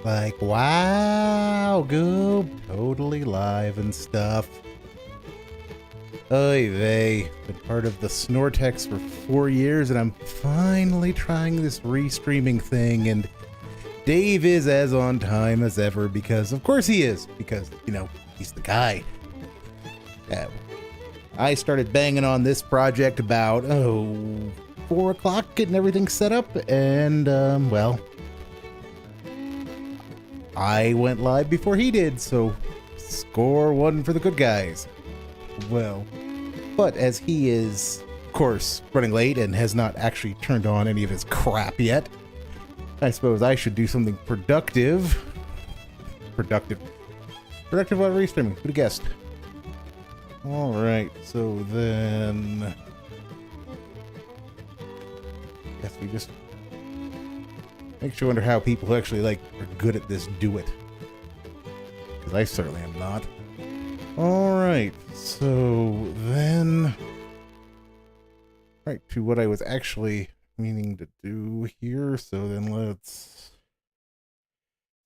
Like, wow, go totally live and stuff. Oy vey. Been part of the Snortex for 4 years, and I'm finally trying this restreaming thing, and Dave is as on time as ever, because of course he is, because, you know, he's the guy. I started banging on this project about, 4 o'clock, getting everything set up, and, well, I went live before he did, so score one for the good guys. Well, but as he is, of course, running late and has not actually turned on any of his crap yet, I suppose I should do something productive. Productive while restreaming. Who'd have guessed? Alright, so then guess we just makes you wonder how people who actually are good at this do it. Because I certainly am not. Alright, so then right to what I was actually meaning to do here. So then let's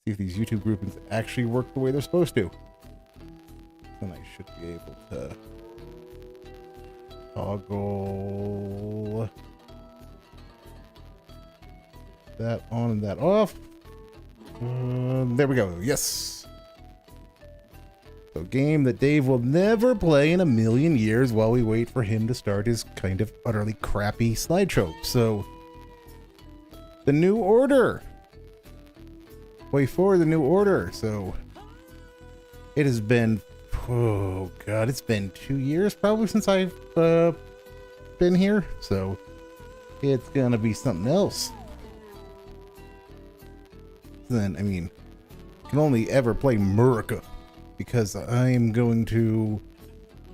see if these YouTube groupings actually work the way they're supposed to. Then I should be able to toggle that on and that off. There we go. Yes. So game that Dave will never play in a million years while we wait for him to start his kind of utterly crappy slideshow. So the New Order. Way for the New Order. So it has been, oh god, it's been 2 years probably since I've been here. So it's gonna be something else. Then, I mean, I can only ever play Murica because I am going to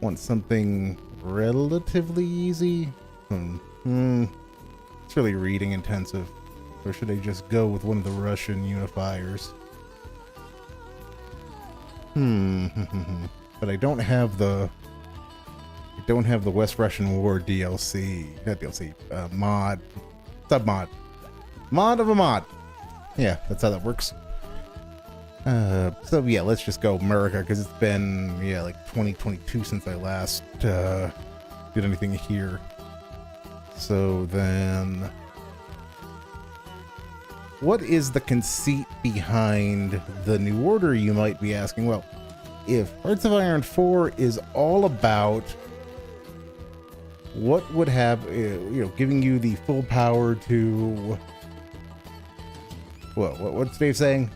want something relatively easy. It's really reading intensive. Or should I just go with one of the Russian unifiers? But I don't have the West Russian War DLC. Not DLC, mod. Submod. Mod of a mod. Yeah, that's how that works. So yeah, let's just go America, because it's been, like 2022 since I last did anything here. So then, what is the conceit behind the New Order, you might be asking? Well, if Hearts of Iron 4 is all about what would have, giving you the full power to, well, what's Dave saying?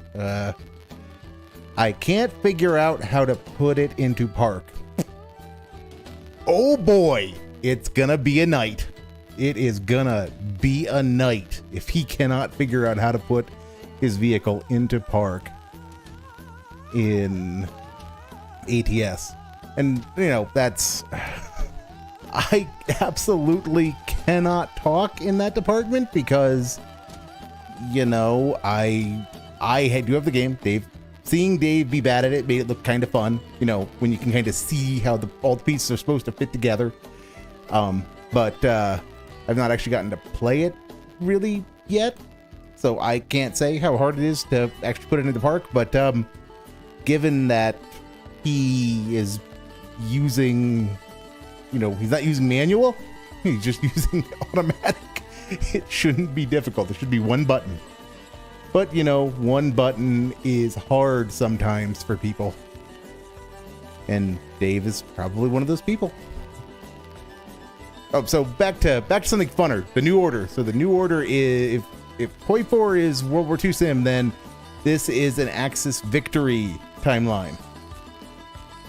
I can't figure out how to put it into park. Oh boy, it's gonna be a night. It is gonna be a night if he cannot figure out how to put his vehicle into park in ATS. And, that's... I absolutely cannot talk in that department because, I do have the game. Seeing Dave be bad at it made it look kind of fun, when you can kind of see how all the pieces are supposed to fit together. But I've not actually gotten to play it really yet, so I can't say how hard it is to actually put it into the park. But given that he is using, he's not using manual, he's just using automatic, it shouldn't be difficult. There should be one button. But, one button is hard sometimes for people. And Dave is probably one of those people. Oh, so back to something funner. The New Order. So the New Order is, if Koi 4 is World War II sim, then this is an Axis victory timeline.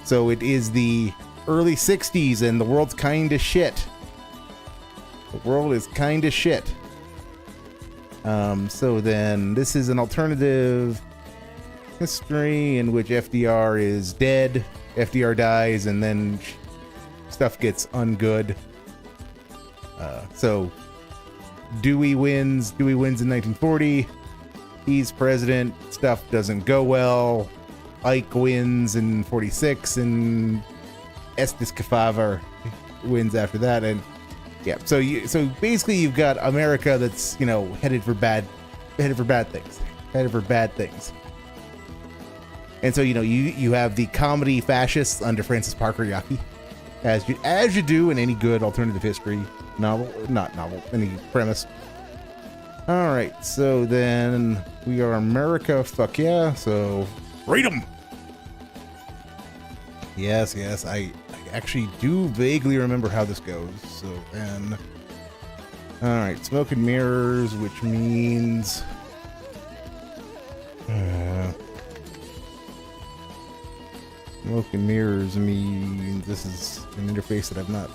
So it is the early 60s and the world's kind of shit. The world is kind of shit. So then this is an alternative history in which FDR is dead, FDR dies, and then stuff gets ungood. So Dewey wins in 1940. He's president. Stuff doesn't go well. Ike wins in 46, and Estes Kefauver wins after that, and yeah. So basically, you've got America that's headed for bad things. And so, you have the comedy fascists under Francis Parker Yockey, as you do in any good alternative history novel, or not novel, any premise. All right, so then we are America, fuck yeah, so freedom. Yes, I actually do vaguely remember how this goes. So then, all right, smoke and mirrors, which means smoke and mirrors means this is an interface that I've not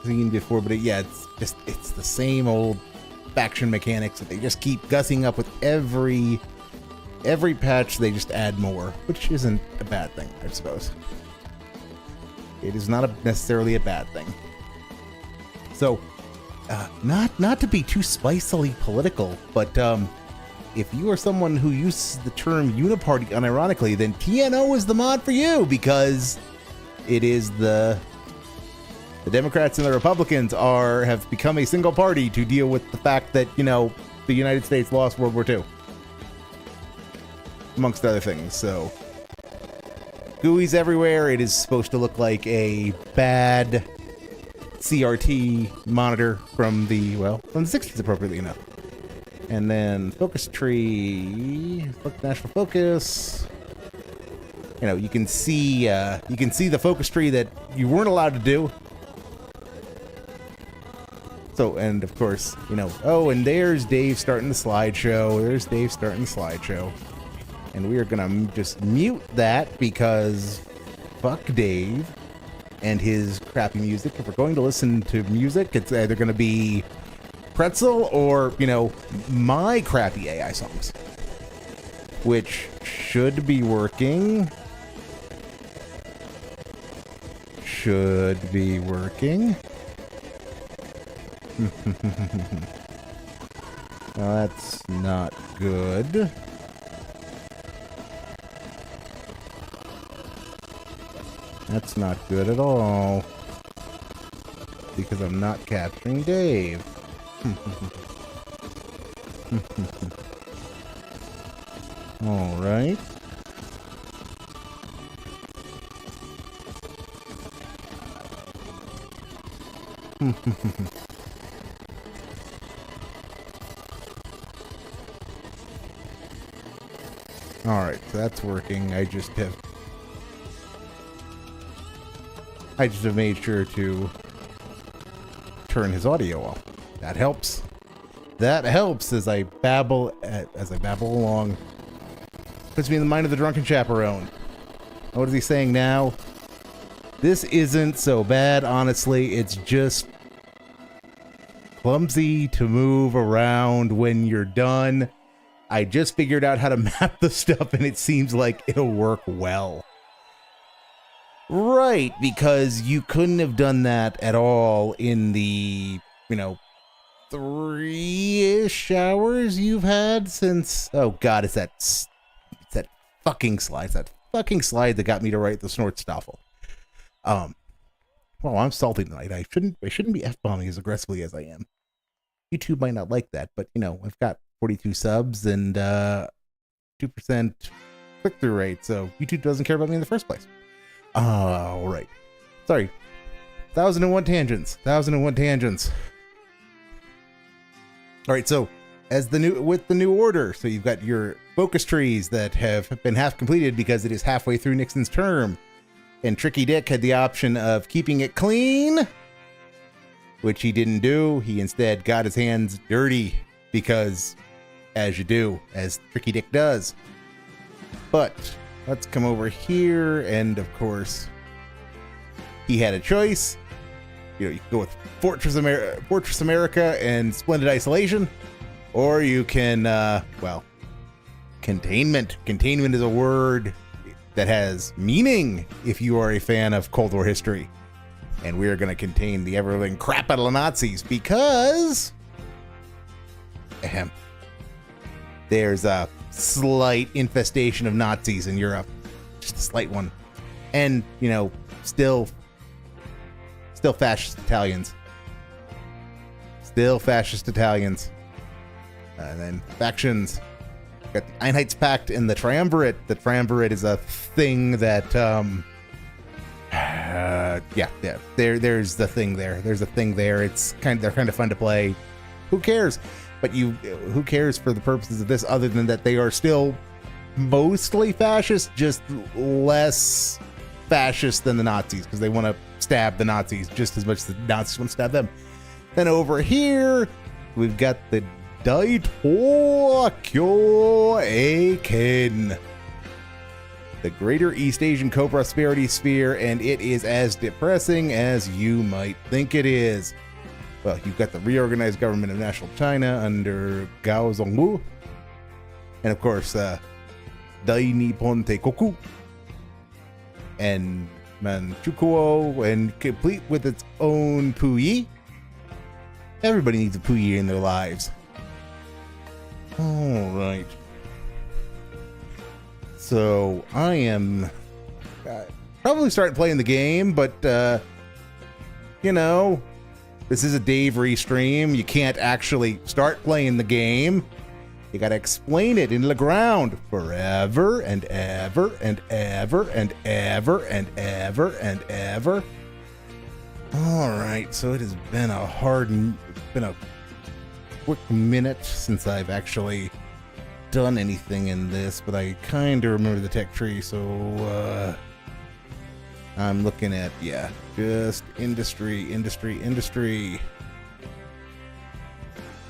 seen before, but it's the same old faction mechanics that they just keep gussing up with every patch. They just add more, which isn't a bad thing, I suppose. It is not necessarily a bad thing. So, not to be too spicily political, but if you are someone who uses the term uniparty unironically, then TNO is the mod for you, because it is the Democrats and the Republicans have become a single party to deal with the fact that, the United States lost World War II. Amongst other things, so GUIs everywhere. It is supposed to look like a bad CRT monitor from the 60s, appropriately enough. And then focus tree, national focus. You can see the focus tree that you weren't allowed to do. So, and of course, oh, and there's Dave starting the slideshow. And we are gonna just mute that because fuck Dave and his crappy music. If we're going to listen to music, it's either gonna be Pretzel or, my crappy AI songs, which should be working. Well, that's not good. That's not good at all, because I'm not capturing Dave. All right. All right, so that's working. I just have made sure to turn his audio off. That helps. That helps as I babble along. Puts me in the mind of the drunken chaperone. What is he saying now? This isn't so bad, honestly. It's just clumsy to move around when you're done. I just figured out how to map the stuff, and it seems like it'll work well. Right, because you couldn't have done that at all in the, 3-ish hours you've had since... Oh, God, it's that fucking slide. It's that fucking slide that got me to write the Snortstoffel. Well, I'm salty tonight. I shouldn't be F-bombing as aggressively as I am. YouTube might not like that, but, I've got 42 subs and 2% click-through rate, so YouTube doesn't care about me in the first place. All right. Sorry. 1001 tangents. All right, so with the new order, so you've got your focus trees that have been half completed because it is halfway through Nixon's term. And Tricky Dick had the option of keeping it clean, which he didn't do. He instead got his hands dirty because, as you do, as Tricky Dick does. But let's come over here, and of course, he had a choice. You can go with Fortress America and Splendid Isolation, or you can, containment. Containment is a word that has meaning if you are a fan of Cold War history. And we are going to contain the ever-living crap out of the Nazis because there's a slight infestation of Nazis in Europe. Just a slight one. And, still fascist Italians. And then factions. Got the Einheitspact and the Triumvirate. The Triumvirate is a thing that, there's the thing there. There's a thing there. They're kind of fun to play. Who cares? But who cares for the purposes of this, other than that they are still mostly fascist, just less fascist than the Nazis, because they want to stab the Nazis just as much as the Nazis want to stab them. Then over here, we've got the Daito Kyoeiken, the Greater East Asian Co-Prosperity Sphere, and it is as depressing as you might think it is. Well, you've got the reorganized government of National China under Gao Zongwu, and of course, Dai Nippon Teikoku, and Manchukuo, and complete with its own Puyi. Everybody needs a Puyi in their lives. All right. So I am probably starting playing the game, but this is a Dave Reestream. You can't actually start playing the game. You gotta explain it in the ground forever and ever and ever and ever and ever and ever. All right, so it has been a quick minute since I've actually done anything in this, but I kind of remember the tech tree, so I'm looking at, just industry.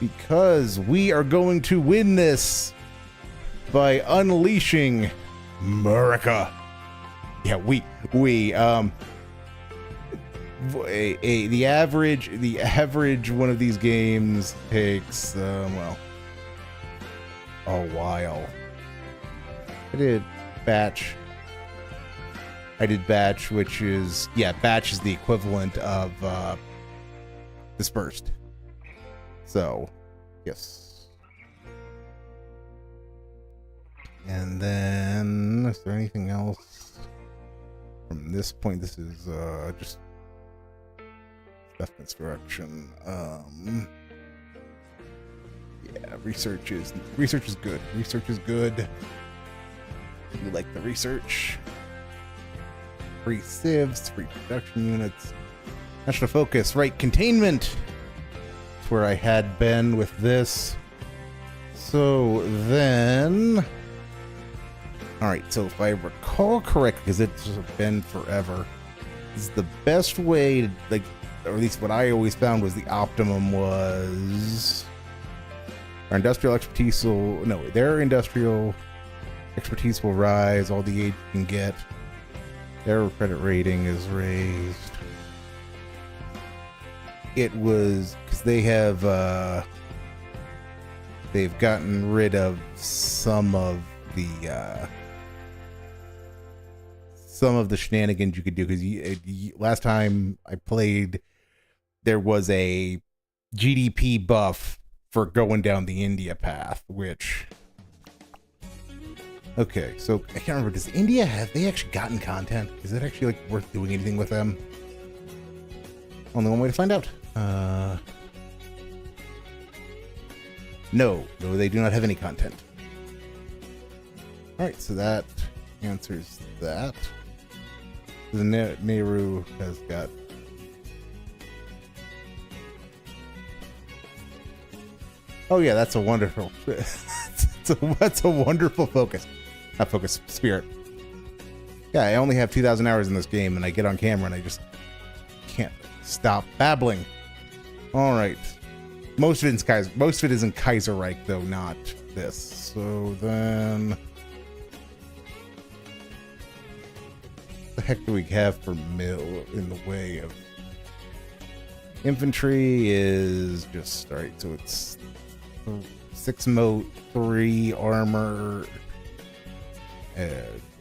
Because we are going to win this by unleashing America. Yeah, the average one of these games takes a while. I did batch, which is batch is the equivalent of dispersed. So yes. And then is there anything else from this point? This is just stuff construction. Research is good. Research is good. You like the research. Free civs, free production units. National focus, right? Containment. That's where I had been with this. So then, all right. So if I recall correctly, because it's been forever, is the best way to, like, or at least what I always found was the optimum was our industrial expertise their industrial expertise will rise, all the aid you can get. Their credit rating is raised. It was because they have they've gotten rid of some of the shenanigans you could do, because last time I played there was a GDP buff for going down the India path, which, okay, so I can't remember, does India have they actually gotten content? Is it actually like worth doing anything with them? Only one way to find out. No, they do not have any content. All right, so that answers that. The Nehru has got. Oh yeah, that's a wonderful. That's a wonderful focus. Not focus, spirit. Yeah, I only have 2,000 hours in this game, and I get on camera and I just can't stop babbling. All right, most of it is in Kaiserreich, though not this. So then, what the heck do we have for mill in the way of infantry? Is just all right. So it's 6 moat, 3 armor.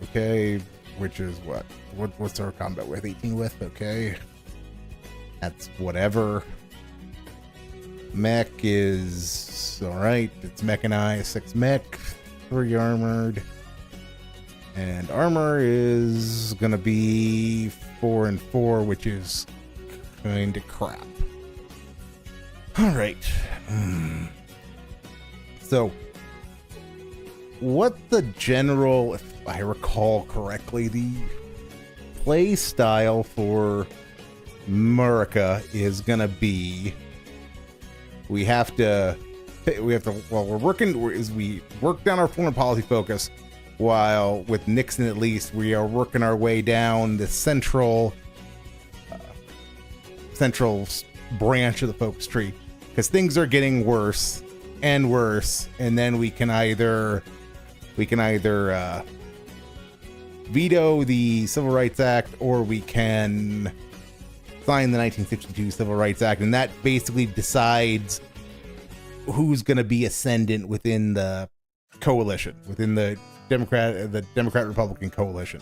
Okay, which is what's our combat with? 18 with. Okay, that's whatever. Mech is all right. It's mechanized, 6 mech, 3 armored, and armor is gonna be 4 and 4, which is kind of crap. All right. So what the general, if I recall correctly, the play style for America is gonna be, we have to, well, we work down our foreign policy focus, while with Nixon at least, we are working our way down the central branch of the focus tree, because things are getting worse and worse, and then we can either veto the Civil Rights Act, or we can sign the 1962 Civil Rights Act, and that basically decides who's going to be ascendant within the coalition, within the Democrat-Republican coalition.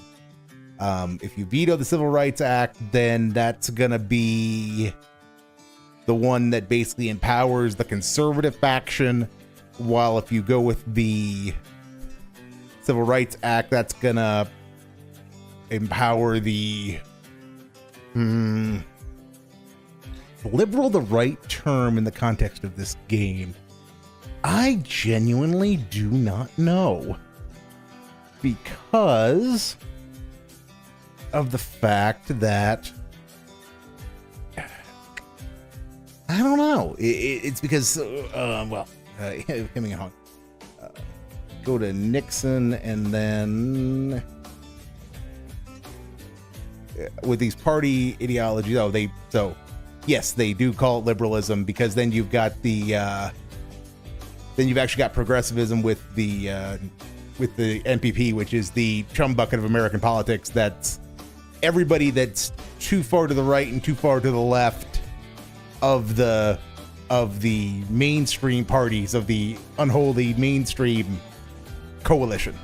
If you veto the Civil Rights Act, then that's going to be the one that basically empowers the conservative faction, while if you go with the Civil Rights Act, that's going to empower the liberal, the right term in the context of this game. I genuinely do not know, because of the fact that I don't know. It's because hemming and hawing. Go to Nixon, and then with these party ideologies, yes, they do call it liberalism, because then you've got the then you've actually got progressivism with the NPP, which is the chum bucket of American politics. That's everybody that's too far to the right and too far to the left of the mainstream parties, of the unholy mainstream coalition.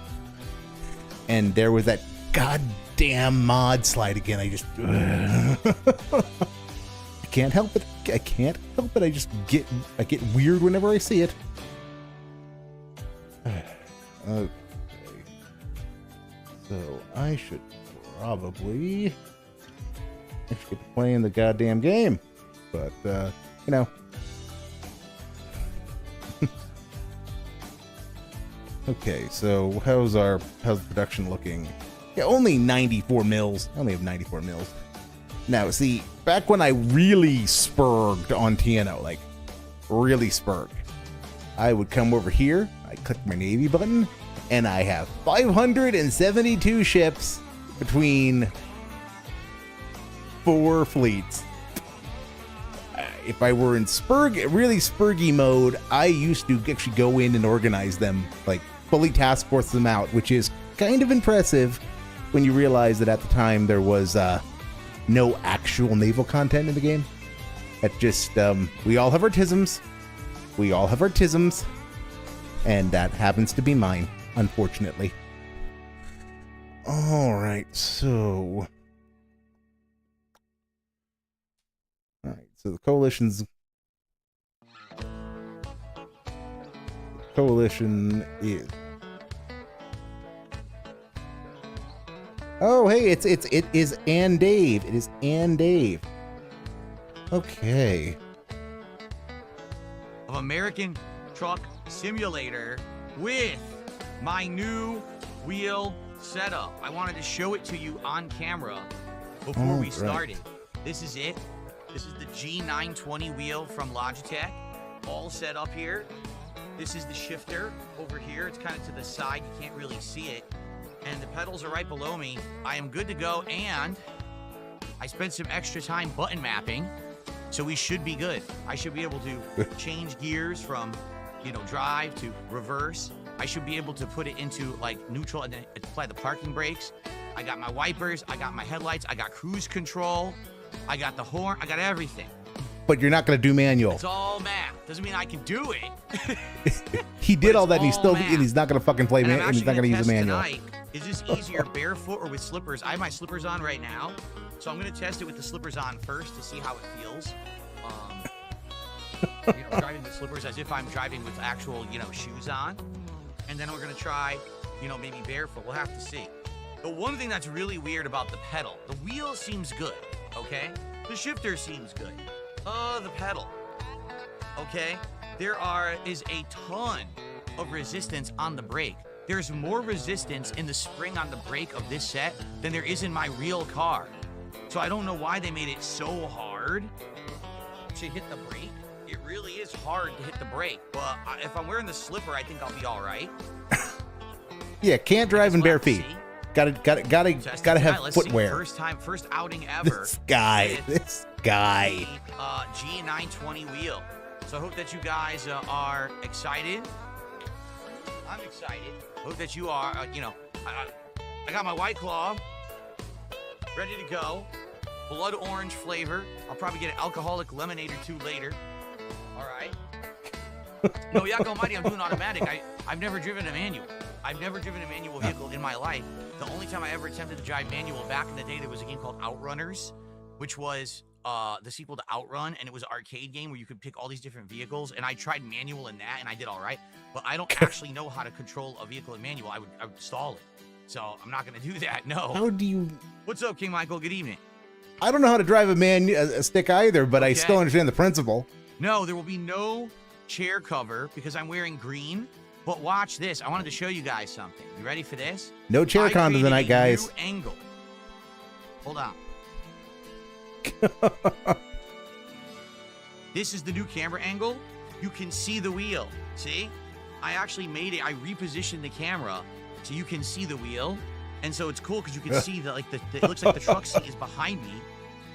And there was that goddamn mod slide again. I just I can't help it. I just get weird whenever I see it. Okay. So I should probably get playing the goddamn game. But you know. Okay, so how's the production looking? Yeah, only 94 mils. I only have 94 mils. Now, see, back when I really spurged on TNO, like really spurged, I would come over here, I click my Navy button, and I have 572 ships between 4 fleets. If I were in really spurgy mode, I used to actually go in and organize them, like fully task force them out, which is kind of impressive when you realize that at the time there was no actual naval content in the game. It just, we all have our tisms. And that happens to be mine, unfortunately. All right, so... So the coalition is. Oh, hey, it is Ann Dave. It is Ann Dave. Okay. Of American Truck Simulator with my new wheel setup. I wanted to show it to you on camera before we started. This is it. This is the G920 wheel from Logitech, all set up here. This is the shifter over here. It's kind of to the side. You can't really see it. And the pedals are right below me. I am good to go, and I spent some extra time button mapping, so we should be good. I should be able to change gears from, drive to reverse. I should be able to put it into, neutral and then apply the parking brakes. I got my wipers. I got my headlights. I got cruise control. I got the horn. I got everything. But you're not going to do manual. It's all math. Doesn't mean I can do it. He did all that, and he's not going to fucking play manual. He's not going to use a manual. Tonight, is this easier barefoot or with slippers? I have my slippers on right now, so I'm going to test it with the slippers on first to see how it feels. Driving with slippers as if I'm driving with actual, shoes on, and then we're going to try, maybe barefoot. We'll have to see. The one thing that's really weird about the pedal, the wheel seems good. Okay, the shifter seems good. The pedal. Okay, there is a ton of resistance on the brake. there's more resistance in the spring on the brake of this set than there is in my real car. So I don't know why they made it so hard to hit the brake. It really is hard to hit the brake, but if I'm wearing the slipper, I think I'll be all right. Yeah, can't drive in bare feet. Gotta have footwear. First outing ever. This guy. G920 wheel. So I hope that you guys are excited. I'm excited. Hope that you are. I got my White Claw ready to go. Blood orange flavor. I'll probably get an alcoholic lemonade or two later. All right. No, Yak Almighty, I'm doing automatic. I've never driven a manual. I've never driven a manual vehicle in my life. The only time I ever attempted to drive manual back in the day, there was a game called Outrunners, which was the sequel to Outrun, and it was an arcade game where you could pick all these different vehicles, and I tried manual in that, and I did all right, but I don't actually know how to control a vehicle in manual. I would stall it, so I'm not going to do that, no. How do you... What's up, King Michael? Good evening. I don't know how to drive a stick either, but okay. I still understand the principle. No, there will be no chair cover because I'm wearing green. But watch this. I wanted to show you guys something. You ready for this? No chair con tonight, guys. New angle. Hold on. This is the new camera angle. You can see the wheel. See? I actually made it. I repositioned the camera so you can see the wheel. And so it's cool because you can see that it looks like the truck seat is behind me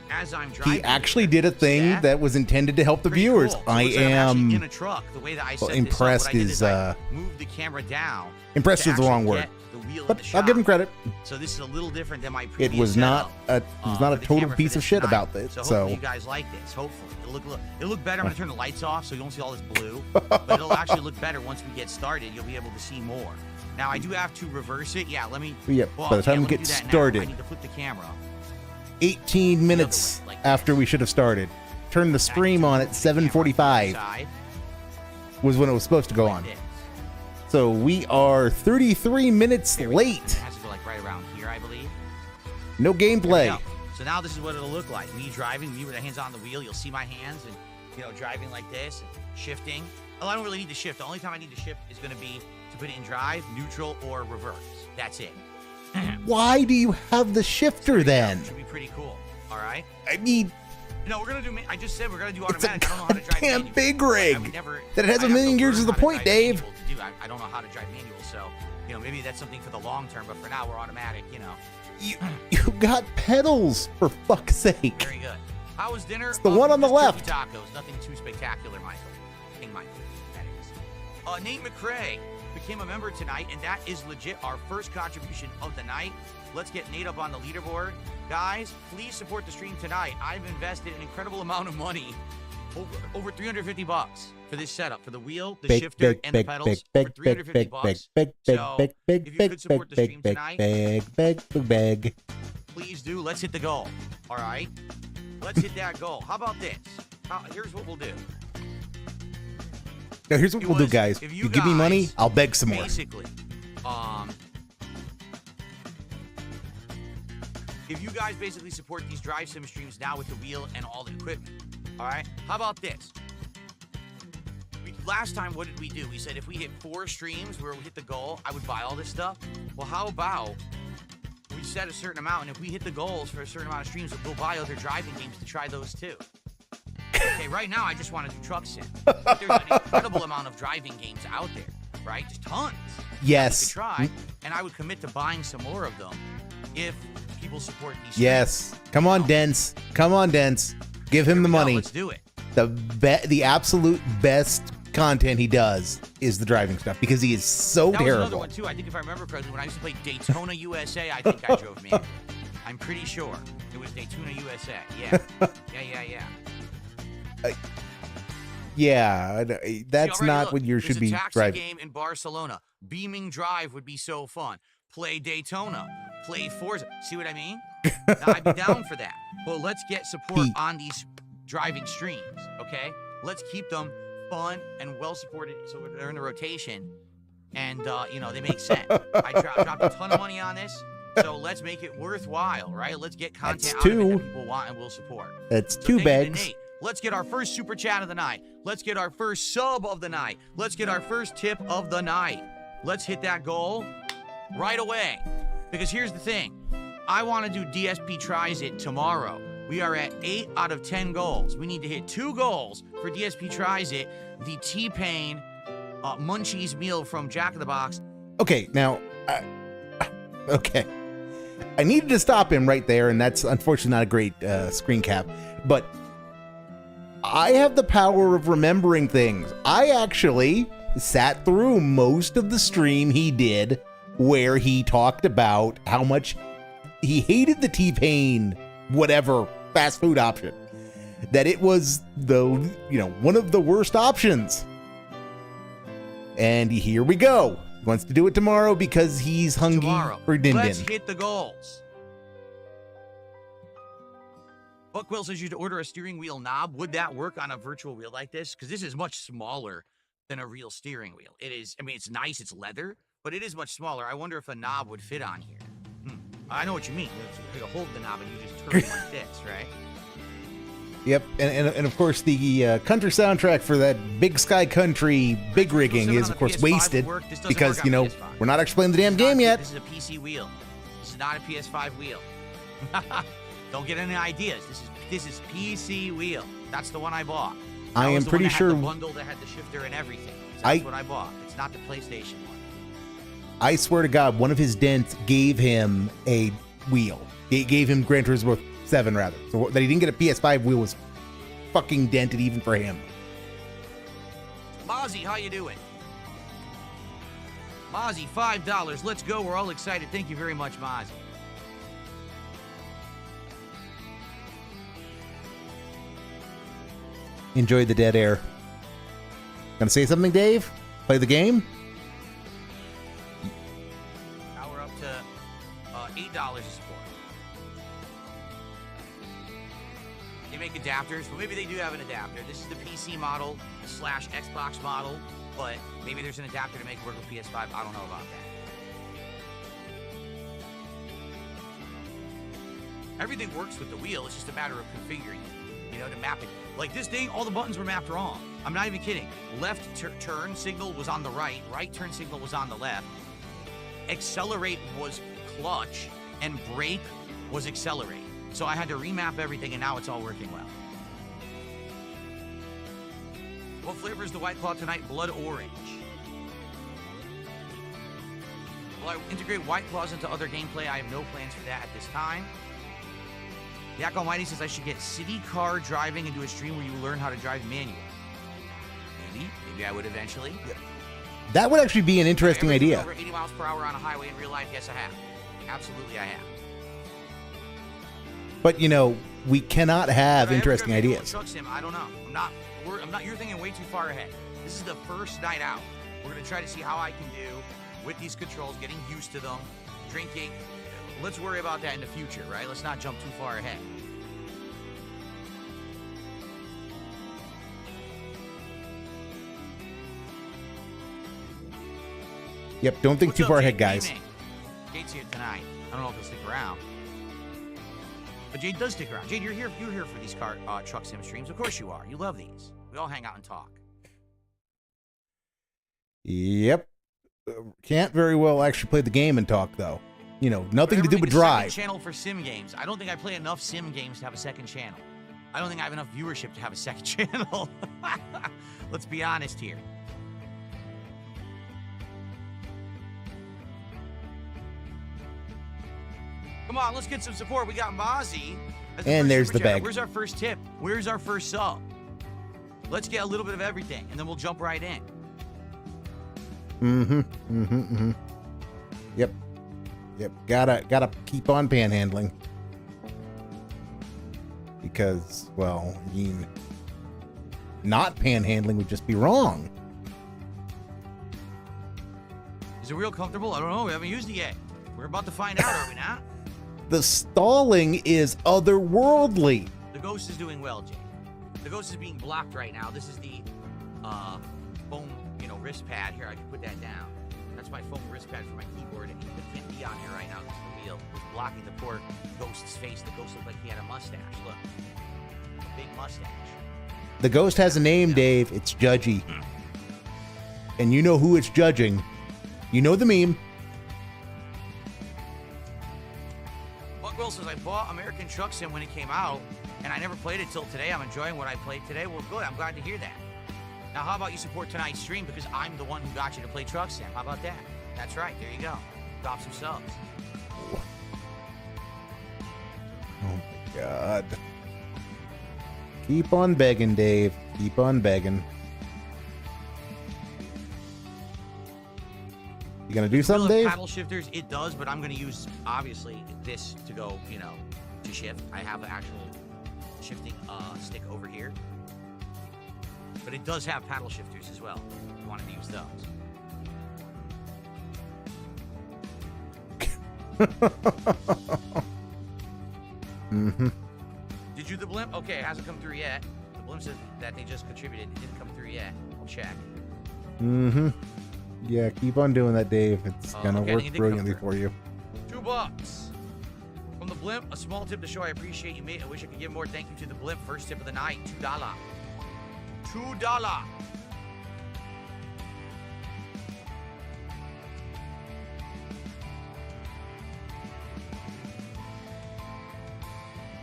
as I'm driving. He actually did a thing that was intended to help the viewers. Cool. So I am in a truck. The way that I set impressed this up, is move the camera down. Impressed is the wrong word. But I'll give him credit. So this is a little different than my previous It was not a total piece of shit about this. So hopefully you guys like this. Hopefully it'll look better. I'm gonna turn the lights off so you don't see all this blue. But it'll actually look better once we get started. You'll be able to see more. Now I do have to reverse it. Yeah, let me. Yeah. By the time we get started, I need to flip the camera. 18 minutes after we should have started. Turn the stream on at 7:45 was when it was supposed to go on. So we are 33 minutes late. It has to go like right around here, I believe. No gameplay. So now this is what it'll look like. Me driving, me with the hands on the wheel. You'll see my hands and, driving like this, and shifting. Oh, I don't really need to shift. The only time I need to shift is going to be to put it in drive, neutral, or reverse. That's it. Why do you have the shifter then? It should be pretty cool. All right. I mean, no, we're gonna do. I just said we're gonna do automatic. I don't know how to drive manual. Big rig. That it has a million gears is the point, Dave. I don't know how to drive manual, so maybe that's something for the long term. But for now, we're automatic. You got pedals, for fuck's sake. Very good. How was dinner? It's the one on the left. Tacos. Nothing too spectacular, Michael. King Michael. That is. Nate McCrae became a member tonight, and that is legit our first contribution of the night. Let's get Nate up on the leaderboard. Guys, please support the stream tonight. I've invested an incredible amount of money, over $350 for this setup, for the wheel, the shifter, and the pedals, for $350. So, if you could support the stream tonight, please do. Let's hit the goal. All right? Let's hit that goal. How about this? Here's what we'll do. Now, here's what we'll do, guys. If you give me money, I'll beg some more. Basically, if you guys basically support these drive sim streams now with the wheel and all the equipment, all right? How about this? Last time, what did we do? We said if we hit 4 streams where we hit the goal, I would buy all this stuff. Well, how about we set a certain amount, and if we hit the goals for a certain amount of streams, we'll buy other driving games to try those too. Okay, right now I just want to do truck sim. But there's an incredible amount of driving games out there, right? Just tons. Yes. We could try, and I would commit to buying some more of them if people support these streams. Yes. Come on, Dents. Come on, Dents. Give him the money. Let's do it. The absolute best content he does is the driving stuff because he is so terrible. That was another one too. I think if I remember correctly, when I used to play Daytona USA, I think I drove manual. I'm pretty sure it was Daytona USA. Yeah. Yeah, that's not what you should be driving. There's a taxi game in Barcelona. Beaming Drive would be so fun. Play Daytona. Play Forza. See what I mean? Now, I'd be down for that. Well, let's get support on these driving streams, okay? Let's keep them fun and well supported so they're in the rotation and, they make sense. I dropped a ton of money on this, so let's make it worthwhile, right? Let's get content out of it that people want and will support. That's 2 bags. Let's get our first super chat of the night. Let's get our first sub of the night. Let's get our first tip of the night. let's hit that goal right away. Because here's the thing. I want to do DSP Tries It tomorrow. We are at 8 out of 10 goals. We need to hit 2 goals for DSP Tries It, the T-Pain Munchies meal from Jack in the Box. Okay, now, okay. I needed to stop him right there, and that's unfortunately not a great screen cap, but I have the power of remembering things. I actually sat through most of the stream he did where he talked about how much he hated the T-Pain whatever fast food option, that it was the, you know, one of the worst options. And here we go. He wants to do it tomorrow because he's hungry for din-din. Let's hit the goals. Buck Will says you should order a steering wheel knob. Would that work on a virtual wheel like this? Because this is much smaller than a real steering wheel. It is, I mean, it's nice, it's leather, but it is much smaller. I wonder if a knob would fit on here. I know what you mean. You hold the knob and you just turn it like this, right? Yep, and of course the country soundtrack for that Big Sky Country big rigging is of course wasted because, you know, we're not actually playing the damn game yet. This is a PC wheel. This is not a PS5 wheel. Don't get any ideas. This is PC wheel. That's the one I bought. I am pretty sure the bundle that had the shifter and everything. So that's what I bought. It's not the PlayStation one. I swear to God, one of his dents gave him a wheel. It gave him Gran Turismo 7 rather. So that he didn't get a PS5 wheel was fucking dented even for him. Mozzie, how you doing? Mozzie, $5. Let's go. We're all excited. Thank you very much, Mozzie. Enjoy the dead air. Gonna say something, Dave? Play the game? Now we're up to $8 a support. They make adapters. Well, maybe they do have an adapter. This is the PC model / Xbox model, but maybe there's an adapter to make it work with PS5. I don't know about that. Everything works with the wheel. It's just a matter of configuring it, you know, to map it. Like this thing, all the buttons were mapped wrong. I'm not even kidding. Left turn signal was on the right. Right turn signal was on the left. Accelerate was clutch, and brake was accelerate. So I had to remap everything, and now it's all working well. What flavor is the White Claw tonight? Blood orange. Will I integrate White Claws into other gameplay? I have no plans for that at this time. Yak Almighty says I should get city car driving and do a stream where you learn how to drive manual. Maybe I would eventually. Yeah. That would actually be an interesting idea. Over 80 miles per hour on a highway in real life? Yes, I have. Absolutely, I have. But you know, we cannot have interesting ideas. Truck sim, I don't know. I'm not. You're thinking way too far ahead. This is the first night out. We're gonna try to see how I can do with these controls, getting used to them, drinking. Let's worry about that in the future, right? Let's not jump too far ahead. Yep, don't think too far ahead, guys. Jade's here tonight. I don't know if he'll stick around. But Jade does stick around. Jade, you're here for these truck sim streams. Of course you are. You love these. We all hang out and talk. Yep. Can't very well actually play the game and talk, though. You know, nothing to do with drive. Channel for sim games. I don't think I play enough sim games to have a second channel. I don't think I have enough viewership to have a second channel. Let's be honest here. Come on, let's get some support. We got Mozzie. And there's the bag. Where's our first tip? Where's our first sub? Let's get a little bit of everything, and then we'll jump right in. Yep. Gotta keep on panhandling. Because, well, I mean, not panhandling would just be wrong. Is it real comfortable? I don't know. We haven't used it yet. We're about to find out, are we not? The stalling is otherworldly. The Ghost is doing well, Jay. The Ghost is being blocked right now. This is the foam, wrist pad. Here, I can put that down. That's my foam wrist pad for my keyboard. And it can't be on here right now because the wheel was blocking the poor Ghost's face. The Ghost looked like he had a mustache. Look. A big mustache. The Ghost has a name, Dave. It's Judgy. And you know who it's judging. You know the meme. Buckwell says, I bought American Truck Sim when it came out, and I never played it till today. I'm enjoying what I played today. Well, good. I'm glad to hear that. Now, how about you support tonight's stream because I'm the one who got you to play Truck Sim? How about that? That's right. There you go. Drop some subs. Oh, my God. Keep on begging, Dave. Keep on begging. You gonna do something, Dave? Paddle shifters, it does, but I'm gonna use, obviously, this to go, you know, to shift. I have the actual shifting stick over here. But it does have paddle shifters as well. If you wanted to use those. Mm-hmm. Did you the blimp? Okay, it hasn't come through yet. The blimp says that they just contributed. It didn't come through yet. I'll check. Mm-hmm. Yeah, keep on doing that, Dave. It's gonna work brilliantly for you. $2 from the blimp. A small tip to show I appreciate you, mate. I wish I could give more. Thank you to the blimp. First tip of the night. $2. $2.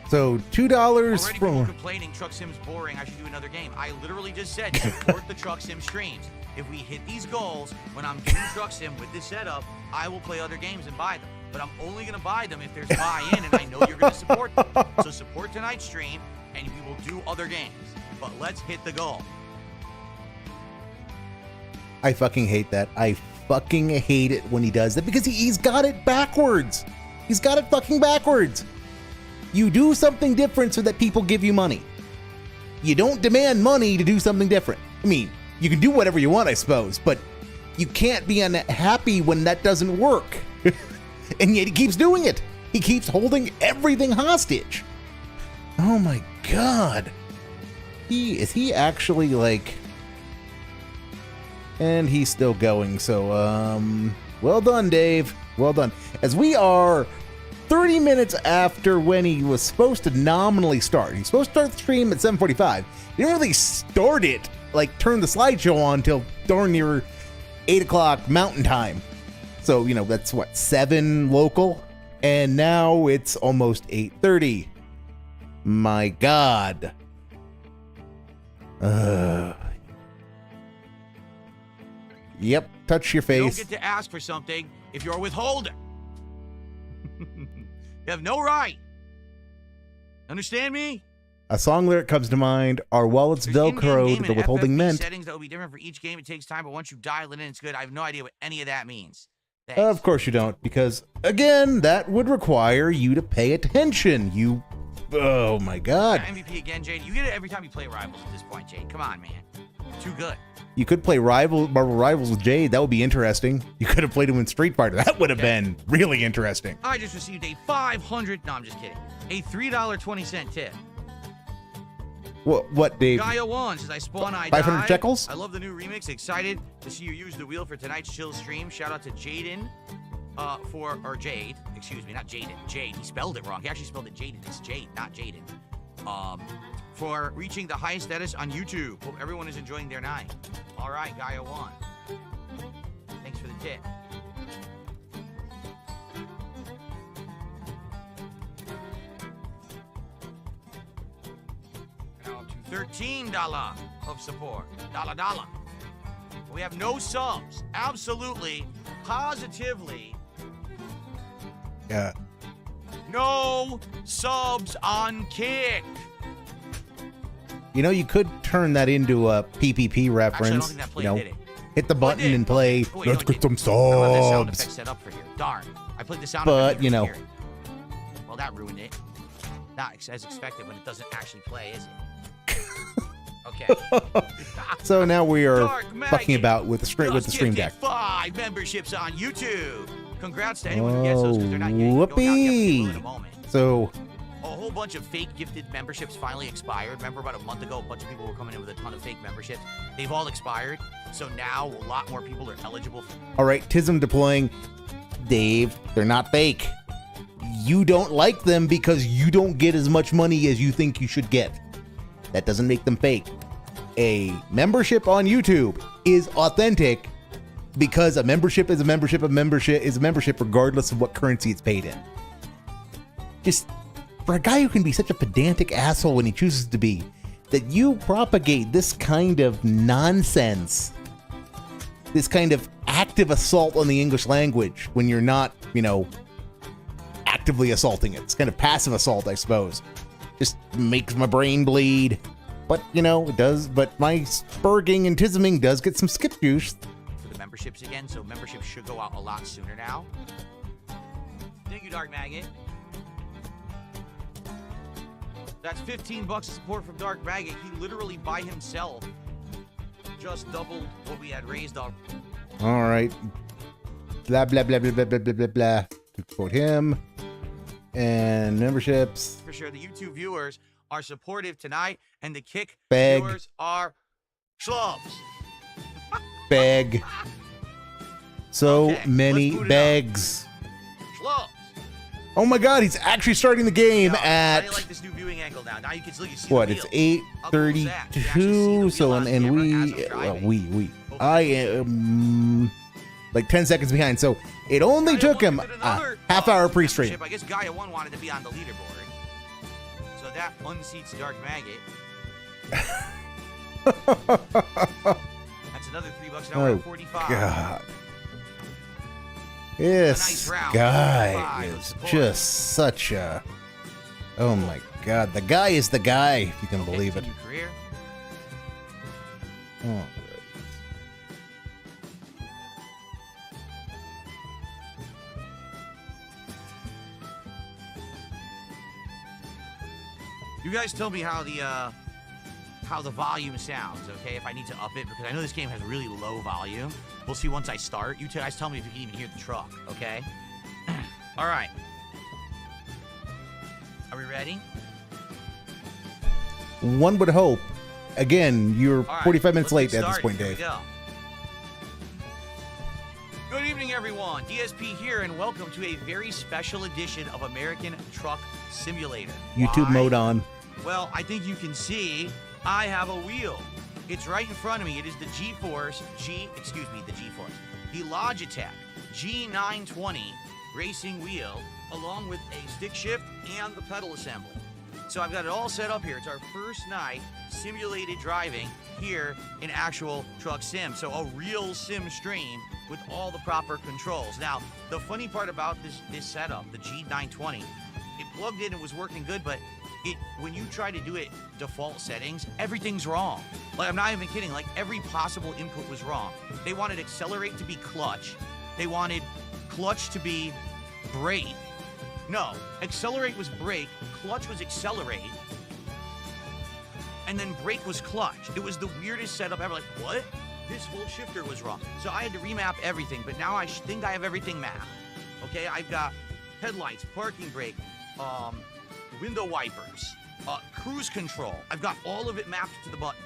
So $2 Already from people complaining Truck Sim's boring. I should do another game. I literally just said support the Truck Sim streams. If we hit these goals when I'm doing Truck Sim with this setup, I will play other games and buy them. But I'm only going to buy them if there's buy-in, and I know you're going to support them. So support tonight's stream, and we will do other games. But let's hit the goal. I fucking hate that. I fucking hate it when he does that because he's got it backwards. He's got it fucking backwards. You do something different so that people give you money. You don't demand money to do something different. I mean, you can do whatever you want, I suppose, but you can't be unhappy when that doesn't work. And yet he keeps doing it. He keeps holding everything hostage. Oh my God. Is he actually like... And he's still going, so, well done, Dave. Well done. As we are 30 minutes after when he was supposed to nominally start. He's supposed to start the stream at 7:45. He didn't really start it, like turn the slideshow on till darn near 8 o'clock Mountain Time. So, you know, that's what, 7 local? And now it's almost 8:30. My God. Yep, touch your face. You don't get to ask for something if you're a withholder. You have no right. Understand me? A song lyric comes to mind. Our wallets velcroed, the withholding meant. Settings that will be different for each game. It takes time, but once you dial it in, it's good. I have no idea what any of that means. Thanks. Of course you don't, because, again, that would require you to pay attention. You... Oh, my God. MVP again, Jade. You get it every time you play Rivals at this point, Jade. Come on, man. Too good. You could play Marvel Rivals with Jade. That would be interesting. You could have played him in Street Fighter. That would have been really interesting. I just received a $500... No, I'm just kidding. A $3.20 tip. What, Dave? Gaia1 says, I spawn, I 500 die. shekels? I love the new remix. Excited to see you use the wheel for tonight's chill stream. Shout out to Jaden or Jade. Excuse me, not Jaden. Jade. He spelled it wrong. He actually spelled it Jaden. It's Jade, not Jaden. For reaching the highest status on YouTube. Hope everyone is enjoying their night. All right, Gaia1. Thanks for the tip. Now to $13 of support. Dollar. We have no subs. Absolutely, positively. Yeah. No subs on Kick. You know, you could turn that into a PPP reference. Actually, I don't think that played, did it? Hit the button and play. Wait, Let's get some I don't have the sound subs. effect set up for here. Darn. I played the sound But, effect. you know. Well, that ruined it. Not as expected when it doesn't actually play, is it? Okay. So now we are Dark fucking Maggot about with the stream deck. 5 memberships on YouTube. Congrats to anyone who gets those because they're not getting Whoopee. in a moment. So A whole bunch of fake gifted memberships finally expired. Remember about a month ago, a bunch of people were coming in with a ton of fake memberships. They've all expired. So now a lot more people are eligible. all right, Tism deploying. Dave, they're not fake. You don't like them because you don't get as much money as you think you should get. That doesn't make them fake. A membership on YouTube is authentic because a membership is a membership, a membership is a membership regardless of what currency it's paid in. Just for a guy who can be such a pedantic asshole when he chooses to be, that you propagate this kind of nonsense, this kind of active assault on the English language when you're not, you know, actively assaulting it. It's kind of passive assault, I suppose. Just makes my brain bleed. But, you know, it does. But my spurging and tisming does get some skip juice. For the memberships again, so memberships should go out a lot sooner now. Thank you, Dark Maggot. That's $15 of support from Dark Maggot. He literally by himself just doubled what we had raised up. All right. Blah, blah, blah, blah, blah, blah, blah, blah, blah. To quote him. And memberships. For sure, the YouTube viewers are supportive tonight, and the Kick Beg. viewers are schlubs. Beg. So Okay, many let's boot it up. begs. Schlubs. Oh my god, he's actually starting the game Yo, at... How do you like this new viewing angle now? Now you can see what, the it's wheel. How cool is that? You actually see the 8:32, wheel so on and camera we, as I'm well, driving. I am like 10 seconds behind, so it only took him a half-hour pre-stream. I guess Gaia 1 wanted to be on the leaderboard, so that unseats Dark Maggot. That's another $3 an hour Oh at 45. god. This nice round. guy 45 is support. just such a... Oh my god, the guy is the guy, if you can Okay, believe it. continue career. Oh, You guys tell me how the volume sounds, okay? If I need to up it, because I know this game has really low volume. We'll see once I start. You guys tell me if you can even hear the truck, okay? All right. Are we ready? one would hope. Again, you're All right, 45 minutes let's late get at this point, started. Dave. Here we go. Good evening, everyone. DSP here, and welcome to a very special edition of American Truck Simulator. YouTube Why? mode on. Well, I think you can see I have a wheel. It's right in front of me. It is the the Logitech G920 racing wheel, along with a stick shift and the pedal assembly. So I've got it all set up here. It's our first night simulated driving here in actual truck sim. So a real sim stream with all the proper controls. Now, the funny part about this setup, the G920, it plugged in and was working good, but when you try to do it default settings, everything's wrong. Like, I'm not even kidding. Like, every possible input was wrong. They wanted accelerate to be clutch. They wanted clutch to be brake. No, accelerate was brake, clutch was accelerate, and then brake was clutch. It was the weirdest setup ever. Like, what? This whole shifter was wrong. So I had to remap everything, but now I think I have everything mapped. Okay, I've got headlights, parking brake, window wipers, cruise control. I've got all of it mapped to the buttons.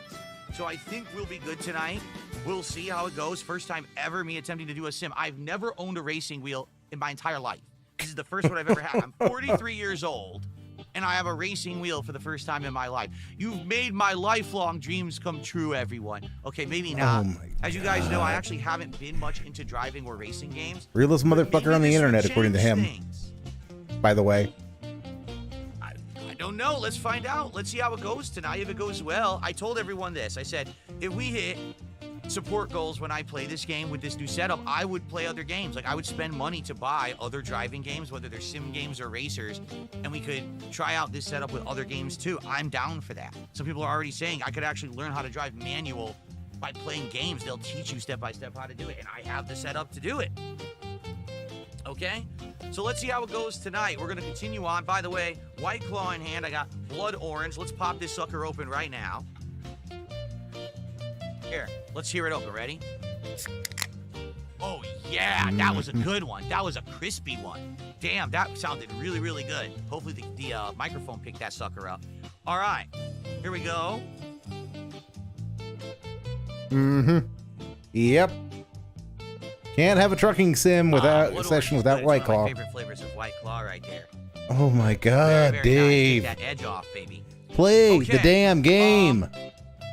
So I think we'll be good tonight. We'll see how it goes. First time ever me attempting to do a sim. I've never owned a racing wheel in my entire life. This is the first one I've ever had. I'm 43 years old, and I have a racing wheel for the first time in my life. You've made my lifelong dreams come true, everyone. Okay, maybe not. Oh my As you guys know, I actually haven't been much into driving or racing games. Realest motherfucker on the internet, according to him. Things. By the way. I don't know. Let's find out. Let's see how it goes tonight. If it goes well, I told everyone this. I said, if we hit support goals when I play this game with this new setup, I would play other games. Like, I would spend money to buy other driving games, whether they're sim games or racers, and we could try out this setup with other games too. I'm down for that. Some people are already saying I could actually learn how to drive manual by playing games. They'll teach you step by step how to do it, and I have the setup to do it. Okay? So let's see how it goes tonight. We're going to continue on. By the way, White Claw in hand. I got Blood Orange. Let's pop this sucker open right now. Here, let's hear it open. Ready? Oh, yeah, that was a good one. That was a crispy one. Damn, that sounded really, really good. Hopefully the microphone picked that sucker up. All right, here we go. Mm-hmm. Yep. Can't have a trucking sim without Blood session Orange is without good. White It's one of Claw. my favorite flavors of White Claw right there. Oh my god, Very, very Dave. nice. Take that edge off, baby. Play Okay. the damn game.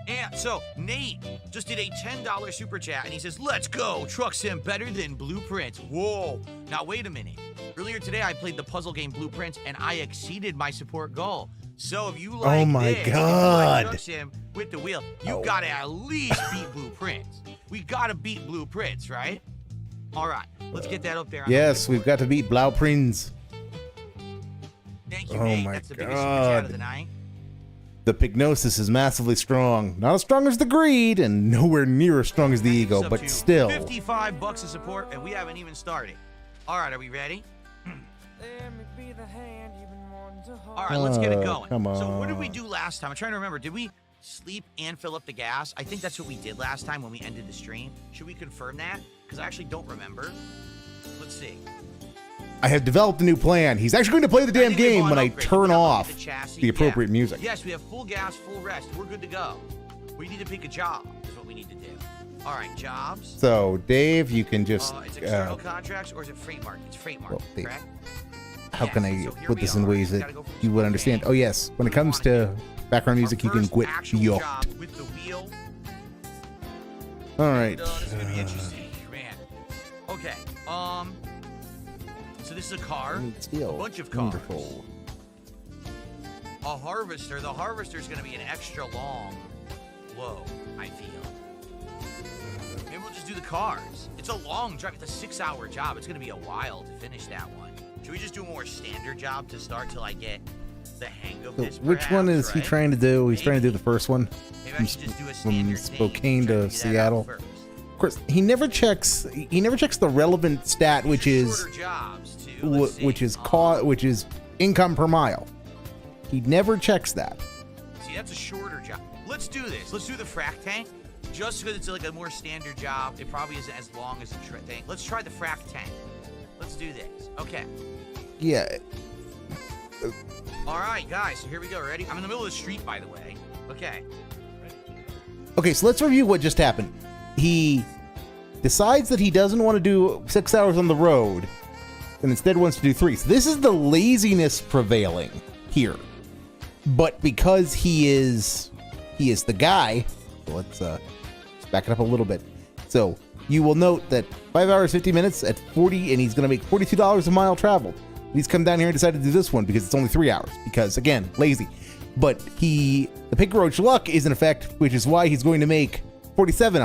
And So Nate just did a $10 super chat, and he says, "Let's go, Truck Sim better than Blueprints." Whoa! Now wait a minute. Earlier today, I played the puzzle game Blueprints, and I exceeded my support goal. So if you like Oh my this, if you God. like Truck Sim with the wheel, you gotta at least beat Blueprints. We gotta beat Blueprints, right? All right, let's get that up there. Yes, we've got to beat Blauprints. Thank you, Oh Nate. my That's the biggest super chat God. of the night. The Pygnosis is massively strong. Not as strong as the Greed, and nowhere near as strong as the Ego, It's up but to still. $55 of support, and we haven't even started. All right, are we ready? All right, let's get it going. Come on. So what did we do last time? I'm trying to remember. Did we sleep and fill up the gas? I think that's what we did last time when we ended the stream. Should we confirm that? Because I actually don't remember. Let's see. I have developed a new plan. He's actually going to play the damn think we've game gone when I upgrade. turn We off upgraded the chassis. the appropriate Yeah. music. Yes, we have full gas, full rest. We're good to go. We need to pick a job is what we need to do. All right, jobs. So, Dave, you can just... It's external contracts or is it freight market? It's freight market, well, Dave, correct? how Yes, can I so here put we this in are. ways We that gotta go for you would understand? okay. Oh, yes. When it We comes wanna to background music, you can First quit actual yoked. job with the wheel. All right. This is gonna be interesting, man. Okay. So this is a car. Steel. A bunch of cars. Wonderful. A harvester. The harvester is gonna be an extra long low, I feel. Maybe we'll just do the cars. It's a long drive. It's a 6-hour job. It's gonna be a while to finish that one. Should we just do a more standard job to start till I get the hang of So this? which one perhaps, is he right? trying to do? He's trying to do Maybe. the first one. Maybe I From should just do a from standard Spokane thing. Try to do that out Seattle. first. Of course, he never checks the relevant stat, which is Shorter jobs too. Let's see. which is income per mile. He never checks that. See, that's a shorter job. Let's do this. Let's do the frac tank. Just because it's like a more standard job, it probably isn't as long as the thing. Let's try the frac tank. Let's do this. Okay. Yeah. All right, guys. So here we go. Ready? I'm in the middle of the street, by the way. Okay. Okay, so let's review what just happened. He decides that he doesn't want to do 6 hours on the road and instead wants to do 3. So this is the laziness prevailing here. But because he is the guy, so let's back it up a little bit. So you will note that 5 hours, 50 minutes at 40, and he's going to make $42 a mile traveled. He's come down here and decided to do this one because it's only 3 hours because, again, lazy. But the Pink Roach Luck is in effect, which is why he's going to make $47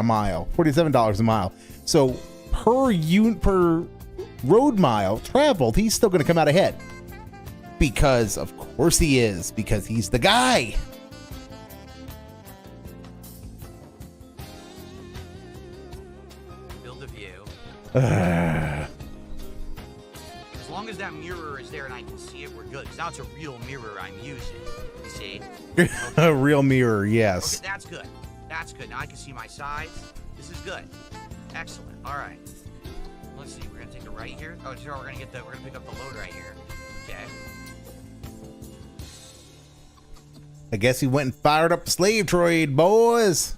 a mile. So per road mile traveled, he's still going to come out ahead. Because, of course he is, because he's the guy. Build a view. As long as that mirror is there and I can see it, we're good. Because now it's a real mirror I'm using. You see? A real mirror, yes. Okay, that's good. That's good. Now I can see my sides. This is good. Excellent. All right. Let's see. We're gonna take a right here. Oh, sure. We're gonna pick up the load right here. Okay. I guess he went and fired up the slave trade, boys.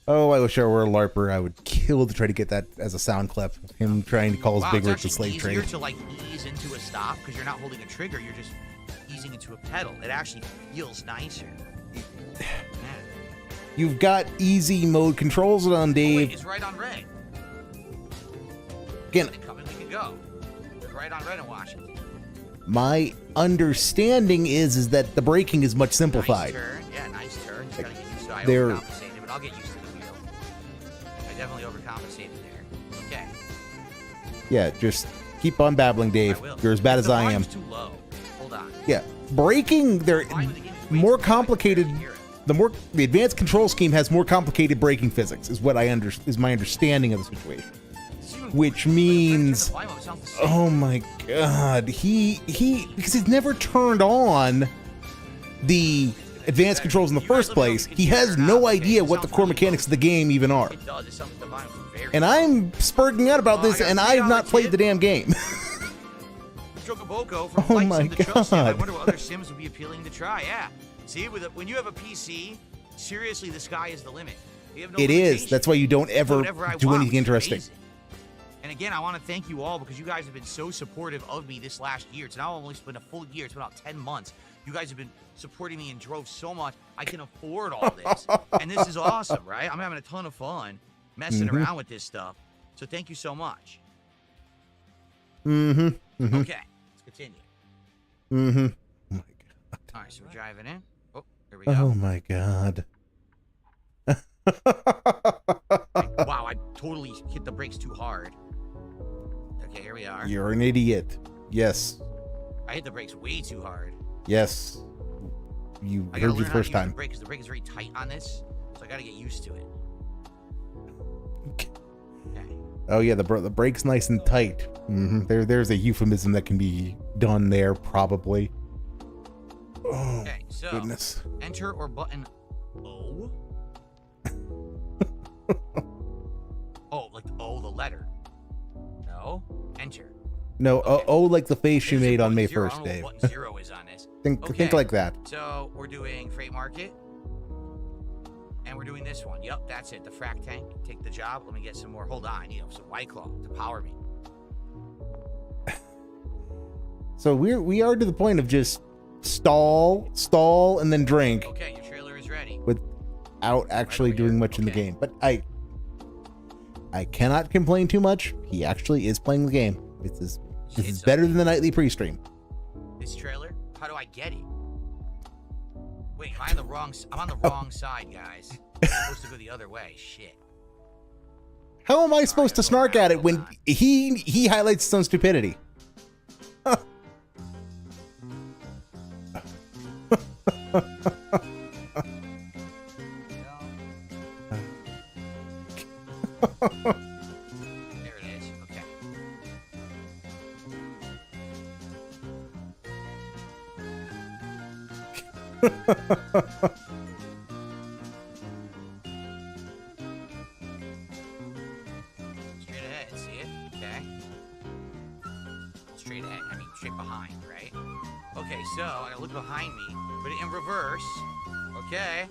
Oh, I wish I were a LARPer. I would kill to try to get that as a sound clip. Him trying to call his big rig the slave easier trade. to like ease into a stop because you're not holding a trigger. You're just easing into a pedal. It actually feels nicer. Yeah. You've got easy mode controls on, Oh, wait, Dave. it's right on red. Again, Come in, we can go. Right on red in Washington. my understanding is that the braking is much simplified. Nice turn. Yeah, nice turn. Just gotta get used to it. I They're- overcompensated, but I'll get used to the wheel. I definitely overcompensated there. Okay. Yeah, just keep on babbling, Dave. I will. You're as bad as The I am. volume's too low. Hold on. Yeah, braking, they're The volume of the game is way more too low. I can complicated. barely hear it. The advanced control scheme has more complicated braking physics, is what is my understanding of the situation. It's even Which worse. means, When I turn the volume up, it sounds the same. oh my god, he because he's never turned on the advanced controls in the You guys first let me know if place. you can He hear it has or not, no okay? idea It what the sounds core really mechanics of the game even are. It does. It sounds like the volume's very And I'm spurting out about Oh, I this, got and 3 I have not hours, played kid. the damn game. Chocoboko from Oh Flight my Sim to Truck Sim. I God. wonder what other sims would be appealing to try. Yeah. See, when you have a PC, seriously, the sky is the limit. You have no It is. limitations. That's why you don't ever Whatever I do want, anything which is interesting. amazing. And again, I want to thank you all because you guys have been so supportive of me this last year. It's now almost been a full year. It's been about 10 months You guys have been supporting me and drove so much. I can afford all this. And this is awesome, right? I'm having a ton of fun messing around with this stuff. So thank you so much. Okay, let's continue. Oh my God. All right, so we're driving in. Oh, here we go. Oh my God. Wow, I totally hit the brakes too hard. Okay, here we are. You're an idiot. Yes. I hit the brakes way too hard. Yes. You I heard gotta you learn the how first to use time. the brake because the brake is very tight on this, so I gotta get used to it. Okay. Oh yeah, the brake's nice and tight. There's a euphemism that can be done there, probably. Oh, Okay, so goodness. enter or button O. Oh, like O, the letter. No, enter. No, Okay. oh, like the face you This is made on button May 0. I 1st, don't know Dave. what button 0 is on this. Think Okay. like that. So we're doing freight market. And we're doing this one. Yep, that's it. The frac tank. Take the job. Let me get some more. Hold on. Some White Claw to power me. So we are to the point of just stall, and then drink Okay, your trailer is ready. without actually over here. doing much in the Okay. game. But I cannot complain too much. He actually is playing the game. This is It's better than the nightly pre-stream. This trailer? How do I get it? Wait, am I on the wrong? I'm on the wrong side, guys. I'm supposed to go the other way. Shit. How am I supposed to go snark around, at it hold when on. he highlights his own stupidity? There it is. Okay. Straight ahead. See it? Okay. Straight ahead. I mean, straight behind, right? Okay, so I gotta look behind me, put it in reverse. Okay.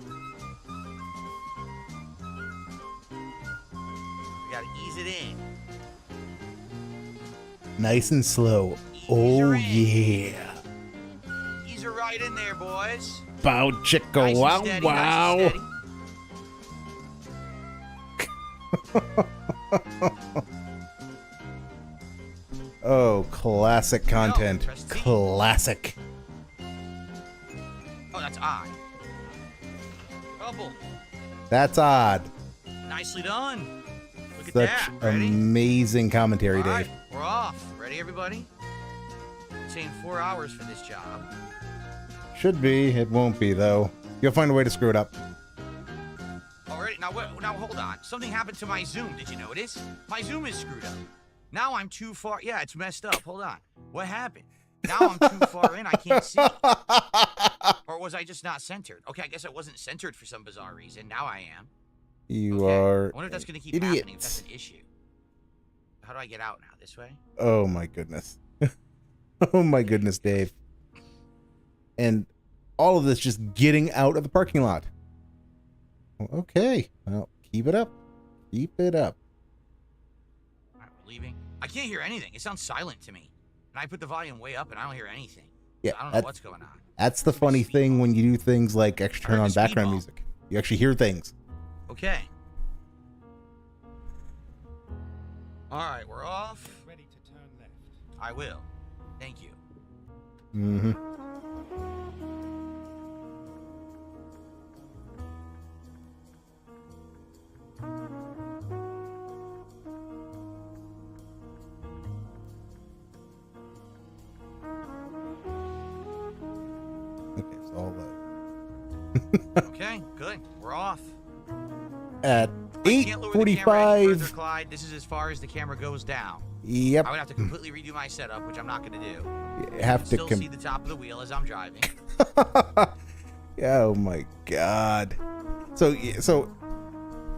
We gotta ease it in. Nice and slow. Ease Oh her in. yeah. Ease her right in there, boys. Bow chicka Nice and wow steady, wow. nice and steady. Oh, classic content. press T. Classic. Oh, that's odd. Double. That's odd. Nicely done. Look at Such that. Ready? amazing commentary, All right, Dave. we're off. Ready, everybody? It's saying 4 hours for this job. Should be. It won't be, though. You'll find a way to screw it up. Already? Now, now hold on. Something happened to my Zoom. Did you notice? My Zoom is screwed up. Now I'm too far. Yeah, it's messed up. Hold on. What happened? Now I'm too far in. I can't see. Or was I just not centered? Okay, I guess I wasn't centered for some bizarre reason. Now I am. You Okay. are I wonder if that's going to keep idiots. happening, if that's an issue. How do I get out now? This way? Oh my goodness. Oh my goodness, Dave. And all of this just getting out of the parking lot. Okay. Well, keep it up. Keep it up. All right, we're leaving. I can't hear anything. It sounds silent to me. And I put the volume way up and I don't hear anything. Yeah, I don't know what's going on. that's the funny thing when you do things like actually turn I heard on the background speedball. music. You actually hear things. Okay. All right, we're off. Ready to turn left. I will. Thank you. Mm-hmm. Okay, it's all that. Okay, good. We're off. At I can't lower the camera any further, 8:45. Clyde. This is as far as the camera goes down. Yep. I would have to completely redo my setup, which I'm not going to do. You have to Still see the top of the wheel as I'm driving. Oh my god. So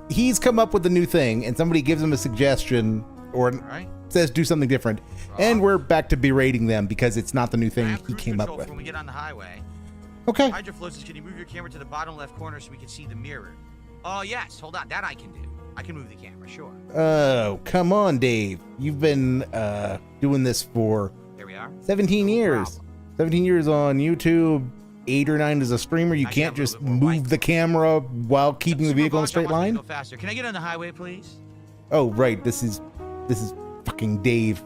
he's come up with a new thing and somebody gives him a suggestion or All right. says do something different and we're back to berating them because it's not the new thing Grab he cruise came up control with. for when we get on the highway. Okay. Hydroflow says, can you move your camera to the bottom left corner so we can see the mirror? Oh, yes. Hold on. That I can do. I can move the camera, sure. Oh, come on, Dave. You've been doing this for There we are. 17 No years. problem. 17 years on YouTube, 8 or 9 as a streamer, you I can't got a just little bit more move the camera while keeping the vehicle in a straight line? Go faster. Can I get on the highway, please? Oh, right. This is fucking Dave.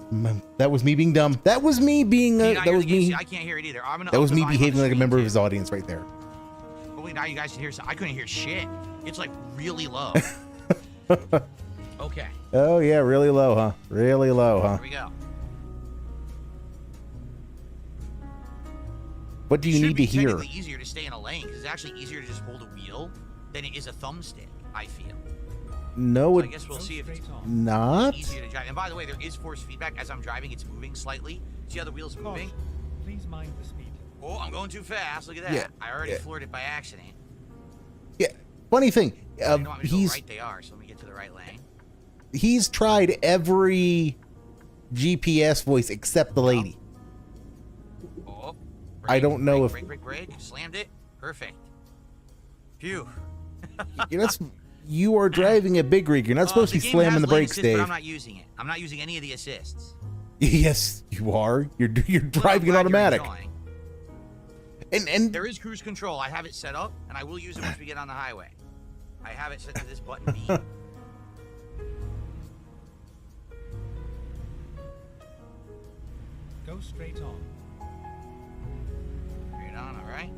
That was me being dumb. That was me being that was me. I can't hear it either. That was me behaving like a member of his audience right there. Oh wait, now you guys can hear. I couldn't hear shit. It's like really low. Okay. Oh yeah, really low, huh? Really low, huh? Here we go. What do you need to hear? It's easier to stay in a lane because it's actually easier to just hold a wheel than it is a thumbstick. I feel. No, So I guess we'll see if it's not. easier to drive. And by the way, there is force feedback as I'm driving. It's moving slightly. See how the wheel's moving? Please mind the speed. Oh, I'm going too fast. Look at that. Yeah, I already floored it by accident. Yeah. Funny thing, You know, I'm he's right they are. So let me get to the right lane. he's tried every GPS voice except the lady. Oh, I don't know if brake. Slammed it. Perfect. Phew. you are driving a big rig. You're not supposed to be slamming the brakes, assist, Dave. But I'm not using it. I'm not using any of the assists. Yes, you are. You're driving it Well, I'm glad automatic. you're enjoying. And There is cruise control. I have it set up, and I will use it once we get on the highway. I have it set to this button B. Go straight on. Straight on, all right.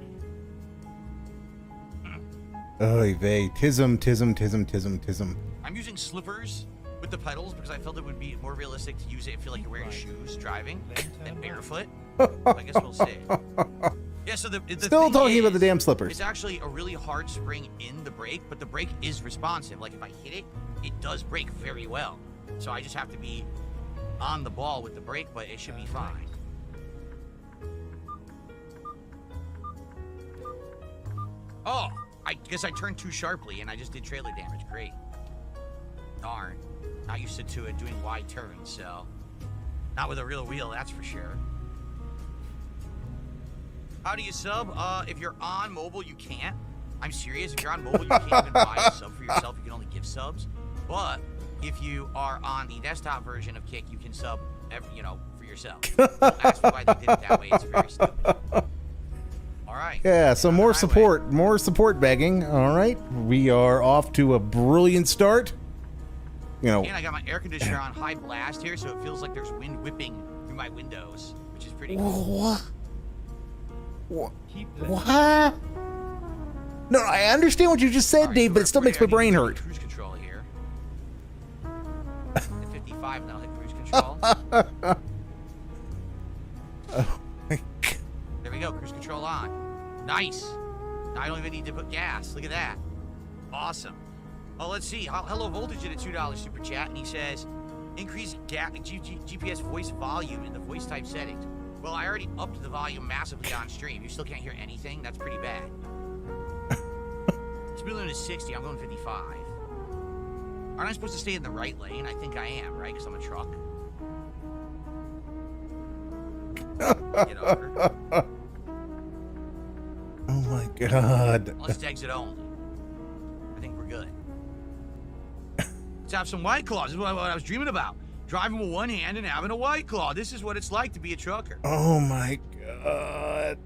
oy vey, tism. I'm using slippers with the pedals because I felt it would be more realistic to use it and feel like you're wearing shoes driving than barefoot. I guess we'll see. Yeah, so the Still thing talking about the is, damn slippers. It's actually a really hard spring in the brake, but the brake is responsive. Like if I hit it, it does brake very well. So I just have to be on the ball with the brake, but it should be fine. Oh, I guess I turned too sharply and I just did trailer damage. Great. Darn. Not used to it doing wide turns, so not with a real wheel, that's for sure. How do you sub? If you're on mobile, you can't. I'm serious. If you're on mobile, you can't even buy a sub for yourself. You can only give subs. But if you are on the desktop version of Kick, you can sub, for yourself. That's why they did it that way. It's very stupid. All right. Yeah, so more support begging. All right, we are off to a brilliant start. And I got my air conditioner on high blast here, so it feels like there's wind whipping through my windows, which is pretty cool. What? No, I understand what you just said, Dave, but it still makes my brain hurt. Cruise control here. At 55, now hit cruise control. Oh my God. There we go, cruise control on. Nice. Now I don't even need to put gas. Look at that. Awesome. Oh, let's see. Hello Voltage did a $2 super chat, and he says, increase GPS voice volume in the voice type settings. Well, I already upped the volume massively on stream. You still can't hear anything? That's pretty bad. Speed limit is 60. I'm going 55. Aren't I supposed to stay in the right lane? I think I am, right? Because I'm a truck. Get over. Oh my God. Let's exit only. I think we're good. Let's have some White Claws. This is what I was dreaming about. Driving with one hand and having a White Claw. This is what it's like to be a trucker. Oh my God.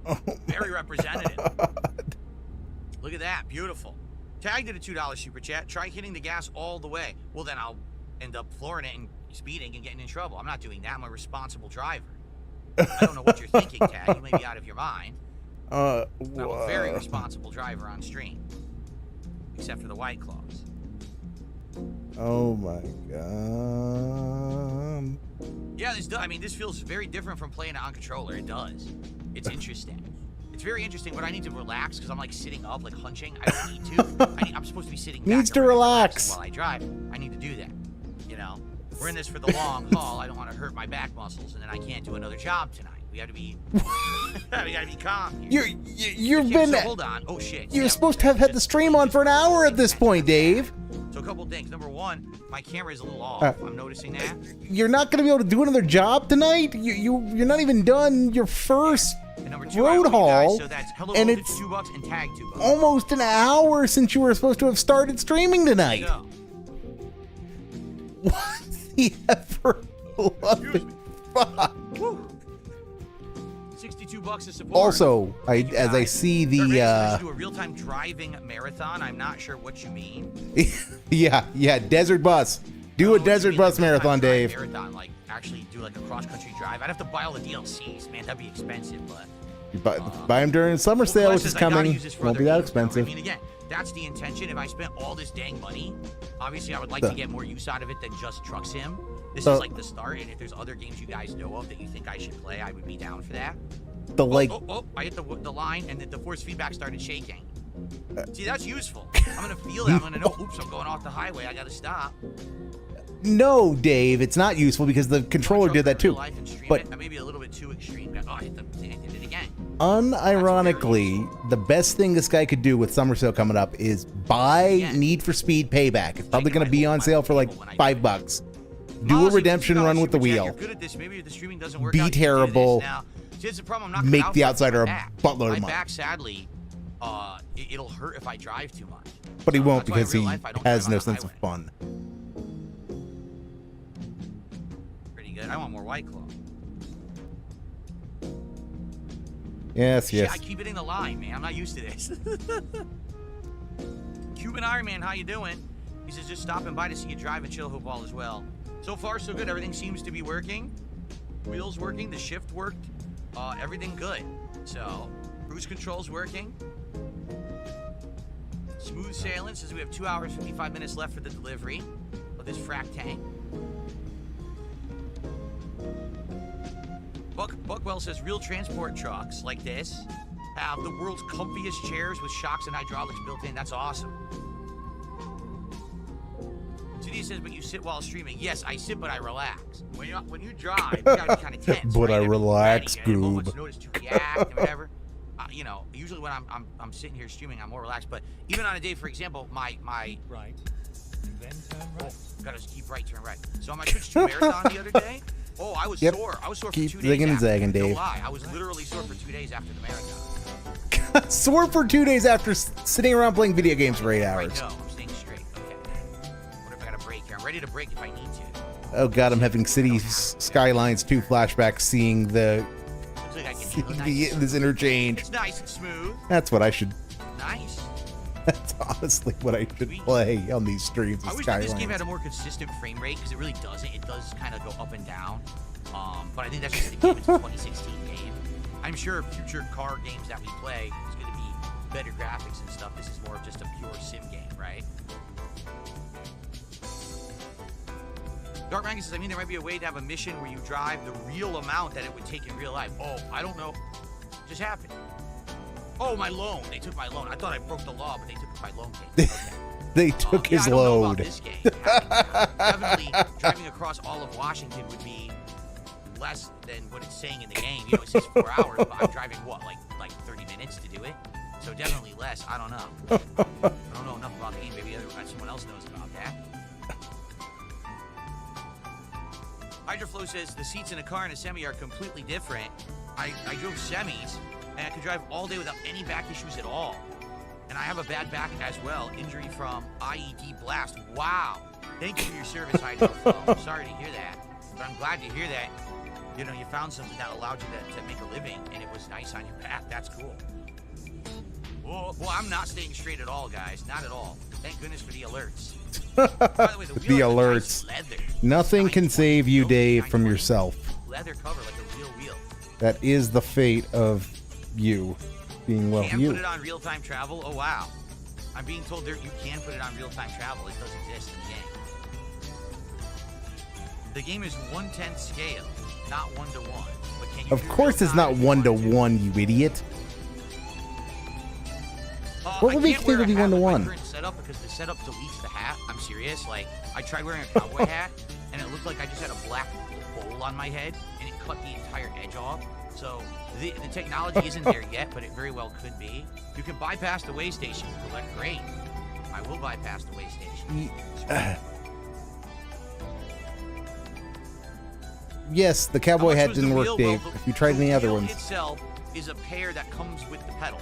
Oh Very representative. God. Look at that. Beautiful. Tag did a $2 super chat. Try hitting the gas all the way. Well, then I'll end up flooring it and speeding and getting in trouble. I'm not doing that. I'm a responsible driver. I don't know what you're thinking, Tag. You may be out of your mind. But I'm a very responsible driver on stream. Except for the White Claws. Oh my God. Yeah, this feels very different from playing it on controller. It does. It's interesting. It's very interesting, but I need to relax because I'm like sitting up, like hunching. I don't need to. I'm supposed to be sitting back. Needs to relax while I drive. I need to do that. We're in this for the long haul. I don't want to hurt my back muscles, and then I can't do another job tonight. We got to be. we got to be calm here. You've been. So hold on. Oh shit. You're supposed to have had the stream on for an hour at this point, Dave. So a couple things. Number one, my camera is a little off. I'm noticing that. You're not going to be able to do another job tonight. You're not even done your first and number two, road haul, so that's hello and voltage, it's $2 and tag $2. Almost an hour since you were supposed to have started streaming tonight. What's the effort? Fuck. Woo. $62 to support. Also, Thank you, as I guys. see They're very excited the to do a real-time driving marathon. I'm not sure what you mean. yeah, desert bus. Do Oh, a you desert mean, like, bus marathon, real-time drive Dave. Marathon, like actually do like a cross-country drive. I'd have to buy all the DLCs, man. That'd be expensive, but. You buy them during summer sale, which is coming. Won't be that expensive. I mean, again, that's the intention. If I spent all this dang money, obviously I would like to get more use out of it than just Truck Sim. This is like the start, and if there's other games you guys know of that you think I should play, I would be down for that. I hit the line, and the force feedback started shaking. See, that's useful. I'm gonna feel that. I'm gonna know. Oops, I'm going off the highway. I gotta stop. No, Dave, it's not useful because the controller did that too. But maybe a little bit too extreme. Oh, I hit the thing. I did it again. Unironically, the best thing this guy could do with summer sale coming up is buy Need for Speed Payback. It's probably going to be on sale for like $5. Do a redemption run with the wheel. Be terrible. Make the outsider a buttload of money. Back, sadly, it'll hurt if I drive too much. But he won't because he has no sense of fun. Pretty good. I want more White Claw. Yes. Shit, I keep hitting the line, man. I'm not used to this. Cuban Iron Man, how you doing? He says just stopping by to see you drive and chill. Hope all is well. So far, so good. Everything seems to be working. Wheels working. The shift worked. Everything good. So cruise control's working. Smooth sailing. Says we have 2 hours 55 minutes left for the delivery of this frack tank. Buckwell says real transport trucks like this have the world's comfiest chairs with shocks and hydraulics built in. That's awesome. CD says, but you sit while streaming. Yes, I sit, but I relax. When you drive, you gotta be kind of tense. But right? I relax, Goob. Moments notice to react and whatever. Usually when I'm sitting here streaming, I'm more relaxed. But even on a day, for example, my right, then turn right. Gotta keep right, turn right. So on my Twitch 2 marathon the other day. Oh, I was sore. I was sore for 2 days. Keep zigging and zagging, Dave. No lie. I was literally sore for 2 days after the marathon. Sore for 2 days after sitting around playing video games for 8 hours. Right, no, I'm staying straight. Okay. What if I got a break here? I'm ready to break if I need to. Oh god, I'm having Cities Skylines 2 flashbacks, seeing the Looks like I can nice. this interchange. It's nice and smooth. That's what I should. Nice. That's honestly what I should play on these streams. I wish that this game had a more consistent frame rate because it really doesn't. It does kind of go up and down. But I think that's just the game. It's a 2016 game. I'm sure future car games that we play is going to be better graphics and stuff. This is more of just a pure sim game, right? Dark Rankin says, I mean, there might be a way to have a mission where you drive the real amount that it would take in real life. Oh, I don't know. It just happened. Oh, my loan. They took my loan. I thought I broke the law, but they took my loan case. Okay. They took his I don't know load. about this game. Definitely driving across all of Washington would be less than what it's saying in the game. You know, it says 4 hours, but I'm driving what, like 30 minutes to do it? So definitely less. I don't know. I don't know enough about the game. Maybe someone else knows about that. Hydroflow says the seats in a car and a semi are completely different. I drove semis, and I could drive all day without any back issues at all. And I have a bad back as well. Injury from IED blast. Wow. Thank you for your service, Hydroflow. I'm sorry to hear that, but I'm glad to hear that. You know, you found something that allowed you to make a living, and it was nice on your back. That's cool. Well, I'm not staying straight at all, guys. Not at all. Thank goodness for the alerts. By the way, the alerts. Nice leather. Nothing can save you, Dave, from yourself. Leather cover like a real wheel. That is the fate of you being Can you. put it on real-time travel? Oh, wow. I'm being told you can put it on real-time travel. It does exist in the game. The game is 1/10 scale, not 1:1. But can you Of course it's not 1:1, you idiot. What would make you think it would be 1:1? Setup because the setup deletes the hat. I'm serious. Like, I tried wearing a cowboy hat, and it looked like I just had a black bowl on my head, and it cut the entire edge off. So the technology isn't there yet, but it very well could be. You can bypass the way station. Great. I will bypass the way station. Yes, the cowboy hat didn't work, Dave. If you tried any other ones. The wheel itself is a pair that comes with the pedals.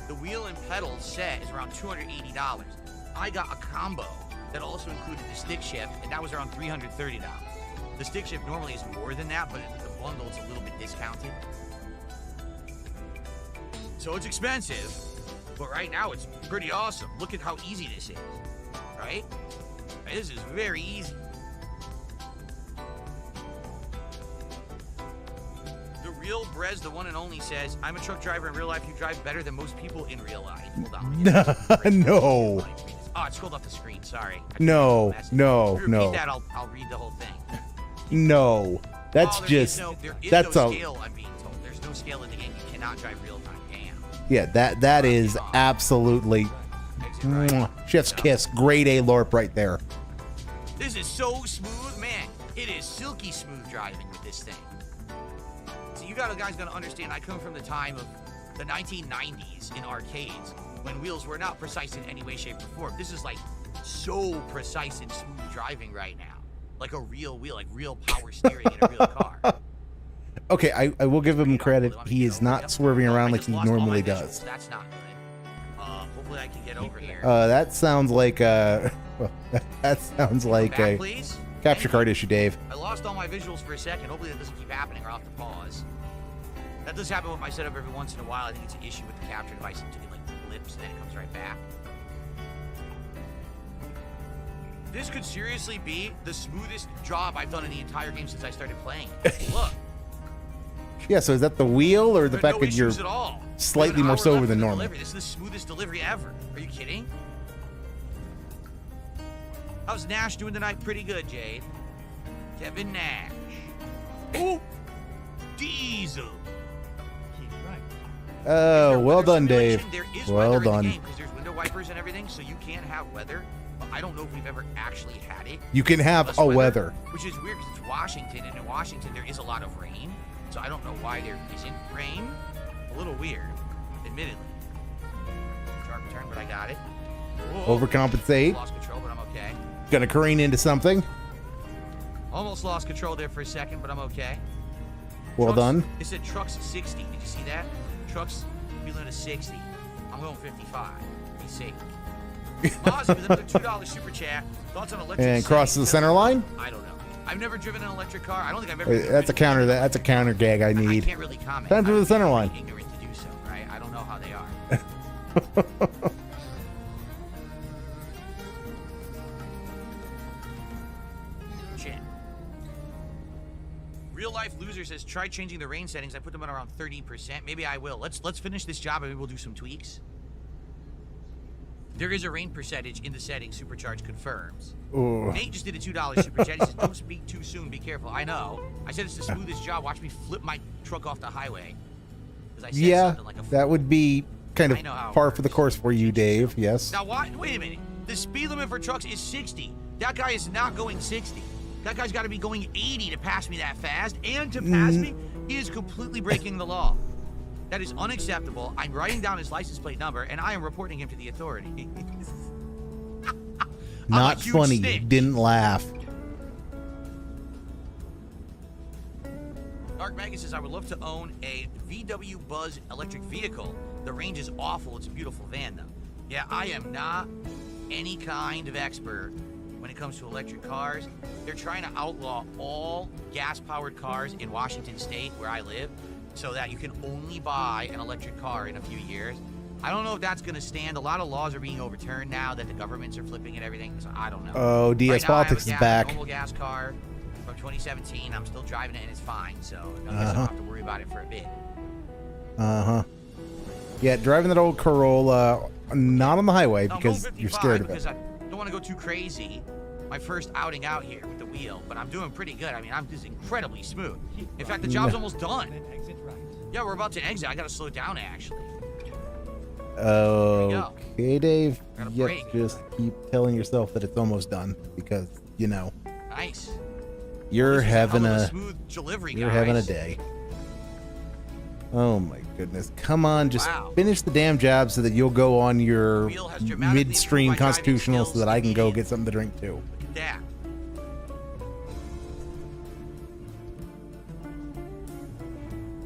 The wheel and pedals set is around $280. I got a combo that also included the stick shift, and that was around $330. The stick shift normally is more than that, but the bundle is a little bit discounted. So it's expensive, but right now it's pretty awesome. Look at how easy this is, right? This is very easy. The real Brez, the one and only, says, I'm a truck driver in real life. You drive better than most people in real life. Hold on. No. Oh, it scrolled off the screen. Sorry. No. No. Repeat No. that, I'll read the whole thing. No. That's there just. Is that's no a. scale, I'm being told. There's no scale in the game. You cannot drive real time. Damn. Yeah. That is absolutely. Right. Chef's kiss. Grade A LORP right there. This is so smooth, man. It is silky smooth driving with this thing. So you guys gotta understand, I come from the time of the 1990s in arcades when wheels were not precise in any way, shape, or form. This is like so precise and smooth driving right now. Like a real wheel, like real power steering in a real car. Okay, I will give him credit. He is not swerving around like he normally does. That's not good. Hopefully I can get over here. That sounds like that sounds like a please? capture card issue, Dave. I lost all my visuals for a second. Hopefully that doesn't keep happening or I'll have to pause. That does happen with my setup every once in a while. I think it's an issue with the capture device. It like blips and then it comes right back. This could seriously be the smoothest job I've done in the entire game since I started playing. Look. Yeah, so is that the wheel or the fact no that you're at all. slightly more sober than normal? Delivery. This is the smoothest delivery ever. Are you kidding? How's Nash doing tonight? Pretty good, Jade. Kevin Nash. Oh, Diesel. Keep right. Oh, well done, Dave. There is Well weather done. in the game because there's window wipers and everything, so you can have weather. But I don't know if we've ever actually had it. You can have Less a weather. Which is weird because it's Washington, and in Washington there is a lot of rain. So I don't know why there isn't rain. A little weird, admittedly. Sharp turn, but I got it. Whoa. Overcompensate. Lost control, but I'm okay. Gonna careen into something. Almost lost control there for a second, but I'm okay. Well Trucks, done. It said trucks 60. Did you see that? Trucks feeling to 60. I'm going 55. Be safe. Mozzie with another $2 super chat. Thoughts on electric And crosses the center line. I don't know. I've never driven an electric car. I don't think I've ever. That's a counter. That's a counter gag I I need. can't really comment. Time for the I'm center really line. Ignorant to do so, right? I don't know how they are. Shit. Real life loser says try changing the rain settings. I put them at around 30%. Maybe I will. Let's finish this job and maybe we'll do some tweaks. There is a rain percentage in the settings. Supercharge confirms. Ooh. Nate just did a $2 super chat. He says, don't speak too soon. Be careful. I know. I said it's the smoothest job. Watch me flip my truck off the highway. 'Cause I said Yeah, something like a that would be kind I know how of it par for the works. course for you, Dave. Yes. Now, why? Wait a minute. The speed limit for trucks is 60. That guy is not going 60. That guy's got to be going 80 to pass me that fast. And to pass me, he is completely breaking the law. That is unacceptable. I'm writing down his license plate number, and I am reporting him to the authority. Not huge funny. snitch. Didn't laugh. Dark Maggie says, I would love to own a VW Buzz electric vehicle. The range is awful. It's a beautiful van, though. Yeah, I am not any kind of expert when it comes to electric cars. They're trying to outlaw all gas-powered cars in Washington State, where I live, so that you can only buy an electric car in a few years. I don't know if that's going to stand. A lot of laws are being overturned now that the governments are flipping and everything, so I don't know. Oh, DS Right now, Politics I is have back. a normal gas car from 2017. I'm still driving it and it's fine, so I guess I don't have to worry about it for a bit. Yeah, driving that old Corolla, not on the highway No, because I'm going you're scared of 55 it. because I don't want to go too crazy. My first outing out here with the wheel, but I'm doing pretty good. I mean, I'm just incredibly smooth. In fact, the job's almost done. Then exit right. Yeah, we're about to exit. I got to slow down, actually. Okay, Dave. Got a Yep, break. just keep telling yourself that it's almost done because, you know, Nice. you're This is a having hell of a smooth delivery, you're guys. having a day. Oh my goodness. Come on, just Wow. finish the damn job so that you'll go on your Wheel has dramatically midstream improved my driving constitutional so skills that I can go immediately. get something to drink too. Look at that.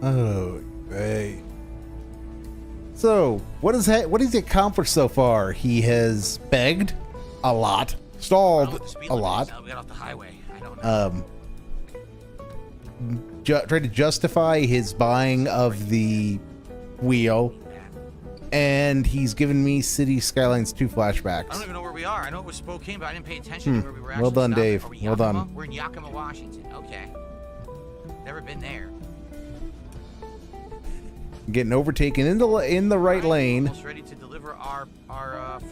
Oh, hey. So, what has he accomplished so far? He has begged a lot, I don't know stalled what the speed a limit lot, is now. We got off the highway. I don't know. tried to justify his buying of the wheel And he's given me City Skylines 2 flashbacks. I don't even know where we are. I know it was Spokane, but I didn't pay attention to where we were actually Well done, stopping. Dave. Are we Well done. Yakima? We're in Yakima, Washington. Okay. Never been there. Getting overtaken in the right lane. Almost ready to deliver our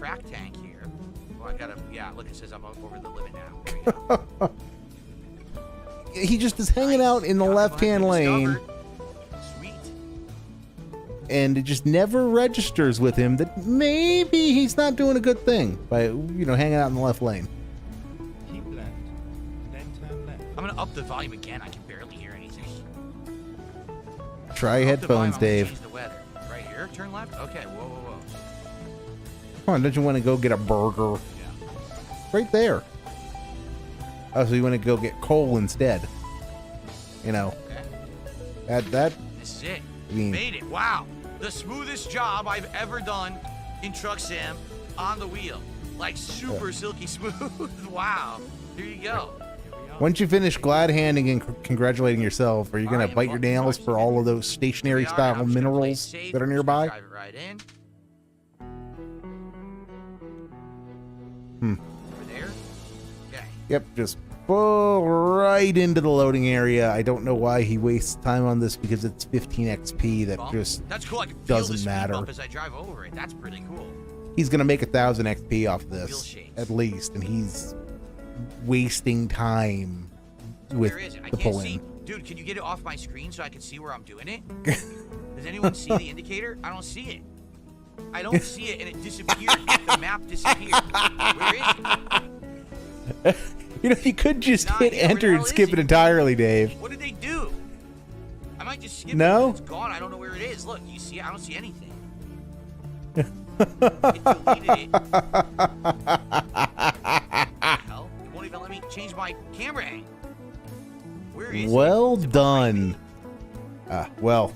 frac tank here. Well, I gotta. Yeah, look, it says I'm over the limit now. There we go. He just is hanging out in the Yakima left-hand lane. discovered. Sweet. And it just never registers with him that maybe he's not doing a good thing by, hanging out in the left lane. Keep left, then turn left. I'm gonna up the volume again. I can barely hear anything. Try Up the headphones, volume, I'm gonna Dave. change the weather. Right here, turn left. Okay, whoa, whoa, whoa. Come on, don't you want to go get a burger? Yeah. Right there. Oh, so you want to go get coal instead? Okay. That This is it. I mean- Made it. Wow. The smoothest job I've ever done in Truck Sim on the wheel. Like super silky smooth. Wow. Here you go. once you finish glad handing and congratulating yourself, are you gonna Alright, bite your nails for all of those stationary Here we are. style I'm just gonna play minerals safe. that are I'm just gonna nearby? Drive it right in. Hmm. Over there. Okay. Yep, just pull right into the loading area. I don't know why he wastes time on this because it's 15 XP that Bump. just That's cool. I can feel doesn't the speed matter. bump as I drive over it. That's pretty cool. he's gonna make 1,000 XP off Wheel this shakes. at least, and he's wasting time with Where is it? I the can't pull see. in. Dude, can you get it off my screen so I can see where I'm doing it? Does anyone see the indicator? I don't see it. I don't see it, and it disappeared. The map disappeared. Where is it? You could just Not hit here. Where enter the and hell skip is it it? entirely, Dave. What did they do? I might just skip No? it. It's gone. I don't know where it is. Look, you see it? I don't see anything. It deleted it. Hell, it won't even let me change my camera angle. Where is Well it? Is it behind done. me? Well,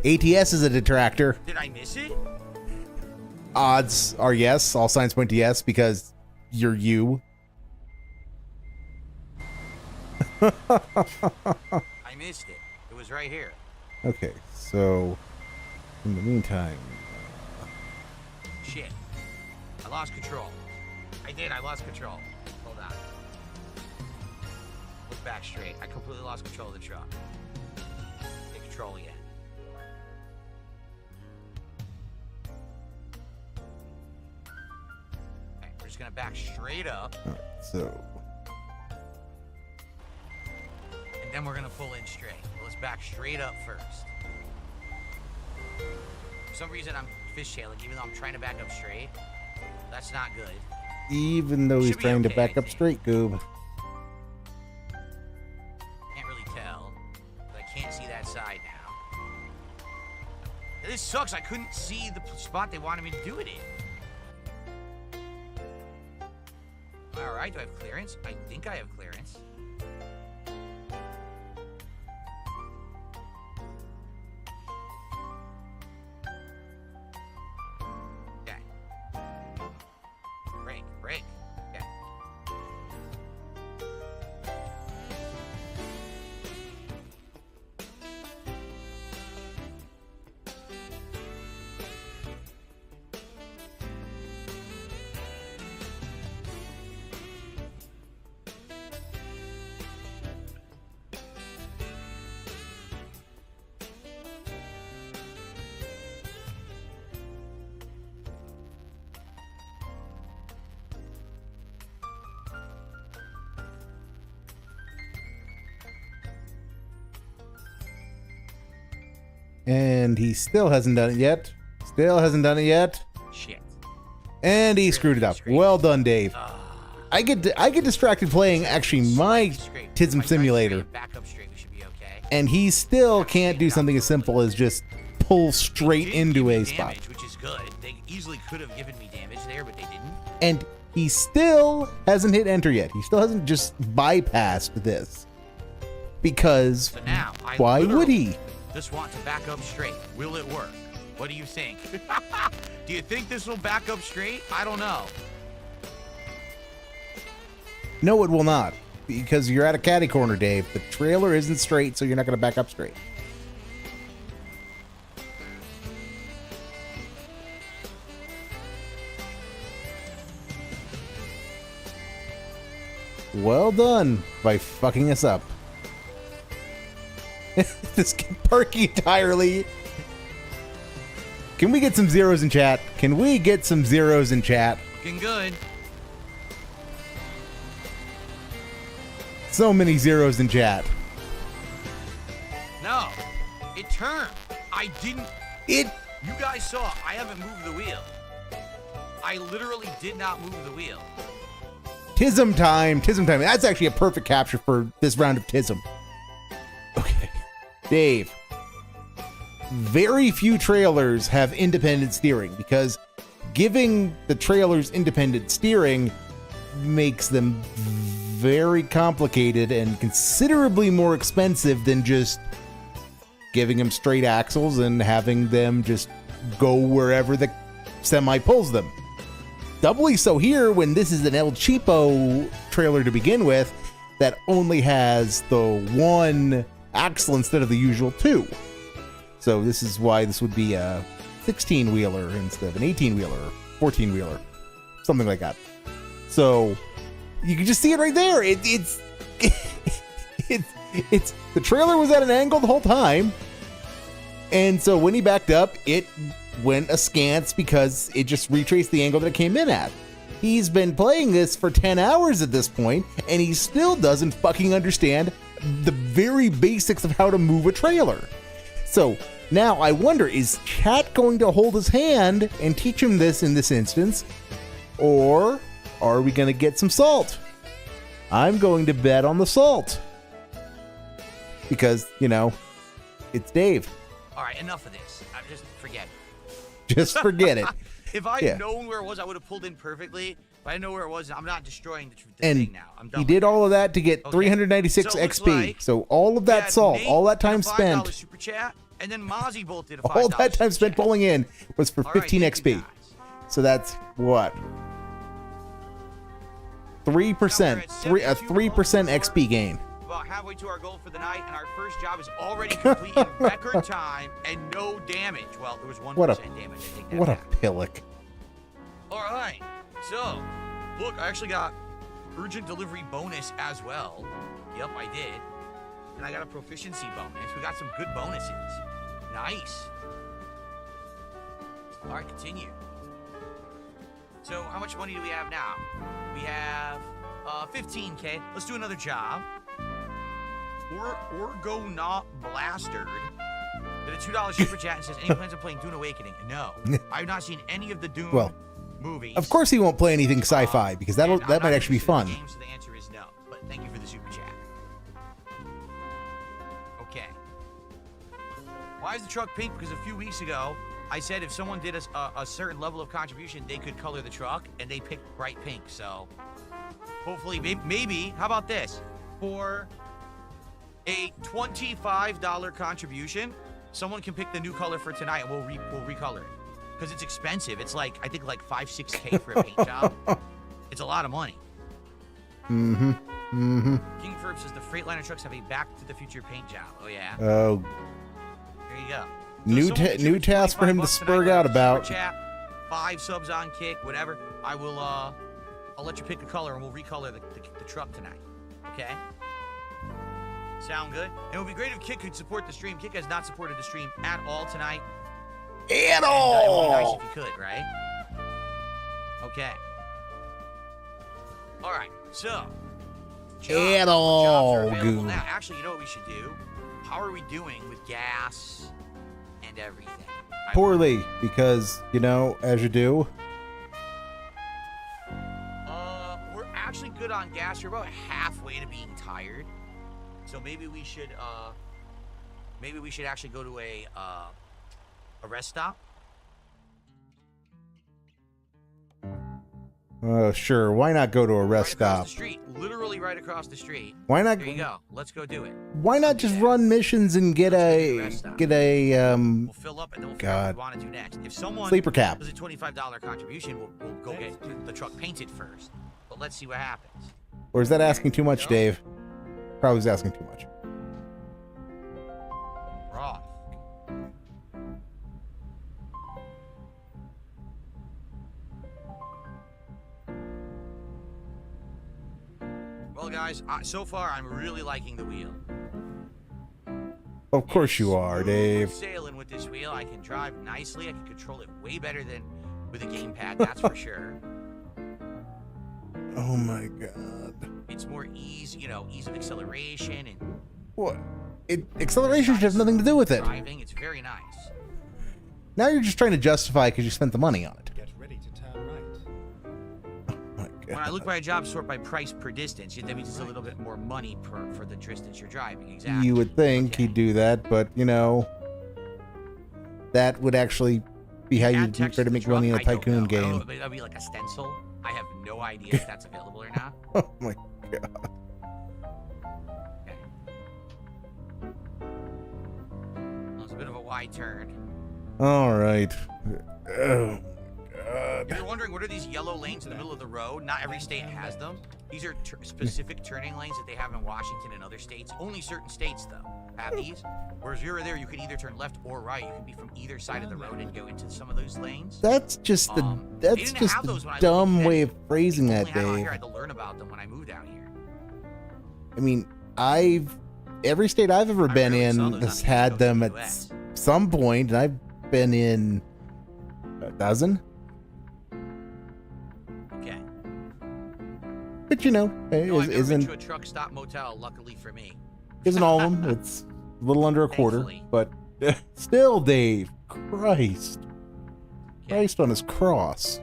ATS is a detractor. Did I miss it? Odds are yes. All signs point to yes because you're you. I missed it. It was right here. Okay, so in the meantime, Shit. I lost control. I did. I lost control. Hold on. Look back straight. I completely lost control of the truck. Take control again. Okay, we're just gonna back straight up, all right, so and then we're gonna pull in straight. Well, let's back straight up first. For some reason, I'm fishtailing, even though I'm trying to back up straight. That's not good. even though he's Should be trying to okay, back I up think. straight, Goob. Can't really tell. But I can't see that side now. This sucks. I couldn't see the spot they wanted me to do it in. All right. Do I have clearance? I think I have clearance. Okay. Brake. Brake. Okay. And he still hasn't done it yet. Still hasn't done it yet. Shit. And he screwed it up. Well done, Dave. I get distracted playing actually my Tism Simulator, Back up straight. We should be okay. and he still can't do something as simple as just pull straight Didn't into give me a spot. damage, which is good. They easily could have given me damage there, but they didn't. And he still hasn't hit enter yet. He still hasn't just bypassed this. Because So now, I why would literally he? just want to back up straight. Will it work? What do you think? Do you think this will back up straight? I don't know. No, it will not. Because you're at a catty corner, Dave. The trailer isn't straight, so you're not going to back up straight. Well done by fucking us up. This can parky entirely. Can we get some zeros in chat? Can we get some zeros in chat? Looking good. So many zeros in chat. No, it turned. I didn't. It. You guys saw. I haven't moved the wheel. I literally did not move the wheel. Tism time. Tism time. That's actually a perfect capture for this round of Tism. Okay. Dave. Very few trailers have independent steering because giving the trailers independent steering makes them very complicated and considerably more expensive than just giving them straight axles and having them just go wherever the semi pulls them. Doubly so here when this is an El Cheapo trailer to begin with that only has the one axle instead of the usual two. So this is why this would be a 16-wheeler instead of an 18-wheeler or 14-wheeler, something like that. So you can just see it right there. It's the trailer was at an angle the whole time, and so when he backed up, it went askance because it just retraced the angle that it came in at. He's been playing this for 10 hours at this point, and he still doesn't fucking understand the very basics of how to move a trailer. So now I wonder, is chat going to hold his hand and teach him this in this instance, or are we going to get some salt? I'm going to bet on the salt. Because, you know, it's Dave. All right, enough of this. Just forget it. Just forget it. If I had known where it was, I would have pulled in perfectly. If I know where it was, I'm not destroying the thing now. I'm done. He did all of that to get 396 XP. Like so all of that salt, Nate all that time did a $5 spent, super chat, and then Mozzie Bolt did a $5 all that time super spent chat. pulling in was for All right, 15 thank you XP. guys. So that's what? 3%. A 3% XP gain. About halfway to our goal for the night, and our first job is already complete in record time and no damage. Well, there was 1% damage. I take that What a back. pillock. All right. So, look, I actually got urgent delivery bonus as well. Yep, I did. And I got a proficiency bonus. We got some good bonuses. Nice. All right, continue. So, how much money do we have now? We have 15K. Let's do another job. Or go not blasted. Did a $2 super chat and says, any plans of playing Dune Awakening? No. I have not seen any of the Dune movies. Of course he won't play anything sci-fi because that might actually be fun. Game, so the answer is no. But thank you for the super chat. Okay. Why is the truck pink? Because a few weeks ago, I said if someone did a certain level of contribution, they could color the truck, and they picked bright pink. So hopefully, maybe, how about this? For a $25 contribution, someone can pick the new color for tonight, and we'll recolor it. Because it's expensive. It's like, I think like 5-6K for a paint job. It's a lot of money. King Ferb says the Freightliner trucks have a Back to the Future paint job. Oh yeah. Oh. There you go. New task for him to spurg out about. Chat, 5 subs on Kick, whatever. I will. I'll let you pick a color, and we'll recolor the truck tonight. Okay. Sound good? And it would be great if Kick could support the stream. Kick has not supported the stream at all tonight. At It would be nice all. if you could, right? Okay. All right. So. At all, jobs are available goo. now. Actually, you know what we should do? How are we doing with gas and everything? Poorly, because, you know, as you do. We're actually good on gas. We're about halfway to being tired. So maybe we should actually go to a rest stop. Sure. Why not go to a rest Right across stop? the street. Literally right across the street. Why not? There you go. Let's go do it. Why not just run missions and get a We'll fill up and then we'll figure out what we want to do next. If someone sleeper cap? does a $25 contribution, we'll go get the truck painted first. But let's see what happens. Or is that asking too much, Dave? Probably is asking too much. Roth. Well, guys, so far I'm really liking the wheel. Of course you are, Dave. Sailing with this wheel, I can drive nicely. I can control it way better than with a gamepad, that's for sure. Oh my god. It's more ease, ease of acceleration and What? Acceleration should have nothing to do with it. driving. It's very nice. Now you're just trying to justify because you spent the money on it. Get ready to turn right. Oh my god. When I look by a job sort by price per distance, that means it's a little bit more money for the distance you're driving. Exactly. You would think he'd do that, but that would actually be how you try to make money in a tycoon game. That'd be like a stencil. I have no idea if that's available or not. Oh my god. Okay. Well, it's a bit of a wide turn. All right. Oh god. If you're wondering what are these yellow lanes in the middle of the road, not every state has them. These are specific turning lanes that they have in Washington and other states. Only certain states, though, have these. Whereas if you're there, you can either turn left or right. You can be from either side of the road and go into some of those lanes. That's just the they didn't have those when I lived in dumb way of Connecticut. phrasing They that, only had it out Dave. here. I had to learn about them when I moved out here. I mean, every state I've ever I been rarely saw in those has on the had East them Coast at of the US. some point, and I've been in a dozen. Okay. But No, I've never been isn't to a truck stop motel, luckily for me. all of them. It's a little under a quarter, Thankfully. but still, Dave. Christ. Okay. Christ on his cross.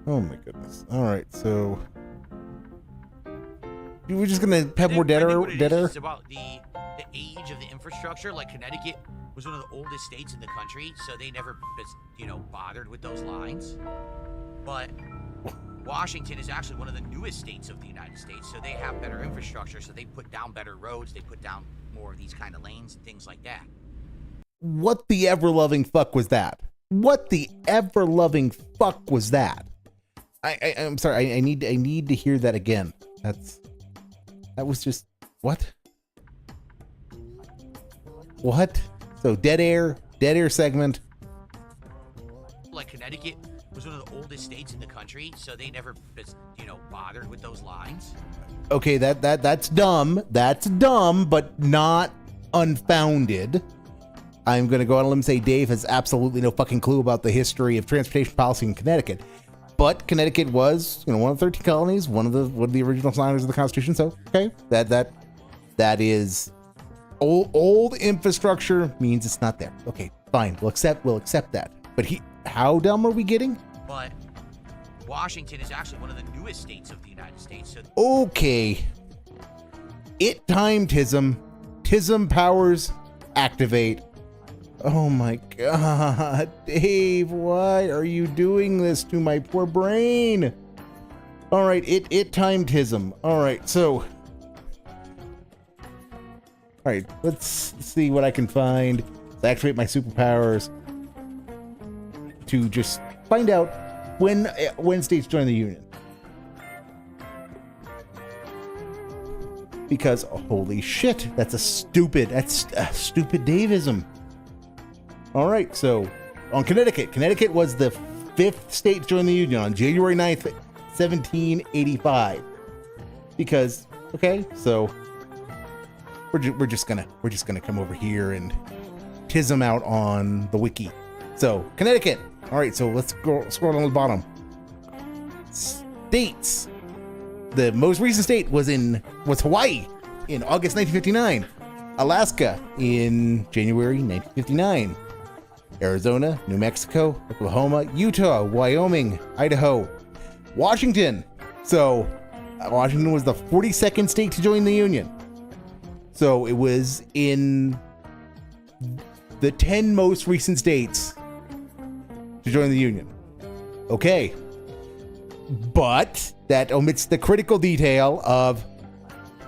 Oh my goodness. All right, so we're just gonna have more dead I think air. what it Dead is, air. It's about the age of the infrastructure. Like Connecticut was one of the oldest states in the country, so they never, bothered with those lines. But Washington is actually one of the newest states of the United States, so they have better infrastructure. So they put down better roads. They put down more of these kind of lanes and things like that. What the ever-loving fuck was that? What the ever-loving fuck was that? I'm sorry. I need to hear that again. That was just what? What? So dead air segment. Like Connecticut was one of the oldest states in the country, so they never, bothered with those lines. Okay, that's dumb. That's dumb, but not unfounded. I'm going to go out on a limb and say Dave has absolutely no fucking clue about the history of transportation policy in Connecticut. But Connecticut was, one of the 13 colonies, one of the original signers of the Constitution. So, okay, that is old infrastructure means it's not there. Okay, fine. We'll accept that. But how dumb are we getting? But Washington is actually one of the newest states of the United States, so Okay. It timed TISM. TISM powers activate. Oh my god, Dave, why are you doing this to my poor brain? All right, it timed TISM. All right, so all right, let's see what I can find to activate my superpowers to just find out when states join the Union. Because holy shit, that's stupid Davism. All right, so on Connecticut was the 5th state to join the Union on January 9th, 1785. Because okay, so we're just gonna come over here and TISM out on the wiki. So Connecticut. All right, so let's scroll down to the bottom. States. The most recent state was Hawaii in August 1959. Alaska in January 1959. Arizona, New Mexico, Oklahoma, Utah, Wyoming, Idaho, Washington. So Washington was the 42nd state to join the Union. So it was in the 10 most recent states to join the Union. Okay. But that omits the critical detail of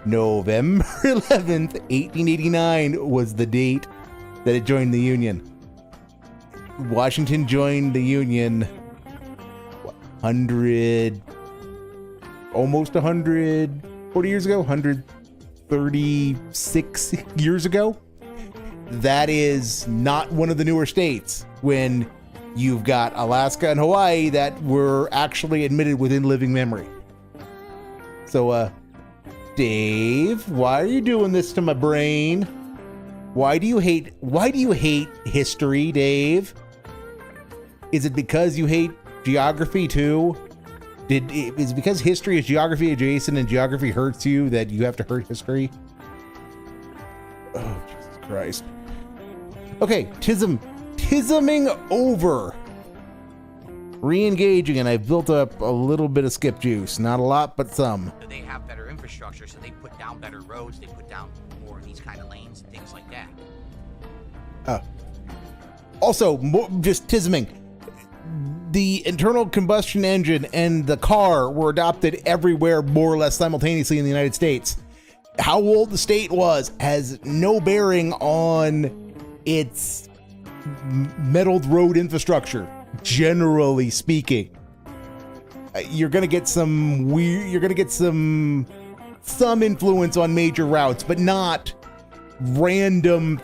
November 11th, 1889 was the date that it joined the Union. Washington joined the Union almost 140 years ago, 136 years ago. That is not one of the newer states. When You've got Alaska and Hawaii that were actually admitted within living memory. So, Dave, why are you doing this to my brain? Why do you hate history, Dave? Is it because you hate geography too? Is it because history is geography adjacent and geography hurts you that you have to hurt history? Oh, Jesus Christ. Okay, tisming over. Re-engaging, and I've built up a little bit of skip juice. Not a lot, but some. They have better infrastructure, so they put down better roads, they put down more of these kind of lanes and things like that. Also, just tisming. The internal combustion engine and the car were adopted everywhere more or less simultaneously in the United States. How old the state was has no bearing on its metalled road infrastructure, generally speaking. You're going to get some some influence on major routes, but not random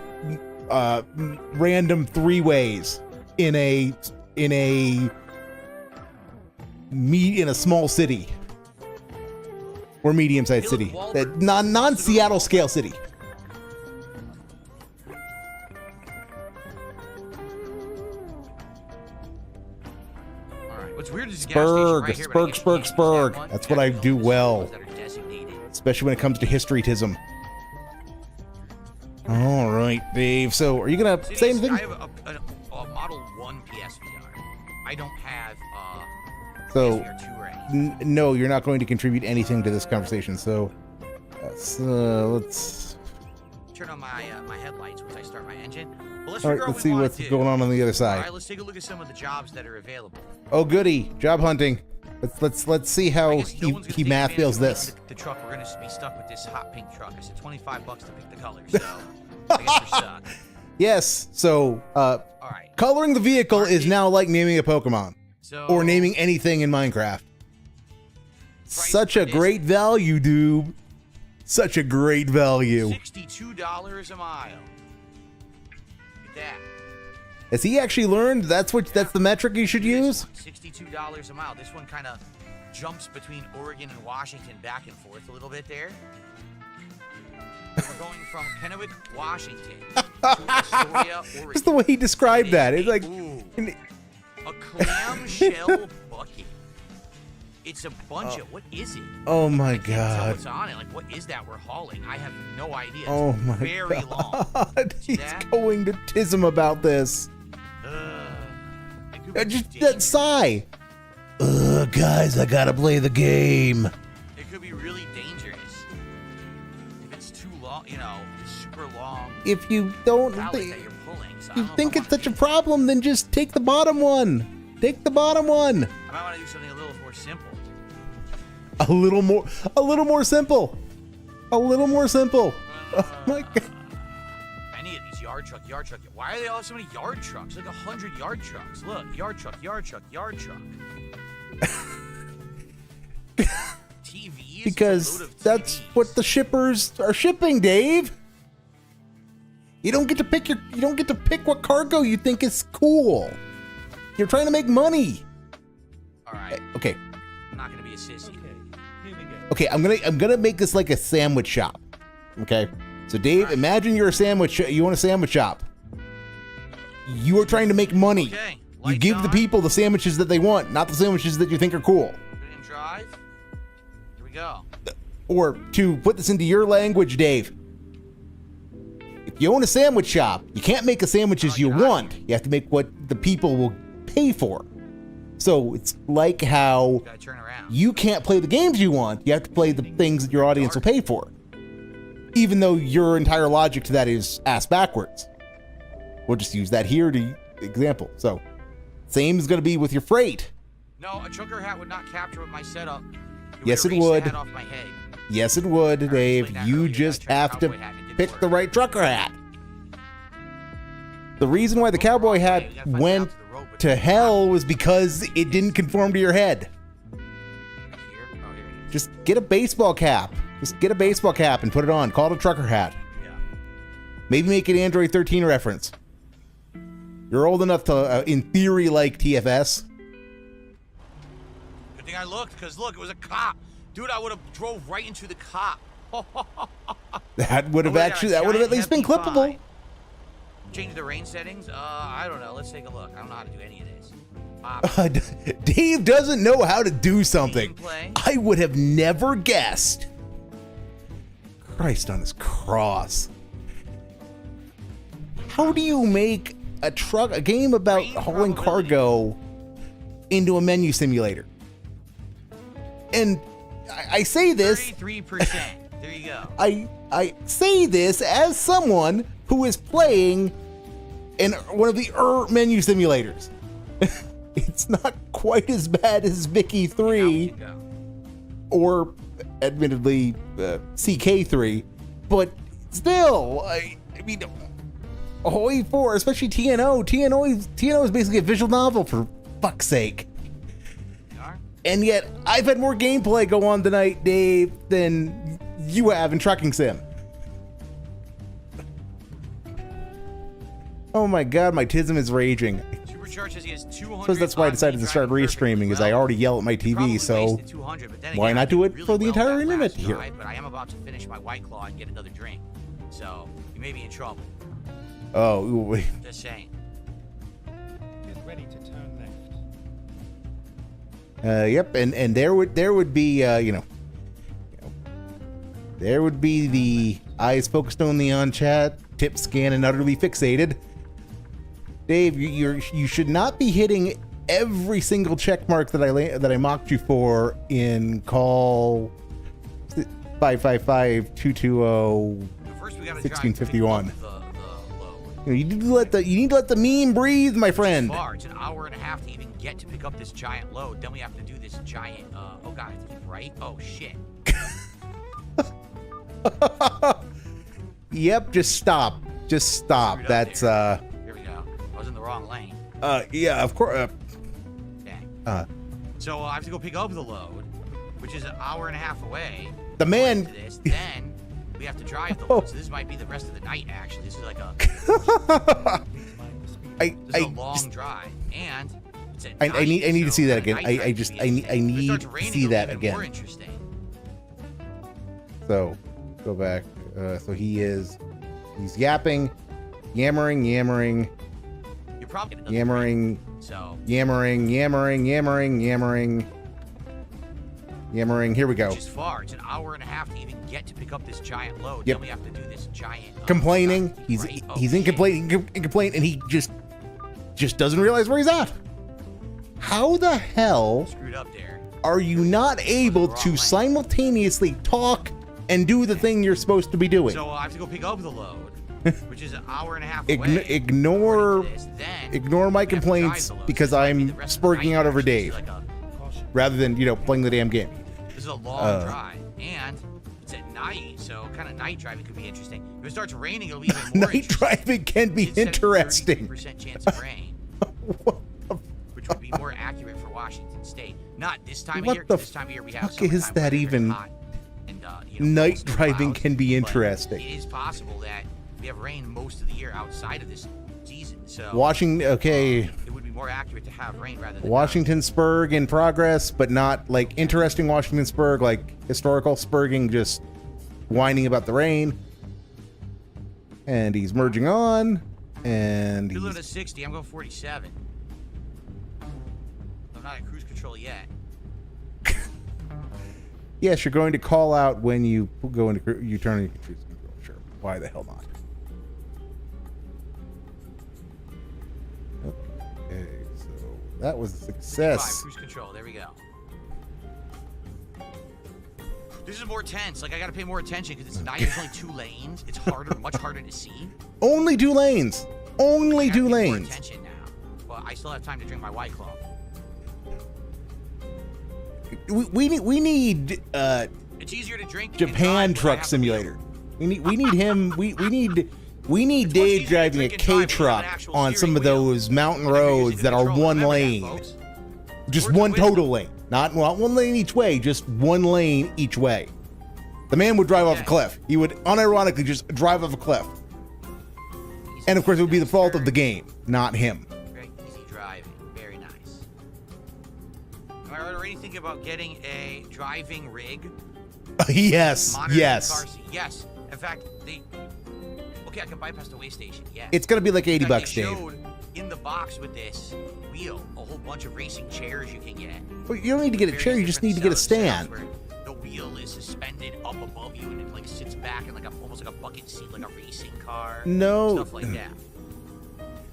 three-ways in a small city or medium-sized city, that non-Seattle scale city. What's weird is Spurg. That's what I do well, especially when it comes to historytism. All right, Dave. So, are you gonna say anything? I have a Model 1 PSVR. I don't have so PSVR 2 or anything. no, you're not going to contribute anything to this conversation. So, let's turn on my my headlights once I start my engine. Well, all right. Let's see what's going on the other side. All right, let's take a look at some of the jobs that are available. Oh, goody, job hunting. Let's see how he math feels this. The truck, we're gonna be stuck with this hot pink truck. I said $25 to pick the color, so I guess we're stuck. Yes. So, All right. coloring the vehicle is now like naming a Pokemon or naming anything in Minecraft. Such a great value, dude. Such a great value. $62 a mile. Look at that. Has he actually learned that's the metric you should use? $62 a mile. This one kind of jumps between Oregon and Washington back and forth a little bit there. We're going from Kennewick, Washington to Astoria, Oregon. That's the way he described that. It's like a clamshell bucket. It's a bunch of, what is it? Oh my I can't tell God. what's on it. Like, what is that we're hauling? I have no idea. It's Oh my very long. God. See He's that? going to tism about this. It could be Just that dangerous. sigh. Guys, I gotta play the game. It could be really dangerous. If it's too long, it's super long. If you don't Pallets that you're pulling. So I you don't know think if I it's such a wanna do problem, then just take the bottom one. Take the bottom one. that. I might want to do something a little more simple. A little more simple. A little more simple. Oh my God. Any of these yard truck. Why are they all have so many yard trucks? Like 100 yard trucks. Look, yard truck. TVs. Because that's what the shippers are shipping, Dave. You don't get to pick what cargo you think is cool. You're trying to make money. All right. Okay. I'm not gonna be a sissy. Here we go. Okay, I'm gonna make this like a sandwich shop. Okay. So Dave, imagine you're a sandwich. You own a sandwich shop. You are trying to make money. Okay. You Lights give the on. people the sandwiches that they want, not the sandwiches that you think are cool. Put it in drive. Here we go. Or to put this into your language, Dave. If you own a sandwich shop, you can't make the sandwiches you want. You have to make what the people will pay for. So it's like how Gotta turn around. you can't play the games you want. You have to play the things that your audience will pay for. Even though your entire logic to that is ass backwards. We'll just use that here to example. So same is going to be with your freight. No, a trucker hat would not capture with my setup. Yes, it erase the would. hat off my head. Yes, it would, Dave. explained that You earlier. just I tried have a to cowboy hat and it didn't pick work. the right trucker hat. The reason why the cowboy hat went to hell was because it didn't conform to your head. Here? Oh, here it is. Just get a baseball cap. Just get a baseball cap and put it on. Call it a trucker hat. Yeah. Maybe make an Android 13 reference. You're old enough to, in theory, like TFS. Good thing I looked, because look, it was a cop. Dude, I would have drove right into the cop. That would have at least been clippable. Change the rain settings? I don't know. Let's take a look. I don't know how to do any of this. Dave doesn't know how to do something. Gameplay. I would have never guessed. Christ on his cross. How do you make a game about hauling cargo into a menu simulator? And I say this. 33%. There you go. I say this as someone who is playing in one of the menu simulators. It's not quite as bad as Vicky 3 or admittedly CK3, but still, I mean, Hoi 4, especially TNO. TNO is basically a visual novel, for fuck's sake. And yet, I've had more gameplay go on tonight, Dave, than you have in Trucking Sim. Oh my god, my tism is raging. Supercharged says he has 200. Suppose that's why I decided to start Reeestreaming, is I already yell at my TV, so why not do it for the entire internet here? But I am about to finish my White Claw and get another drink, so you may be in trouble. Oh, wait. Just saying. Get ready to turn left. Yep, and there would be there would be the eyes focused only on chat, tip scan, and utterly fixated. Dave, you should not be hitting every single check mark that I mocked you for in call 555-220-1651. You need to let the meme breathe, my friend. It's an hour and a half to even get to pick up this giant load. Then we have to do this giant. Oh god, I have to keep right. Oh shit. Yep, just stop. That's Here we go. I was in the wrong lane. Yeah, of course. Dang. So I have to go pick up the load, which is an hour and a half away. The man. Then we have to drive the load. So this might be the rest of the night. Actually, this is like a. This is a long drive, and it's at night, I need to see that again. I need to see that again. More interesting. So, go back. So he's yapping, yammering. You're probably Yammering. Here we go. Which is far. It's an hour and a half to even get to pick up this giant load. Yep. Then we have to do this giant. Complaining. He's in complaint, and he just doesn't realize where he's at. How the hell Screwed up there. are you not able to simultaneously talk and do the thing you're supposed to be doing? So I have to go pick up the load, which is an hour and a half away. Ignore my complaints because I'm spurging out over Dave, rather than playing the damn game. This is a long drive, and it's at night, so kind of night driving could be interesting. If it starts raining, it'll be even more Night driving can be interesting. 30% chance of rain, which would be more accurate for Washington State. Not this time of year. This time of year we have fuck is that even? Hot and, night driving can be interesting. It is possible that we have rain most of the year outside of this season. So Washington, okay. It would be more accurate to have rain rather than Washington Spurg in progress, but not like interesting Washington Spurg, like historical Spurging, just whining about the rain. And he's merging on, and You're looking at 60. I'm going 47. I'm not at cruise control yet. Yes, you're going to call out when you go into you turn on your cruise control. Sure, why the hell not? Okay, so that was a success. Cruise control. There we go. This is more tense. Like I got to pay more attention because it's night. There's only 2 lanes. It's harder, much harder to see. Only 2 lanes. Only 2 More lanes. attention now. Well, I still have time to drink my White Claw. We need It's easier to drink. Japan Truck Simulator. We need him. We need Dave driving a K truck on some of those mountain roads that are 1 lane. Just one total lane. Not 1 lane each way, just 1 lane each way. The man would drive off a cliff. He would unironically just drive off a cliff. easy. And of course, it would be the fault of Very- the game, not him. Very easy driving. Very nice. Am I already thinking about getting a driving rig? Yes, Monitor the yes. car seat? Yes. In fact, okay, I can bypass the way station. Yeah. It's gonna be like 80 In fact, bucks, they Dave. showed in the box with this wheel a whole bunch of racing chairs you can get. Well, you don't need to get a chair. You just need to get a stand. Where the wheel is suspended up above you and it like sits back in like almost like a bucket seat, like a racing car. No. Stuff like that.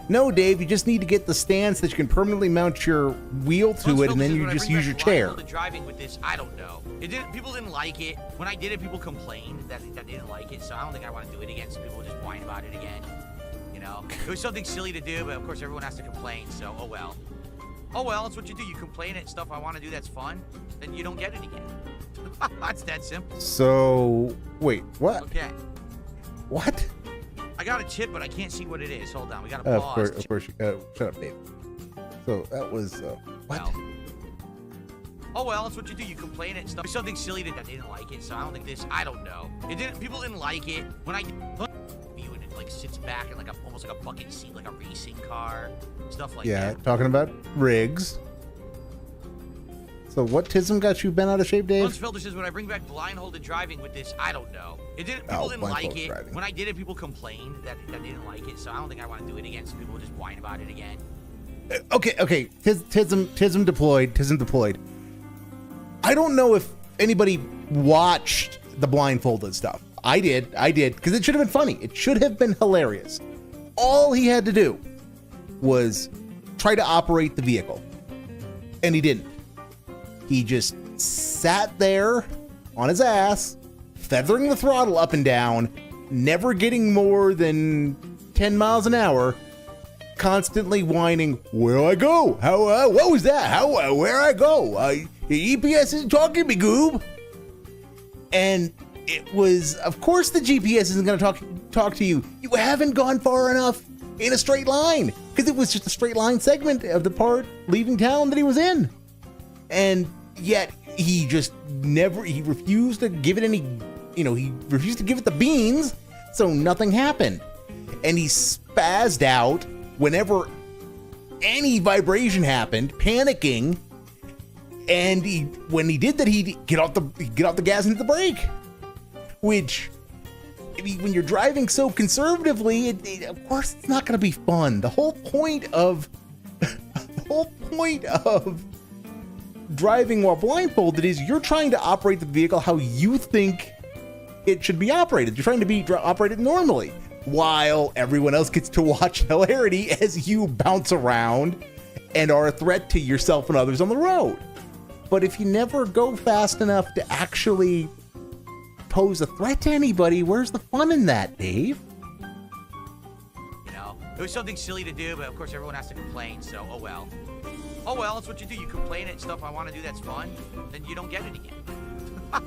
No, Dave. You just need to get the stand so that you can permanently mount your wheel to Well, it, and then you when I just bring use back your chair. blindfolded driving with this, I don't know. People didn't like it. When I did it, people complained that they didn't like it. So I don't think I want to do it again. So people will just whine about it again. You know, it was something silly to do, but of course everyone has to complain. So oh well. Oh well, that's what you do. You complain at stuff I want to do that's fun, then you don't get it again. That's that simple. So wait, what? Okay. What? I got a tip, but I can't see what it is. Hold on, we got to Of pause. course. Shut up, Dave. So that was what? Well. Oh well, that's what you do. You complain at stuff. Something silly that they didn't like it, so I don't think this. I don't know. People didn't like it when I view it. It like sits back in like almost like a bucket seat, like a racing car, stuff like Yeah, that. talking about rigs. So what tism got you bent out of shape, Dave? Filter says when I bring back blindfolded driving with this, I don't know. People didn't like blindfolded it. driving. When I did it, people complained that they didn't like it, so I don't think I want to do it again. So people will just whine about it again. Okay. Tism deployed. I don't know if anybody watched the blindfolded stuff. I did, because it should have been funny. It should have been hilarious. All he had to do was try to operate the vehicle, and he didn't. He just sat there on his ass, feathering the throttle up and down, never getting more than 10 miles an hour, constantly whining, "Where I go? How? What was that? How? Where I go? The EPS isn't talking to me, goob." And it was, of course, the GPS isn't going to talk to you. You haven't gone far enough in a straight line, because it was just a straight line segment of the part leaving town that he was in, and yet he just never. He refused to give it any. He refused to give it the beans, so nothing happened, and he spazzed out whenever any vibration happened, panicking. And when he did that, he'd get off the gas and hit the brake. Which, I mean, when you're driving so conservatively, of course it's not going to be fun. The whole point of driving while blindfolded is you're trying to operate the vehicle how you think it should be operated. You're trying to be operated normally, while everyone else gets to watch hilarity as you bounce around and are a threat to yourself and others on the road. But if you never go fast enough to actually pose a threat to anybody, where's the fun in that, Dave? It was something silly to do, but of course everyone has to complain, so oh well. Oh well, that's what you do. You complain at stuff I want to do that's fun, then you don't get it again.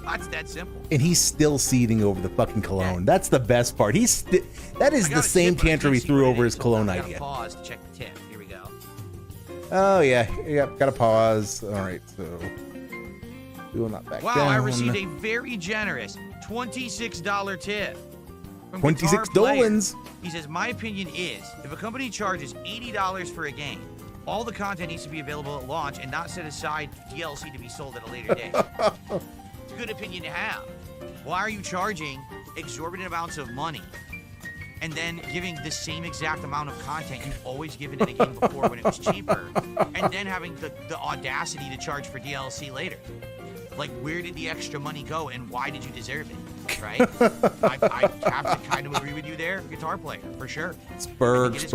That's that simple. And he's still seething over the fucking cologne. Yeah. That's the best part. That is the same tantrum he threw over his cologne idea. Pause to check the tip. Here we go. Oh yeah, yep. Gotta pause. All right, so we will not back Wow, down. I received a very generous $26 tip. from 26 Guitar Player. dolans. He says, my opinion is, if a company charges $80 for a game, all the content needs to be available at launch and not set aside DLC to be sold at a later date. It's a good opinion to have. Why are you charging exorbitant amounts of money and then giving the same exact amount of content you've always given in a game before when it was cheaper, and then having the audacity to charge for DLC later? Like, where did the extra money go and why did you deserve it, right? I have to kind of agree with you there, Guitar Player, for sure. Spurg.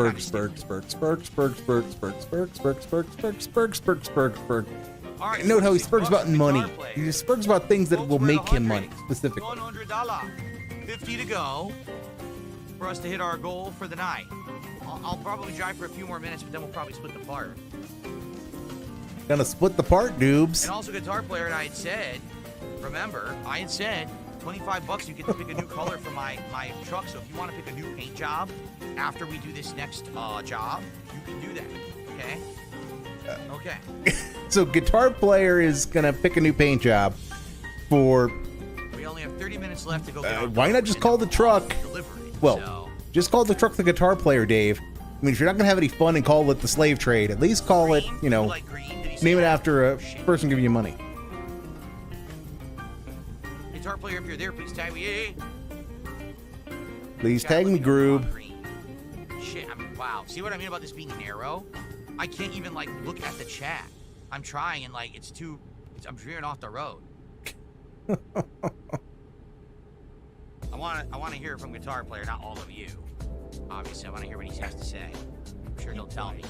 All right, Note how he $26 spurgs about from money. Guitar Player. He spurgs about things that Votes will were make him 100. money, specifically. $100. 50 to go for us to hit our goal for the night. I'll probably drive for a few more minutes, but then we'll probably split the part. Gonna split the part, noobs. And also, Guitar Player and I had said, remember, I had said, $25 you get to pick a new color for my truck. So if you want to pick a new paint job after we do this next job, you can do that. Okay? Okay. So Guitar Player is gonna pick a new paint job for. We only have 30 minutes left to go. Get our Why not just and call then the truck? deliver it. Well, So, Just call the truck the guitar player, Dave. I mean, if you're not gonna have any fun and call it the slave trade, at least call it, you know, Like green? Did he say name it that? after a Shit. person giving you money. Guitar player, if you're there, please tag me. Please Gotta tag look me, at Groob. green. Shit, I mean, wow. See what I mean about this being narrow? I can't even, like, look at the chat. I'm trying, and, like, I'm veering off the road. I want to hear from guitar player, not all of you. Obviously, I want to hear what he has to say. I'm sure he'll tell me.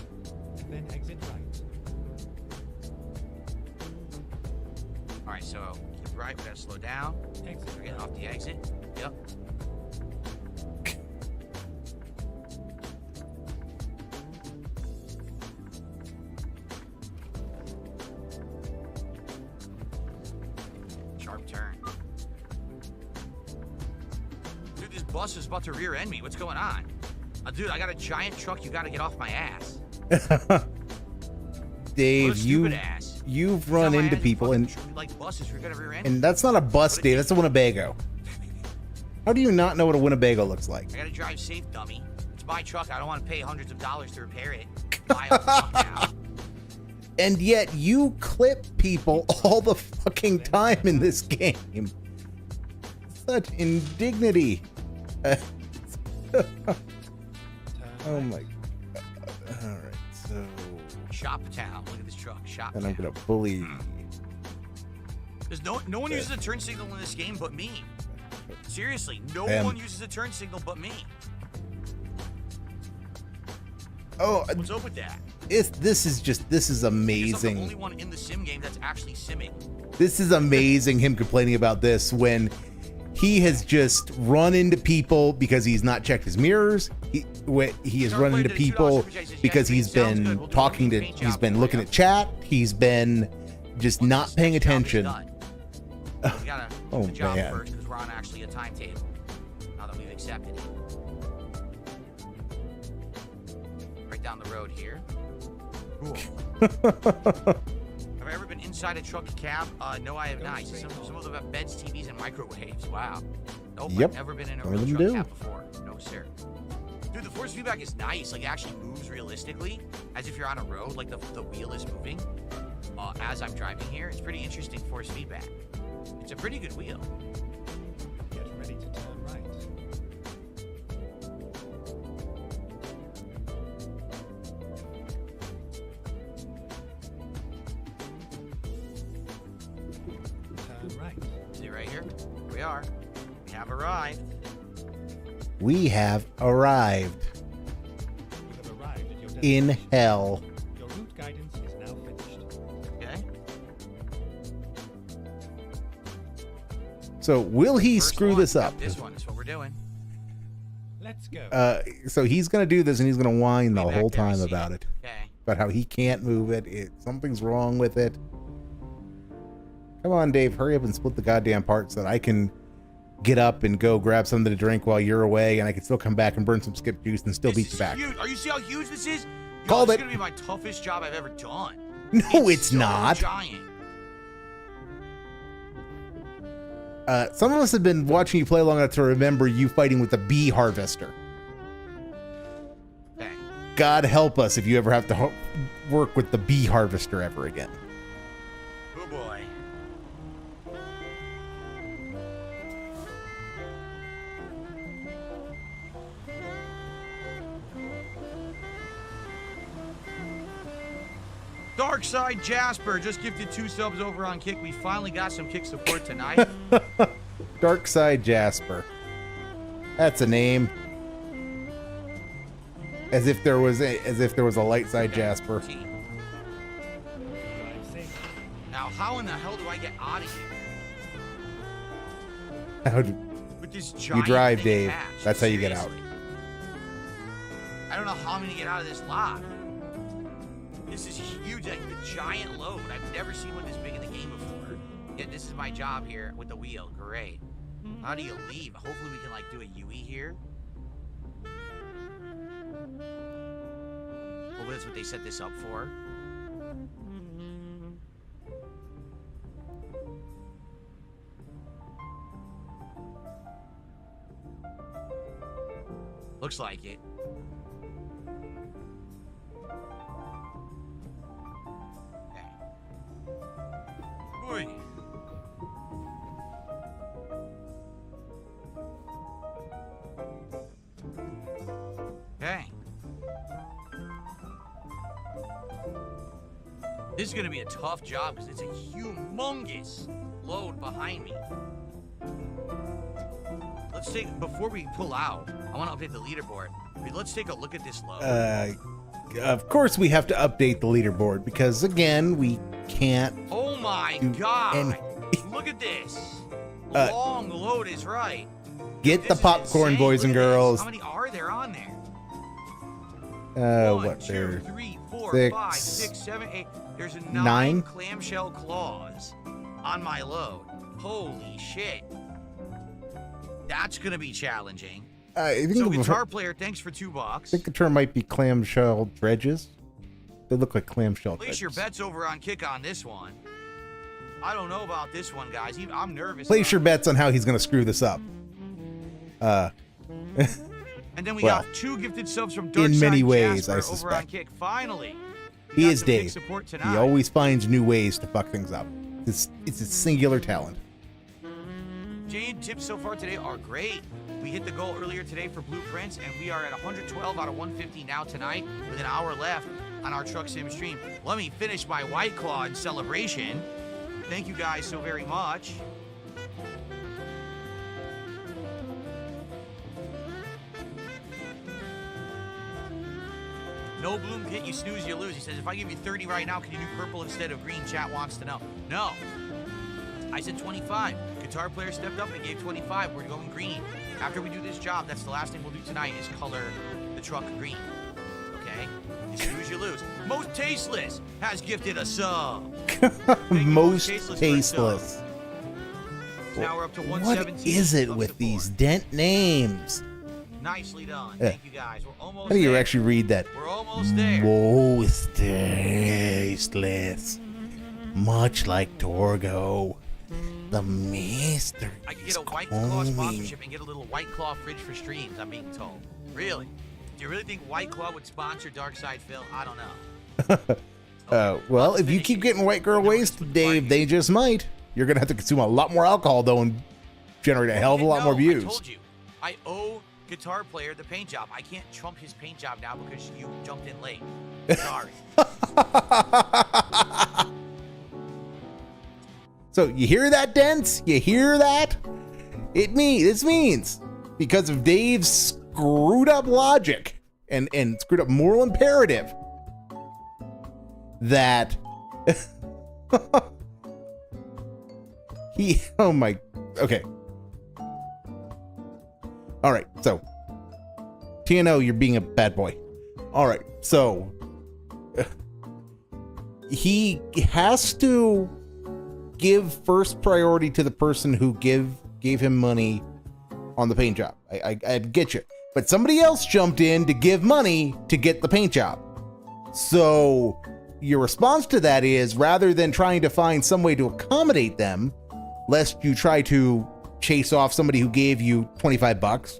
Then exit right. All right, so keep right. We gotta slow down. Exit We're getting off the exit. Yep. Sharp turn. Dude, this bus is about to rear end me. What's going on? Dude, I got a giant truck. You gotta get off my ass. Dave, What a stupid ass. you've run Get on my into ass, people, fucking and like buses, you're gonna rear end. and that's not a bus, Dave. That's a Winnebago. How do you not know what a Winnebago looks like? I gotta drive safe, dummy. It's my truck. I don't want to pay hundreds of dollars to repair it. Buy a truck now. And yet you clip people all the fucking time in this game. Such indignity. Turn Oh right. my god. Alright, so. Shop town. Look at this truck. Shop And I'm town. gonna bully. There's no one uses a turn signal in this game but me. Seriously, no Damn. one uses a turn signal but me. Oh, What's up with that? this is I'm the amazing. only one in the sim game that's actually simming. This is amazing, him complaining about this when he has just run into people because he's not checked his mirrors. He has run into people because he's been talking to, he's been looking at chat. He's been just not paying attention. We gotta Oh, do the job man. first because we're on actually a timetable. Now that we've accepted it. Right down the road here. Cool. Have I ever been inside a truck cab? No, I have not. Some of them have beds, TVs, and microwaves. Wow. Nope, Yep. I've never been in a Some of real them truck do. cab before. No, sir. Dude, the force feedback is nice. Like, it actually moves realistically, as if you're on a road. Like, the wheel is moving as I'm driving here. It's pretty interesting force feedback. It's a pretty good wheel. Get ready to turn right. Turn right. See right here? We are. We have arrived. We have arrived You have arrived at your in destination. hell. Your route guidance is now finished. Okay. So will he First screw one. this up? This one is what we're doing. Let's go. So he's gonna do this and he's gonna whine the Way back whole there, I time see about it. it. Okay. About how he can't move it. Something's wrong with it. Come on, Dave, hurry up and split the goddamn part so that I can get up and go grab something to drink while you're away, and I can still come back and burn some skip juice and still This beat is you back. huge. Are you see how huge this is? Yo, Called this it. is gonna be my toughest job I've ever done. No, it's so not. Giant. Some of us have been watching you play long enough to remember you fighting with the bee harvester. Okay. God help us if you ever have to work with the bee harvester ever again. Oh boy. Dark Side Jasper just gifted 2 subs over on Kick. We finally got some Kick support tonight. Dark Side Jasper. That's a name. As if there was a light side Jasper. T. Drive safe. Now, how in the hell do I get out of here? How do- With this giant drive, thing Dave. attached? That's how you get out. Seriously. I don't know how I'm gonna get out of this lot. This is huge, like the giant load. I've never seen one this big in the game before. Yet this is my job here with the wheel. Great. How do you leave? Hopefully we can like do a UE here. Hopefully that's what they set this up for. Looks like it. Okay. Oy. Okay. This is going to be a tough job because it's a humongous load behind me. Let's take, before we pull out, I want to update the leaderboard. Let's take a look at this load. Of course we have to update the leaderboard because, again, we can't. Oh my God. Look at this. Long load is right. Get the popcorn, boys and girls. How many are there on there? What, 1, 2, there? 3, 4, 6, 5, 6, 7, 8. There's 9 9 clamshell claws on my load. Holy shit. That's going to be challenging. I think So, guitar player, thanks for $2. I think the term might be clamshell dredges. They look like clamshell Place dredges. your bets over on Kick on this one. I don't know about this one, guys. I'm nervous. Place your bets on how he's going to screw this up. And then we well, got 2 gifted subs from Dark in many Side ways, Jasper I over suspect. on Kick. Finally, He got is some big Dave. support He tonight. always finds new ways to fuck things up. It's a singular talent. Jane tips so far today are great. We hit the goal earlier today for blueprints, and we are at 112 out of 150 now tonight with an hour left on our Truck Sim stream. Let me finish my White Claw in celebration. Thank you guys so very much. No Bloom Pit, you snooze, you lose. He says, if I give you 30 right now, can you do purple instead of green? Chat wants to know. No. I said 25. Guitar player stepped up and gave 25. We're going green. After we do this job, that's the last thing we'll do tonight is color the truck green. Okay? You snooze, you lose. Most Tasteless has gifted a sub. Most for a tasteless. sub. Now we're up to What 117. is it Up with to 4. these dent names? Nicely done. Yeah. Thank you guys. We're almost How do you there. actually read that? We're almost there. Most tasteless. Much like Torgo. The Mister. I could get a White Claw sponsorship and get a little White Claw fridge for streams, I'm being told. Really? Do you really think White Claw would sponsor Dark Side Phil? I don't know. Well, if you keep getting white girl waste, Dave, they just might. You're going to have to consume a lot more alcohol, though, and generate a hell of a lot more views. I told you. I owe Guitar Player the paint job. I can't trump his paint job now because you jumped in late. Sorry. So you hear that, Dents? You hear that? This means because of Dave's screwed up logic and screwed up moral imperative that okay. All right, so TNO, you're being a bad boy. All right, so he has to give first priority to the person who gave him money on the paint job. I get you. But somebody else jumped in to give money to get the paint job. So your response to that is, rather than trying to find some way to accommodate them, lest you try to chase off somebody who gave you $25,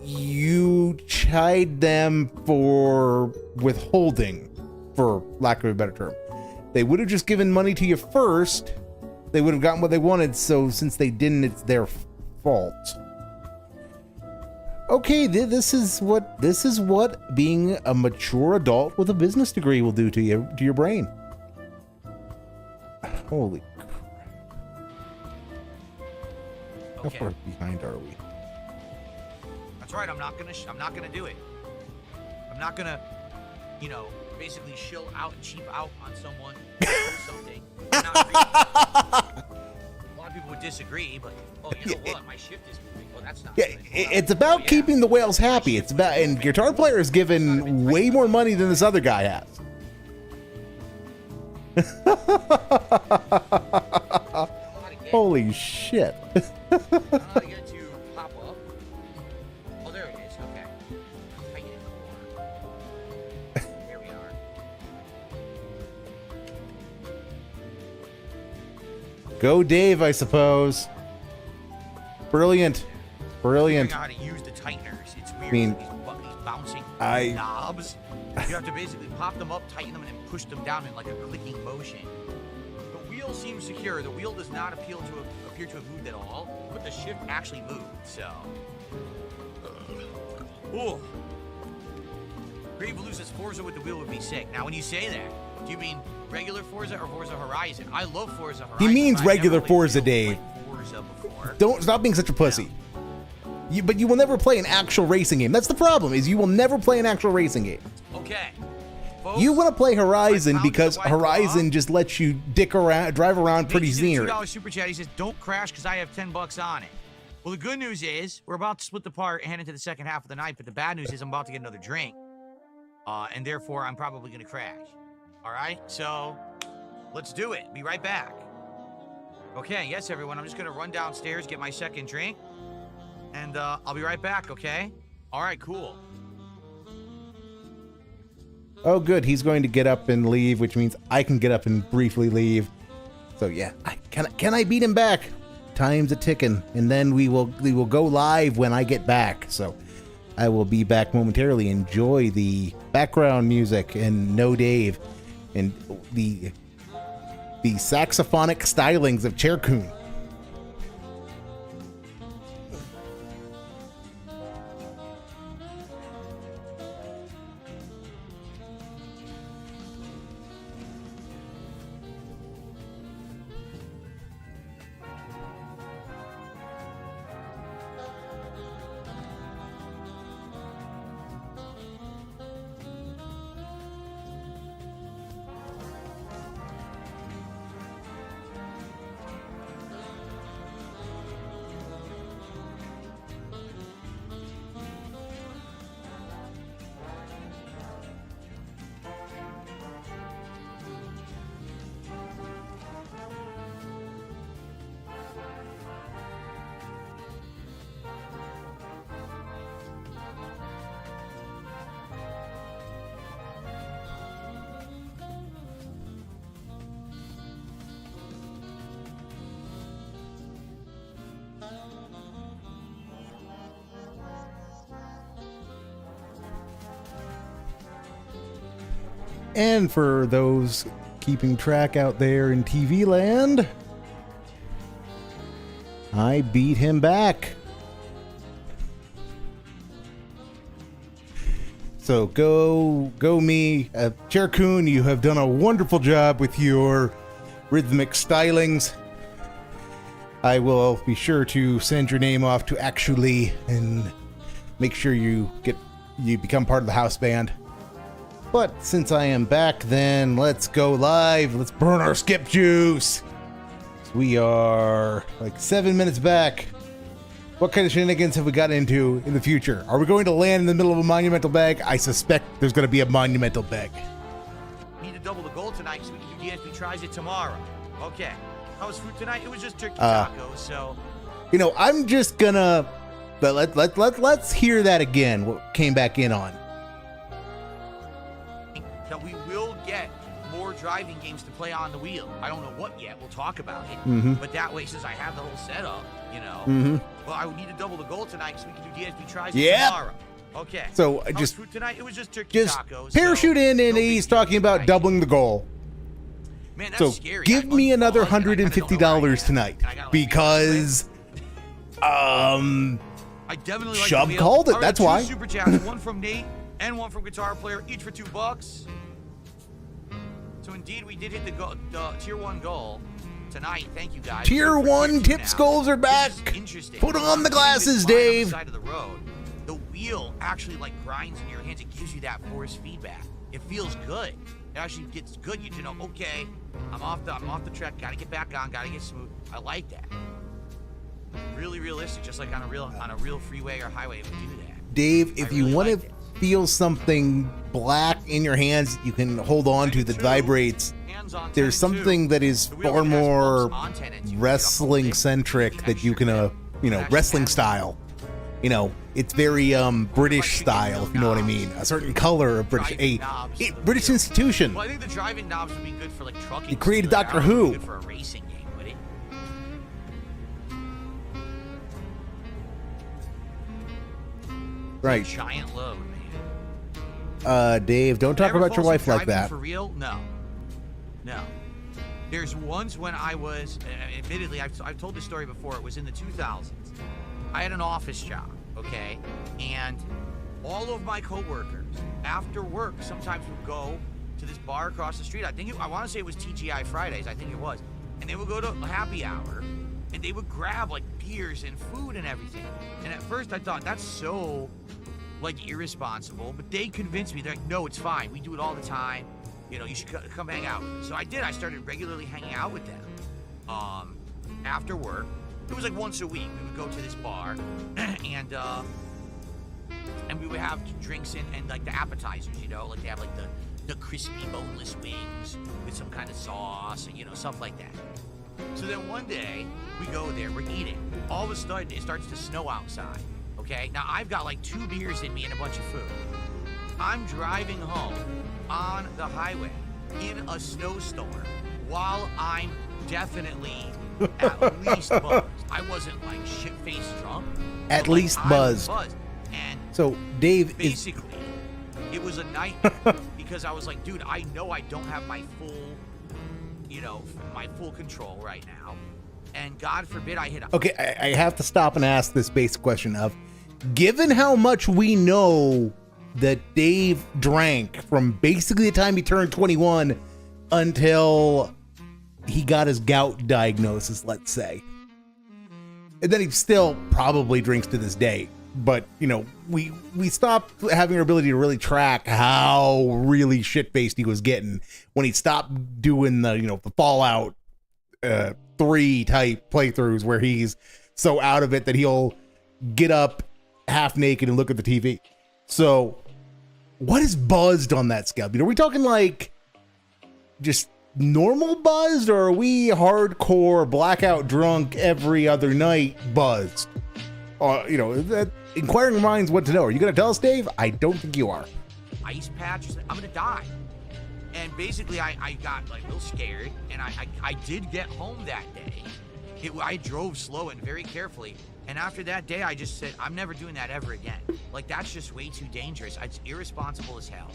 you chide them for withholding, for lack of a better term. They would have just given money to you first. They would have gotten what they wanted. So since they didn't, it's their fault. Okay, this is what being a mature adult with a business degree will do to your brain. Holy crap! How Okay. far behind are we? That's right. I'm not gonna do it. I'm not gonna, basically shill out and cheap out on someone who knows something. I'm not really- a lot of people would disagree, but you know what? My shift is moving. Well, that's not. Yeah, good. it's about keeping the whales happy. It's about, and Guitar Player is given way more money than this other guy has. Holy shit. I don't know how to get it to pop up. Oh, there it is. Okay. Tighten it more. Here we are. Go Dave, I suppose. Brilliant. Brilliant. Figuring out how to use the tighteners weird. I mean, these bouncing I- knobs. You have to basically pop them up, tighten them, and then push them down in like a clicking motion. The wheel seems secure. The wheel does not appear to have moved at all, but the shift actually moved. So, ooh. Grave says Forza with the wheel would be sick. Now, when you say that, do you mean regular Forza or Forza Horizon? I love Forza Horizon. He means I've never regular played Forza, real Dave. Forza before. Don't stop being such a pussy. But you will never play an actual racing game. That's the problem, is you will never play an actual racing game. Okay. Folks, You want to play Horizon I found because the white Horizon claw. just lets you drive around pretty Nate did a scenery. $2 super chat. He says, "Don't crash because I have $10 on it." Well, the good news is we're about to split the part and head into the second half of the night. But the bad news is I'm about to get another drink, and therefore I'm probably going to crash. All right, so let's do it. Be right back. Okay, yes, everyone. I'm just going to run downstairs, get my second drink, and I'll be right back. Okay. All right. Cool. Oh, good. He's going to get up and leave, which means I can get up and briefly leave. So yeah, can I beat him back? Time's a ticking, and then we will go live when I get back. So I will be back momentarily. Enjoy the background music and no Dave and the saxophonic stylings of Cherkun. And for those keeping track out there in TV land, I beat him back. So go me. Cherkun, you have done a wonderful job with your rhythmic stylings. I will be sure to send your name off to Actually and make sure you become part of the house band. But since I am back, then let's go live. Let's burn our skip juice. We are like 7 minutes back. What kind of shenanigans have we got into in the future? Are we going to land in the middle of a monumental bag? I suspect there's going to be a monumental bag. Need to double the goal tonight so we can do DSP tries it tomorrow. Okay. How was food tonight? It was just turkey tacos, so. You know, I'm just gonna. But let's hear that again. What came back in on? That we will get more driving games to play on the wheel. I don't know what yet. We'll talk about it. Mm-hmm. But that way, since I have the whole setup, you know. Mm-hmm. Well, I would need to double the goal tonight so we can do DSP tries Yep. tomorrow. Okay. So How was just food tonight? It was just turkey tacos. parachute so in, and no he's big deal. talking about doubling the goal. Man, that's So scary. give I me another unpaused and I kinda don't know where I $150 am. tonight, And I gotta, like, because I definitely like Shub the wheel. called it, All right, that's two why. Super chats, one from Nate and one from Guitar Player, each for $2. So indeed, we did hit the tier 1 goal tonight. Thank you guys. Tier We're 1 2 tips now. goals are back. This is interesting. Put on the This glasses, line on the Dave. side of the road, the wheel actually like grinds in your hands. It gives you that force feedback. It feels good. It actually gets good. You know, okay, I'm off the track. Got to get back on. Got to get smooth. I like that. Really realistic, just like on a real freeway or highway, it would do that. Dave, if I you really want to like it. feel something black in your hands, you can hold on to that vibrates. Hands on 10 There's and 2. something that is The wheel far has more bumps on 10 and 2. wrestling centric that you can, wrestling style. You know, it's very British style, if you know what I mean. A certain color of British, British institution. Well, I think the driving knobs would be good for like trucking. You created too. I Doctor don't know if Who. it'd be good for a racing game, would it? Right. Giant load, man. Dave, don't talk Ever about your fall wife asleep like driving that. For real? No. No. There's once when I was, admittedly, I've told this story before. It was in the 2000s. I had an office job, okay? And all of my coworkers, after work, sometimes would go to this bar across the street. I want to say it was TGI Fridays. I think it was. And they would go to a happy hour, and they would grab, like, beers and food and everything. And at first, I thought, that's so, like, irresponsible. But they convinced me. They're like, no, it's fine. We do it all the time. You know, you should come hang out with me. So I did. I started regularly hanging out with them. After work, it was like once a week. We would go to this bar, and we would have drinks and like the appetizers. You know, like they have like the crispy boneless wings with some kind of sauce and stuff like that. So then one day we go there, we're eating. All of a sudden it starts to snow outside. Okay, now I've got like 2 beers in me and a bunch of food. I'm driving home on the highway in a snowstorm while I'm definitely at least buzzed. I wasn't like shit-faced drunk. At least buzzed. And so Dave basically, it was a nightmare because I was like, dude, I know I don't have my full control right now, and God forbid I hit a. Okay, I have to stop and ask this basic question of, given how much we know that Dave drank from basically the time he turned 21 until he got his gout diagnosis, let's say. And then he still probably drinks to this day. But, we stopped having our ability to really track how really shit-faced he was getting when he stopped doing the Fallout 3 type playthroughs where he's so out of it that he'll get up half naked and look at the TV. So what is buzzed on that scale? Are we talking like just normal buzzed, or are we hardcore blackout drunk every other night buzzed? That inquiring minds want to know. Are you going to tell us, Dave? I don't think you are. Ice patch. I'm going to die. And basically, I got like real scared, and I did get home that day. I drove slow and very carefully. And after that day, I just said, I'm never doing that ever again. Like, that's just way too dangerous. It's irresponsible as hell.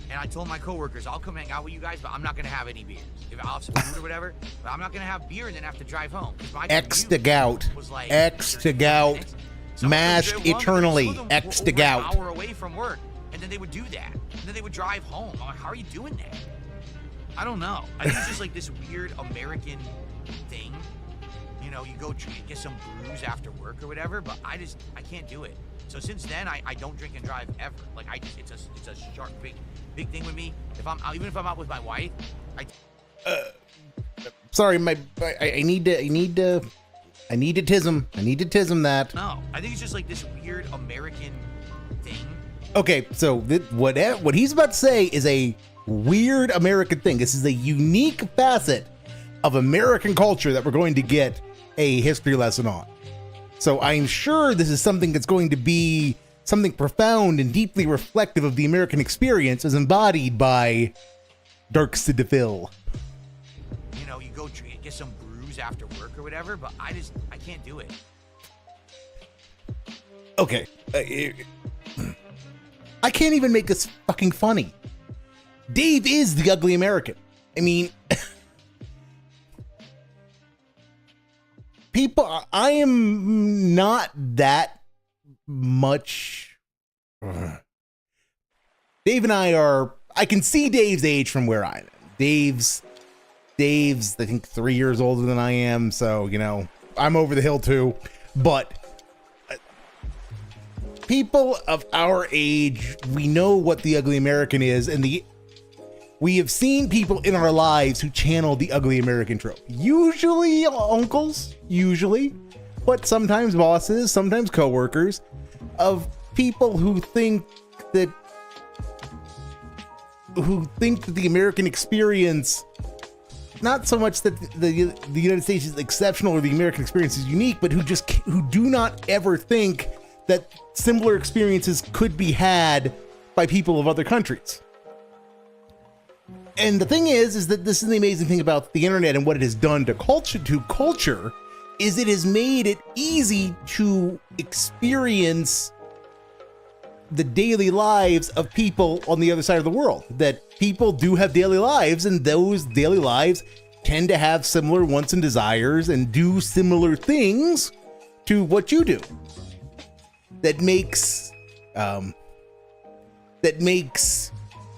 And I told my coworkers, I'll come hang out with you guys, but I'm not going to have any beers. If I'll have some food or whatever, but I'm not going to have beer and then have to drive home. X to gout. Like X to gout. Mashed eternally. X to gout. An hour away from work. And then they would do that. And then they would drive home. I'm like, how are you doing that? I don't know. I think it's just like this weird American thing. You go get some brews after work or whatever, but I can't do it. So since then, I don't drink and drive ever. Like it's a sharp big thing with me. Even if I'm out with my wife, sorry, I need to tism. I need to tism that. No, I think it's just like this weird American thing. Okay, so what he's about to say is a weird American thing. This is a unique facet of American culture that we're going to get a history lesson on. So I'm sure this is something that's going to be something profound and deeply reflective of the American experience as embodied by Dirk Sideville. You go get some brews after work or whatever, but I can't do it. Okay. I can't even make this fucking funny. Dave is the ugly American. I mean, people, I am not that much. Dave and I can see Dave's age from where I am. Dave's, I think 3 years older than I am. So, I'm over the hill too. But people of our age, we know what the ugly American is, and we have seen people in our lives who channel the ugly American trope. Usually uncles, but sometimes bosses, sometimes coworkers, of people who think that the American experience, not so much that the United States is exceptional or the American experience is unique, but who do not ever think that similar experiences could be had by people of other countries. And the thing is that this is the amazing thing about the internet and what it has done to culture is it has made it easy to experience the daily lives of people on the other side of the world. That people do have daily lives, and those daily lives tend to have similar wants and desires and do similar things to what you do. That makes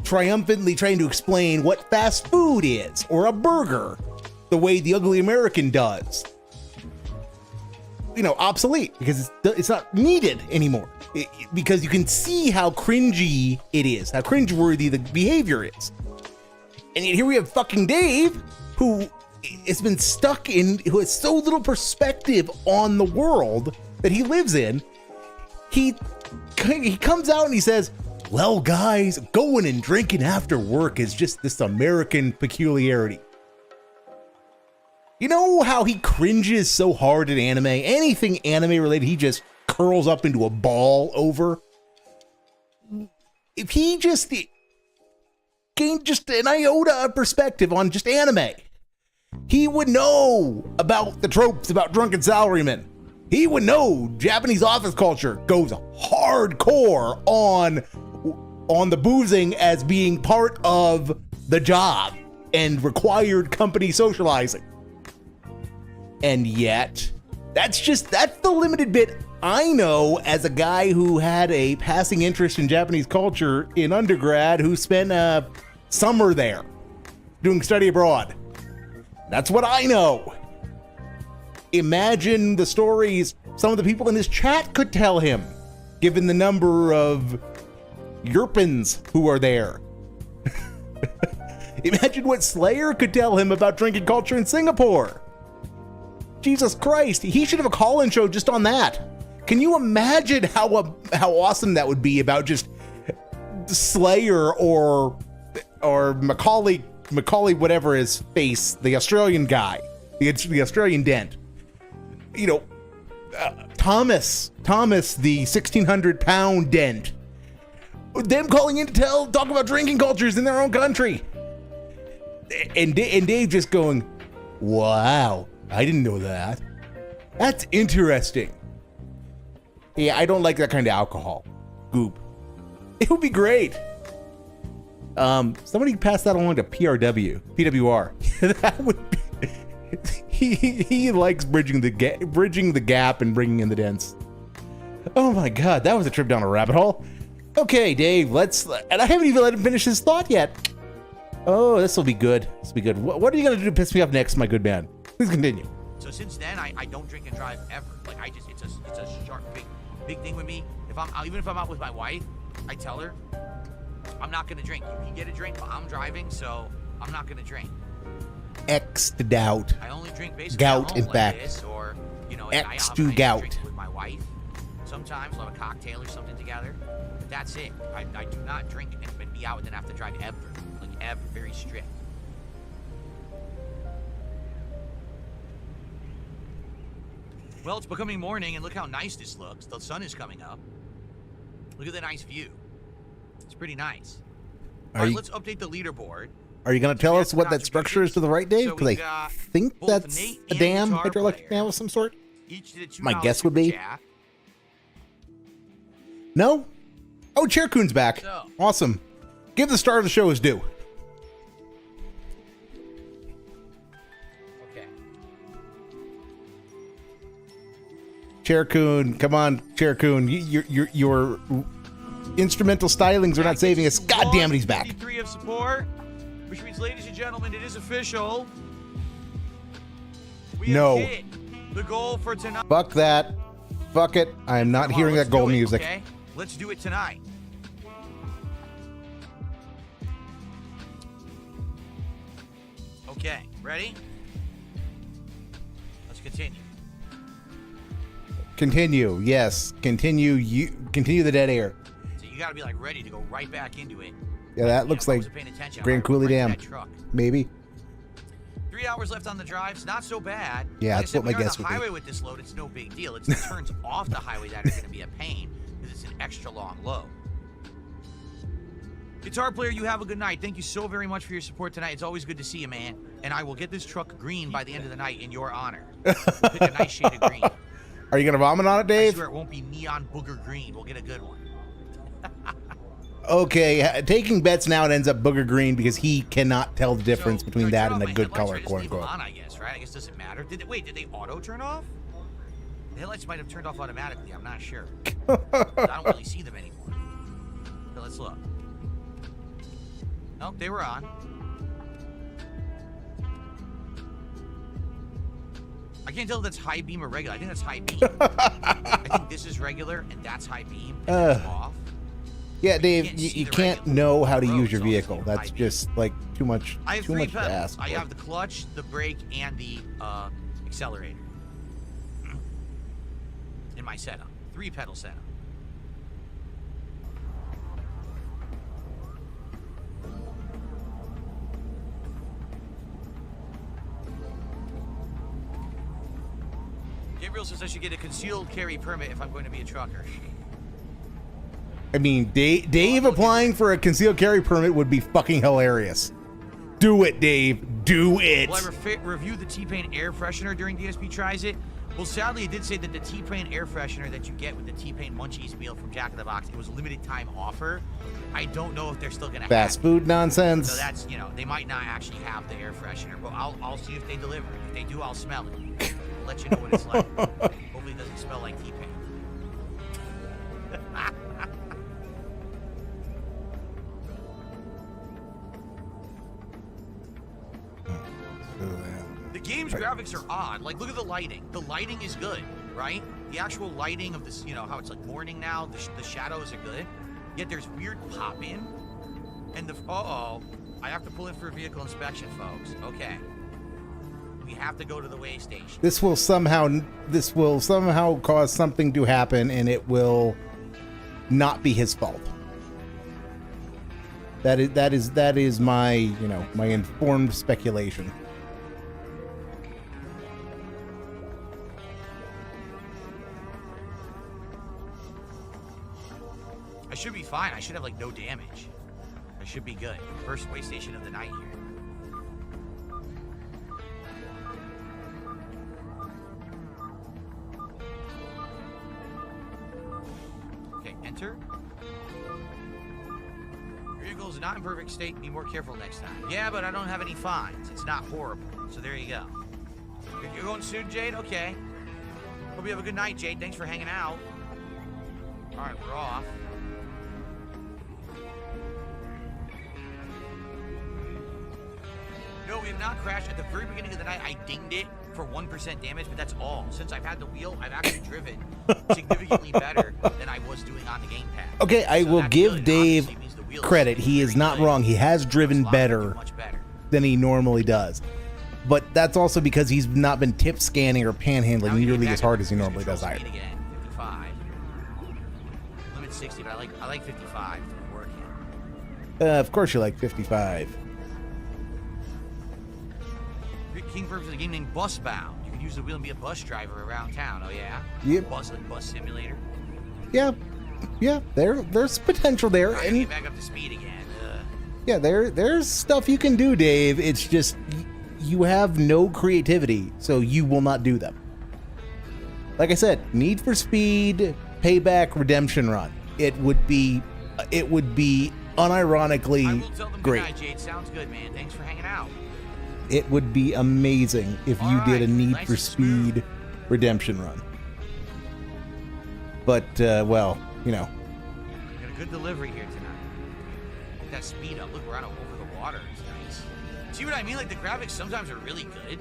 triumphantly trying to explain what fast food is or a burger the way the ugly American does, obsolete, because it's not needed anymore. Because you can see how cringy it is, how cringeworthy the behavior is. And yet here we have fucking Dave, who has been stuck in, who has so little perspective on the world that he lives in. He comes out and he says, well, guys, going and drinking after work is just this American peculiarity. You know how he cringes so hard at anime? Anything anime related, he just curls up into a ball over. If he just gained just an iota of perspective on just anime, he would know about the tropes about drunken salarymen. He would know Japanese office culture goes hardcore on the boozing as being part of the job and required company socializing. And yet, that's the limited bit I know as a guy who had a passing interest in Japanese culture in undergrad, who spent a summer there doing study abroad. That's what I know. Imagine the stories some of the people in his chat could tell him, given the number of Yerpins who are there. Imagine what Slayer could tell him about drinking culture in Singapore. Jesus Christ, he should have a call-in show just on that. Can you imagine how awesome that would be about just Slayer or Macaulay whatever his face, the Australian guy, the Australian dent. Thomas, the 1,600-pound dent. Them calling in to talk about drinking cultures in their own country. And Dave just going, wow, I didn't know that. That's interesting. Yeah, I don't like that kind of alcohol. Goop. It would be great. Somebody pass that along to PWR. That would be. He likes bridging the gap and bringing in the dents. Oh my God, that was a trip down a rabbit hole. Okay, Dave, and I haven't even let him finish his thought yet. Oh, this will be good. This will be good. What are you gonna do to piss me off next, my good man? Please continue. So since then, I don't drink and drive ever. Like it's a sharp big thing with me. Even if I'm out with my wife, I tell her I'm not gonna drink. You can get a drink, but I'm driving, so I'm not gonna drink. X to doubt. I only drink basically gout, at home, in like fact. This, or X to gout. Drink with my wife. Sometimes we'll have a cocktail or something together. But that's it. I do not drink and be out and then have to drive ever. Like ever. Very strict. Well, it's becoming morning, and look how nice this looks. The sun is coming up. Look at the nice view. It's pretty nice. All right, let's update the leaderboard. Are you going to tell us what that structure is to the right, Dave? Because I think that's a dam hydroelectric dam of some sort. My guess would be. No? Oh, Chaircoon's back. Awesome. Give the star of the show his due. Okay. Chaircoon, come on, Chaircoon. Your instrumental stylings are not saving us. God damn it, he's back. 53 of support, which means, ladies and gentlemen, it is official. We have hit the goal for tonight. Fuck that. Fuck it. I am not hearing that goal music. Okay? Let's do it tonight. Okay, ready? Let's continue. Continue, yes. Continue the dead air. So you gotta be like ready to go right back into it. Yeah, that looks like Grand Coulee Dam. Maybe. 3 hours left on the drive. It's not so bad. Yeah, that's what my guess would be. On the highway with this load, it's no big deal. It's the turns off the highway that are going to be a pain because it's an extra long load. Guitar player, you have a good night. Thank you so very much for your support tonight. It's always good to see you, man. And I will get this truck green by the end of the night in your honor. We'll pick a nice shade of green. Are you going to vomit on it, Dave? I swear it won't be neon booger green. We'll get a good one. Okay, taking bets now, it ends up booger green because he cannot tell the difference So, between do I that turn and off a my good headlights, or color, I just quote leave them unquote. on, I guess, right? I guess it doesn't matter. Wait, did they auto turn off? The headlights might have turned off automatically. I'm not sure. I don't really see them anymore. So let's look. Nope, they were on. I can't tell if that's high beam or regular. I think that's high beam. I think this is regular and that's high beam and that's off. Yeah, Dave, can't see you the can't regular know how to road, use your so it's vehicle. high That's beam. just like too much I have too three much to pedals. ask I for. have the clutch, the brake, and the accelerator in my setup. 3-pedal setup. Gabriel says I should get a concealed carry permit if I'm going to be a trucker. I mean, Dave applying for a concealed carry permit would be fucking hilarious. Do it, Dave. Do it. Will I review the T-Pain air freshener during DSP tries it? Well, sadly, it did say that the T-Pain air freshener that you get with the T-Pain Munchies meal from Jack in the Box, it was a limited time offer. I don't know if they're still going to have Fast it. food nonsense. So that's, you know, they might not actually have the air freshener, but I'll see if they deliver it. If they do, I'll smell it. I'll let you know what it's like. Hopefully it doesn't smell like T-Pain. The game's graphics are odd. Like, look at the lighting. The lighting is good, right? The actual lighting of this, you know, how it's like morning now, the shadows are good. Yet there's weird pop in. And the, uh-oh, I have to pull in for a vehicle inspection, folks. Okay. We have to go to the weigh station. This will somehow cause something to happen, and it will not be his fault. That is my, you know, my informed speculation. I should be fine. I should have, like, no damage. I should be good. First weigh station of the night here. Okay, enter. Your vehicle is not in perfect state. Be more careful next time. Yeah, but I don't have any fines. It's not horrible. So there you go. You're going soon, Jade? Okay. Hope you have a good night, Jade. Thanks for hanging out. All right, we're off. No, we have not crashed. At the very beginning of the night, I dinged it for 1% damage, but that's all. Since I've had the wheel, I've actually driven significantly better than I was doing on the gamepad. Okay, I So will that's give good. Dave Obviously means the wheel is credit. He is very not good. wrong. He has driven It's allowed me to do better much better. than he normally does. But that's also because he's not been tip scanning or Now panhandling we get nearly back as up hard to as he cruise normally control does either. speed again, 55. Limit 60, but I like 55 to be working. Of course you like 55. King purpose of the game named Busbound. You can use the wheel and be a bus driver around town. Oh yeah. Yep. Bus simulator. Yeah. Yeah, there's potential there. All right, And get back up to speed again. yeah, there's stuff you can do, Dave. It's just you have no creativity, so you will not do them. Like I said, Need for Speed, Payback, Redemption Run. It would be I unironically will tell them great. good night, Jade. Sounds good, man. Thanks for hanging out. It would be amazing if you All did a right, Need nice for and smooth. Speed Redemption Run. But well, you know, We got a good delivery here tonight. Get that speed up. Look, we're out over the water. It's nice. See what I mean? Like, the graphics sometimes are really good,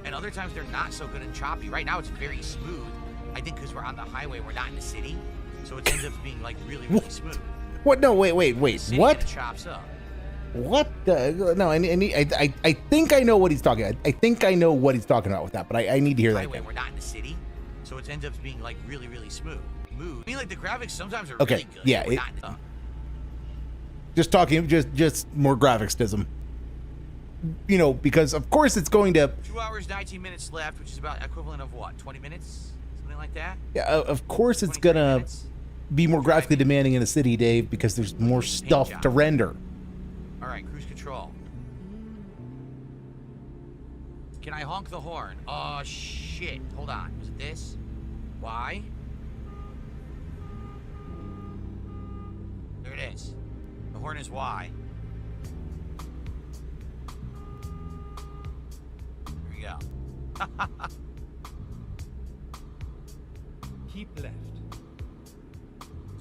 and other times they're not so good and choppy. Right now, it's very smooth. I think because we're on the highway, we're not in the city, so it ends up being, like, really, really smooth. what? No, wait. City What? kinda chops up. What? No, I think I know what he's talking about. I think I know what he's talking about with that, but I need to hear that Highway, again. we're not in the city, so it ends up being, like, really, really smooth. I mean, like, the graphics sometimes are Okay, really good. yeah, We're it- not in the, Just talking, just more graphicsism. You know, because of course it's going to. 2 hours, 19 minutes left, which is about equivalent of what, 20 minutes? Something like that? Yeah, of course it's 23 gonna minutes? be more graphically demanding in a city, Dave, because there's more stuff to render. All right, cruise control. Can I honk the horn? Oh, shit. Hold on. Was it this? Why? There it is. The horn is Y. Here we go. Keep left.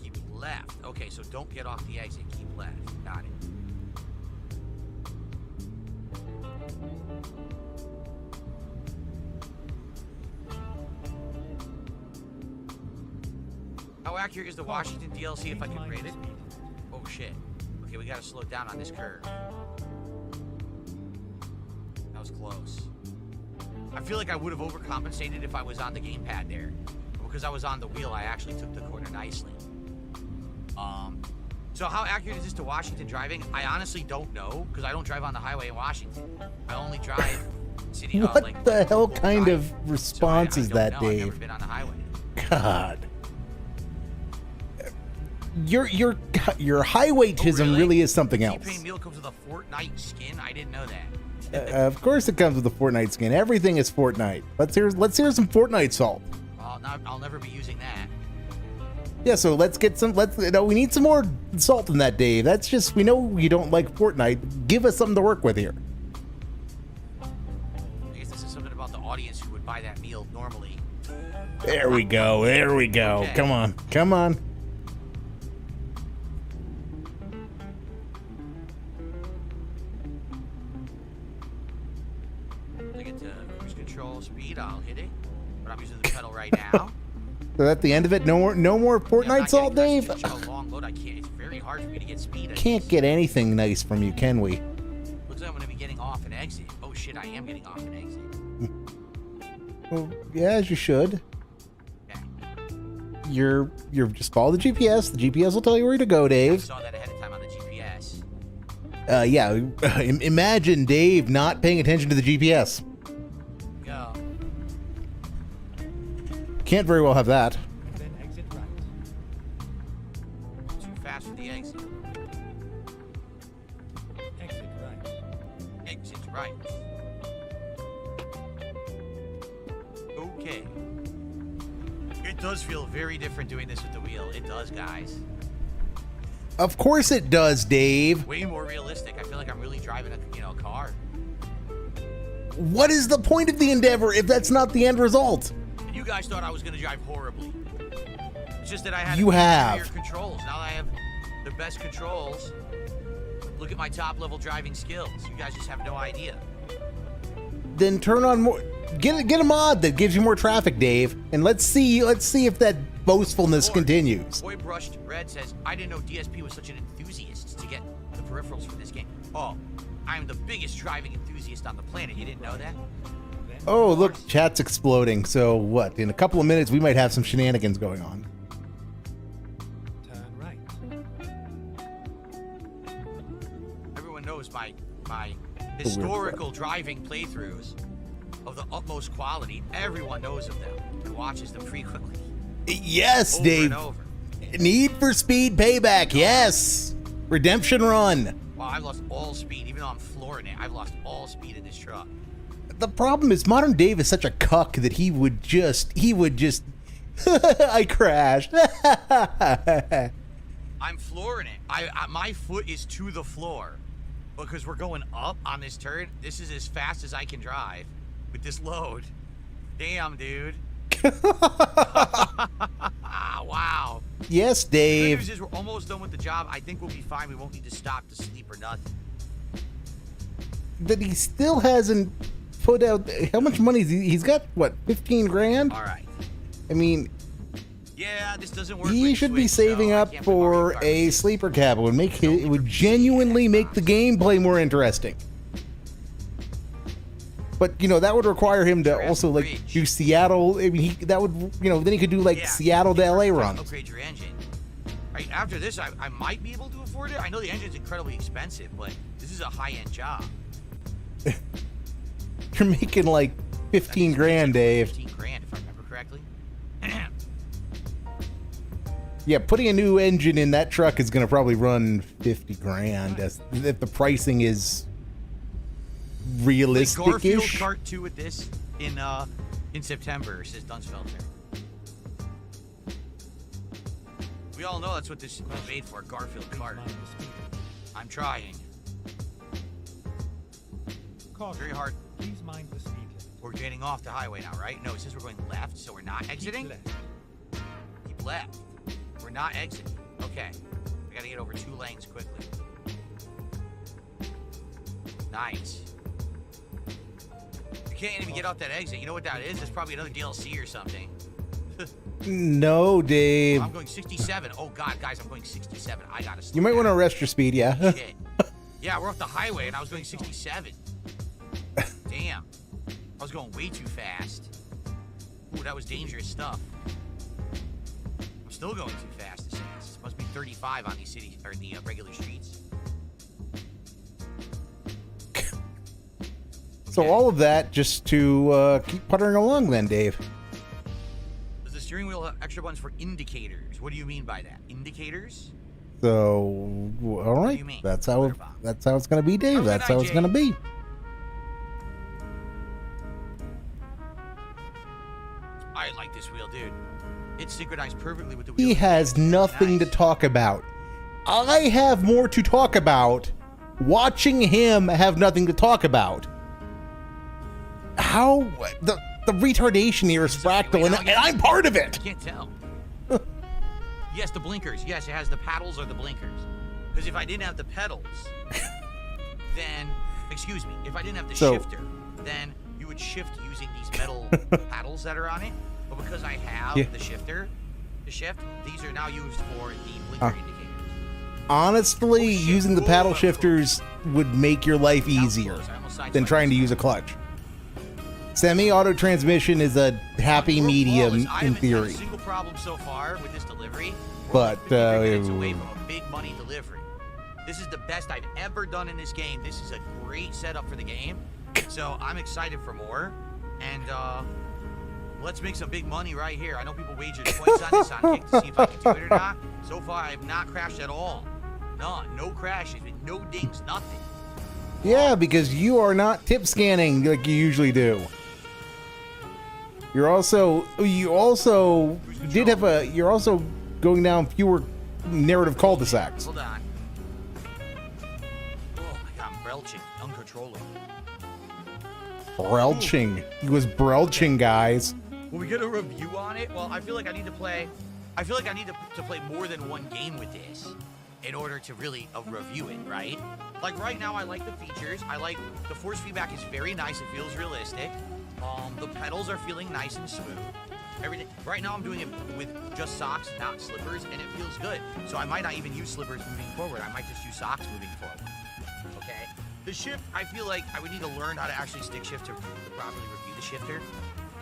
Keep left. Okay, so don't get off the exit. Keep left. Got it. How accurate is the Washington DLC if I can rate it? Oh shit. Okay, we gotta slow down on this curve. That was close. I feel like I would have overcompensated if I was on the gamepad there. But because I was on the wheel, I actually took the corner nicely. So how accurate is this to Washington driving? I honestly don't know, because I don't drive on the highway in Washington. I only drive city. What like, the hell kind drive. of response So I is don't that, know. Dave? I've never been on the highway. God. Your highwaytism really is something else. T-Pain meal comes with a Fortnite skin. I didn't know that. Of course it comes with a Fortnite skin. Everything is Fortnite. Let's hear some Fortnite salt. I'll never be using that. Yeah, so let's get some. We need some more salt than that, Dave. That's just, we know you don't like Fortnite. Give us something to work with here. I guess this is something about the audience who would buy that meal normally. There we go. There we go. Okay. Come on. Come on. To get to cruise control speed, I'll hit it. But I'm using the pedal right now. So at the end of it, no more Fortnite salt, Dave. Such a long load. I can't. It's very hard for me to get speed. Can't get anything nice from you, can we? Looks like I'm going to be getting off and exit. Oh shit, I am getting off and exit. Well, yeah, as you should. Okay. You're just follow the GPS. The GPS will tell you where to go, I Dave. saw that ahead of time on the GPS. Yeah. Imagine Dave not paying attention to the GPS. Go. Can't very well have that. Then exit right. Too fast for the exit. Exit right. Exit right. Okay. It does feel very different doing this with the wheel. It does, guys. Of course it does, Dave. Way more realistic. I feel like I'm really driving a car. What is the point of the endeavor if that's not the end result? And you guys thought I was going to drive horribly. It's just that I had superior controls. Now that I have the best controls, look at my top level driving skills. You guys just have no idea. Then turn on more. Get a mod that gives you more traffic, Dave, and let's see if that boastfulness continues. Boy Brushed Red says, I didn't know DSP was such an enthusiast to get the peripherals for this game. Oh, I'm the biggest driving enthusiast on the planet. You didn't know that? Oh, look, chat's exploding. So what? In a couple of minutes, we might have some shenanigans going on. Turn right. Everyone knows my historical driving playthroughs of the utmost quality. Everyone knows of them and watches them frequently. Yes, Over Dave. and over. Need for Speed Payback. Yes. Redemption Run. Wow, I've lost all speed. Even though I'm flooring it, I've lost all speed in this truck. The problem is modern Dave is such a cuck that he would just I crashed. I'm flooring it. My foot is to the floor because we're going up on this turn. This is as fast as I can drive with this load. Damn, dude. Wow. Yes, The Dave. good news is we're almost done with the job. I think we'll be fine. We won't need to stop to sleep or nothing. But he still hasn't put out how much money he's got. What, 15 grand? All right. I mean, Yeah, this doesn't work. he with should be Switch, saving so I up can't put Mario for Kart. a sleeper cab. It would genuinely make the gameplay more interesting. But that would require him to also do Seattle. I mean, that would then he could do Seattle to LA runs. Upgrade your engine. Right after this, I might be able to afford it. I know the engine's incredibly expensive, but this is a high-end job. You're making like 15 grand, Dave. 15 grand, if I remember correctly. Yeah, putting a new engine in that truck is going to probably run 50 grand if the pricing is Garfield realistic-ish. Kart 2 with this in September, says Dunsfelter. We all know that's what this is made for, Garfield Kart. Mind the speed. I'm trying. Caution. Very hard. Please mind the speed limit. We're getting off the highway now, right? No, it says we're going left, so we're not exiting? Keep left. Keep left. We're not exiting. Okay. We gotta get over 2 lanes quickly. Nice. You can't even get off that exit. You know what that is? It's probably another DLC or something. No, Dave. I'm going 67. Oh, God, guys, I'm going 67. I gotta slow You might down. want to arrest your speed, yeah. Shit. Yeah, we're off the highway, and I was going 67. Damn. I was going way too fast. Ooh, that was dangerous stuff. I'm still going too fast. It must be 35 on these city or the regular streets. So all of that just to keep puttering along then, Dave. Does the steering wheel have extra buttons for indicators? What do you mean by that? Indicators? So all right, you mean? that's how it's gonna be, Dave. Have a good That's how night, it's Jay. gonna be. I like this wheel, dude. It's synchronized perfectly with the wheel. He has nothing to Nice. talk about. I have more to talk about. Watching him have nothing to talk about. How the retardation here is fractal, and I'm part of I it. can't tell. Yes, the blinkers. Yes, it has the paddles or the blinkers. Because if I didn't have the pedals, then, excuse me, if I didn't have the So- shifter, then you would shift using these metal paddles that are on it. But because I have Yeah. the shifter to shift, these are now used for the blinker indicators. Honestly, Oh, shit. using the Ooh, paddle that was shifters would make your life That was easier close. I almost than sideswiped trying to this. use a clutch. Semi-auto transmission is a happy We're medium flawless. I in haven't had theory. a single problem so far with this delivery. We're But, only 53 minutes away from a big money delivery. This is the best I've ever done in this game. This is a great setup for the game. So I'm excited for more. And let's make some big money right here. I know people wagered twice on this on Kick to see if I can do it or not. So far, I have not crashed at all. None. No crashes, no dings, nothing. Yeah, because you are not tip scanning like you usually do. You're also going down fewer narrative cul-de-sacs. Hold on. Oh my God, I'm belching uncontrollably. Brelching. He was brelching, guys. Will we get a review on it? Well, I feel like I need to play. I feel like I need to play more than one game with this in order to really review it, right? Like right now, I like the features. I like the force feedback is very nice. It feels realistic. The pedals are feeling nice and smooth. Everything. Right now, I'm doing it with just socks, not slippers, and it feels good. So I might not even use slippers moving forward. I might just use socks moving forward. Okay. The shift, I feel like I would need to learn how to actually stick shift to properly review the shifter.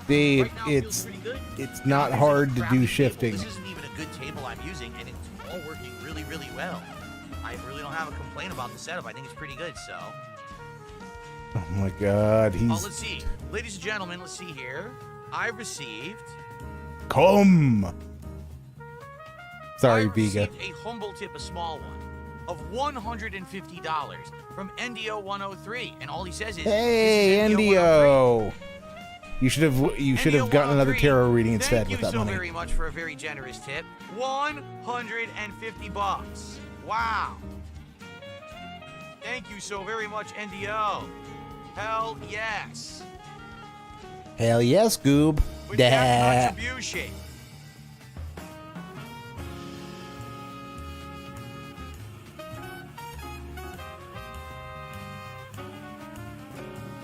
Dave, Right now, it feels pretty good. it's Now, not I'm hard using a to crappy do table. shifting. This isn't even a good table I'm using, and it's all working really, really well. I really don't have a complaint about the setup. I think it's pretty good, so. Oh my God, Oh, he's let's see. Ladies and gentlemen, let's see here. I received... come. Sorry, I Vega. received a humble tip, a small one, of $150 from NDO103, and all he says is, Hey, "This is NDO103." NDO. You should have gotten another tarot reading instead with that Thank you so money. very much for a very generous tip. $150. Wow. Thank you so very much, NDO. Hell yes. Hell yes, Goob. With that Dah. contribution.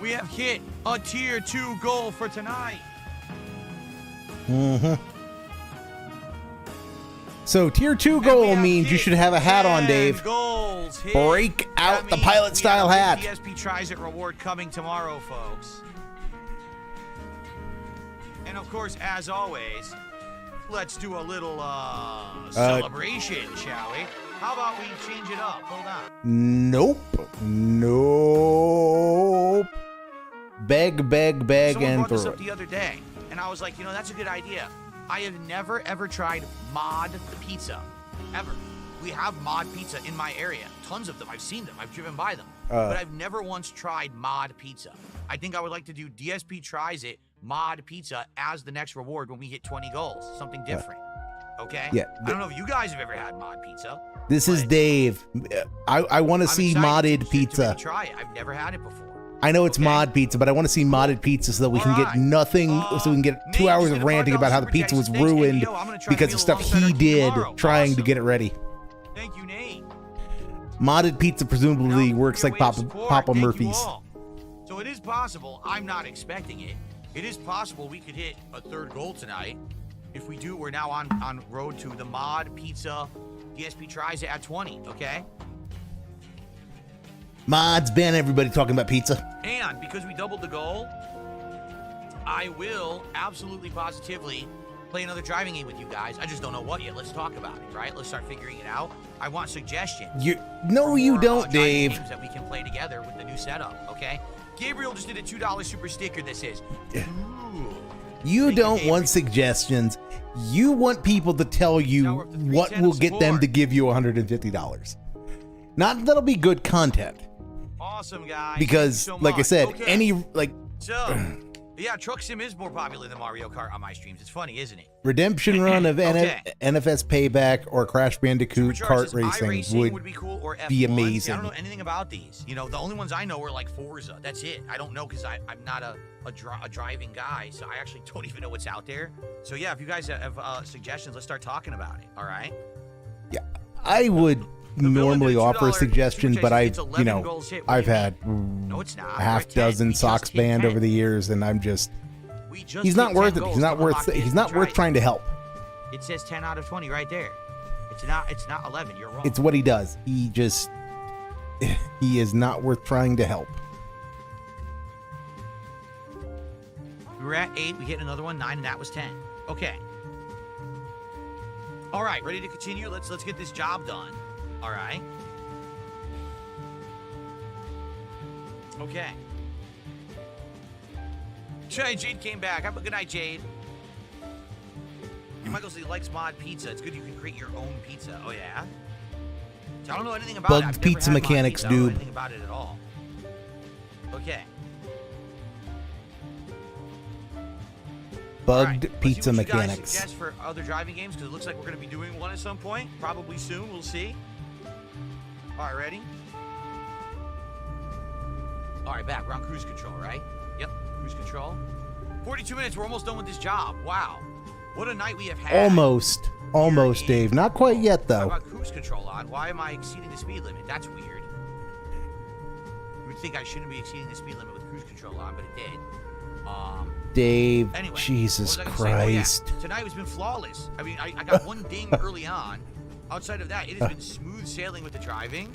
We have hit a tier 2 goal for tonight. Mm-hmm. So tier 2 And we goal have means you hit should have a hat on, 10 Dave. Goals hit. Break out That the means pilot we style have hat. a DSP Tries It reward coming tomorrow, folks. And of course, as always, let's do a little celebration, shall we? How about we change it up? Hold on. Nope. Nope. Beg, Someone and brought this throw up it. the other day, and I was like, you know, that's a good idea. I have never, ever tried mod pizza. Ever. We have mod pizza in my area. Tons of them. I've seen them. I've driven by them. But I've never once tried mod pizza. I think I would like to do DSP Tries It mod pizza as the next reward when we hit 20 goals. Something different. okay? Yeah, I don't know if you guys have ever had mod pizza. This is but Dave. I want to I'm see excited modded to pizza. maybe try it. I've never had it before. I know it's Okay. mod pizza, but I want to see modded pizza so that we can get Alright. nothing, so we can get 2 Nate, hours just of did a ranting $5 about how the super pizza chat. was Thanks, Andy. ruined Yo, I'm gonna try to because meal of stuff alongside our he team did tomorrow. trying to Awesome. get it ready. Thank you, Nate. Modded pizza presumably Now, works for your like way of Papa, support, Papa thank you Murphy's. all. So it is possible. I'm not expecting it. It is possible we could hit a third goal tonight. If we do, we're now on road to the mod pizza DSP tries at 20. Okay. Mods ban everybody talking about pizza. And because we doubled the goal, I will absolutely positively play another driving game with you guys. I just don't know what yet. Let's talk about it, right? Let's start figuring it out. I want suggestions. No, for you more, don't, driving Dave. games that we can play together with the new setup, okay? Gabriel just did a $2 super sticker that says, ooh. You Thank you, don't want David. suggestions. You want people to tell you Now we're up to what 310 will of get them support. to give you $150. Not that'll be good content. Awesome, guys. Because, Thank you so like I much. said, Okay. So, yeah, Truck Sim is more popular than Mario Kart on my streams. It's funny, isn't it? redemption run of Okay. NFS Payback or Crash Bandicoot Supercharged kart says racing would be cool, or F1. be See, amazing. I don't know anything about these. You know, the only ones I know are like Forza. That's it. I don't know because I'm not a driving guy, so I actually don't even know what's out there. So yeah, if you guys have suggestions, let's start talking about it. All right. Yeah, I would villain normally did a offer $2 suggestions, super but chase. It's 11 I've goals hit. What I've do you had No, it's not. a We're half at 10. dozen We socks just hit banned 10. over the years, and I'm just We just he's hit not 10 worth it. goals He's not to unlock worth this he's not worth drive. trying to help. It says 10 out of 20 right there. It's not 11. You're wrong. It's what he does. He is not worth trying to help. We were at 8. We hit another one, 9, and that was 10. Okay. All right, ready to continue? Let's get this job done. All right. Okay. Jade came back. Have a good night, Jade. Michael says he likes mod pizza. It's good you can create your own pizza. Oh yeah. So I don't know anything about it. Bugged I've never pizza had mod mechanics, pizza. I don't know dude. anything about it at all. Okay. Bugged All right, let's see pizza what you guys mechanics. suggest for other driving games, because it looks like we're going to be doing one at some point. Probably soon. We'll see. All right, ready? All right, back. We're on cruise control, right? Yep, cruise control. 42 minutes. We're almost done with this job. Wow. What a night we have had. Almost, Dave. Not quite yet, I've though. got cruise control on. Why am I exceeding the speed limit? That's weird. You would think I shouldn't be exceeding the speed limit with cruise control on, but it did. Dave, Anyway, Jesus what was I gonna say? Christ. Oh, yeah. Tonight has been flawless. I mean, I got one ding early on. Outside of that, it has been smooth sailing with the driving.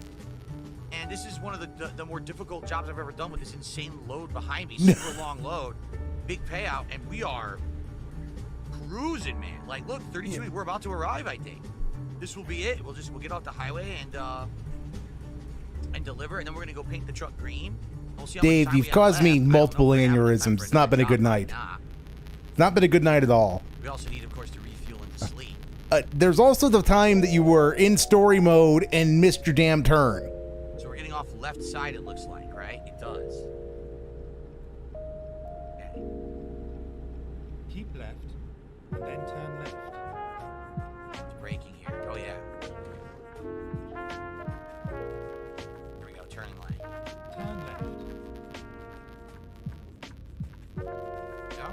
And this is one of the more difficult jobs I've ever done with this insane load behind me. Super long load. Big payout. And we are cruising, man. Like, look, 32, we're about to arrive, I think. This will be it. We'll get off the highway and deliver. And then we're going to go paint the truck green. We'll see how much Dave, time we you've have caused me left. I don't know multiple if we have enough time aneurysms. for It's not been a another good job. night. Nah. It's not been a good night at all. We also need, of course, to refuel and to sleep. There's also the time that you were in story mode and missed your damn turn. So we're getting off left side, it looks like, right? It does. Okay. Keep left, and then turn left. It's braking here. Oh, yeah. Here we go, turning lane. Turn left. Go.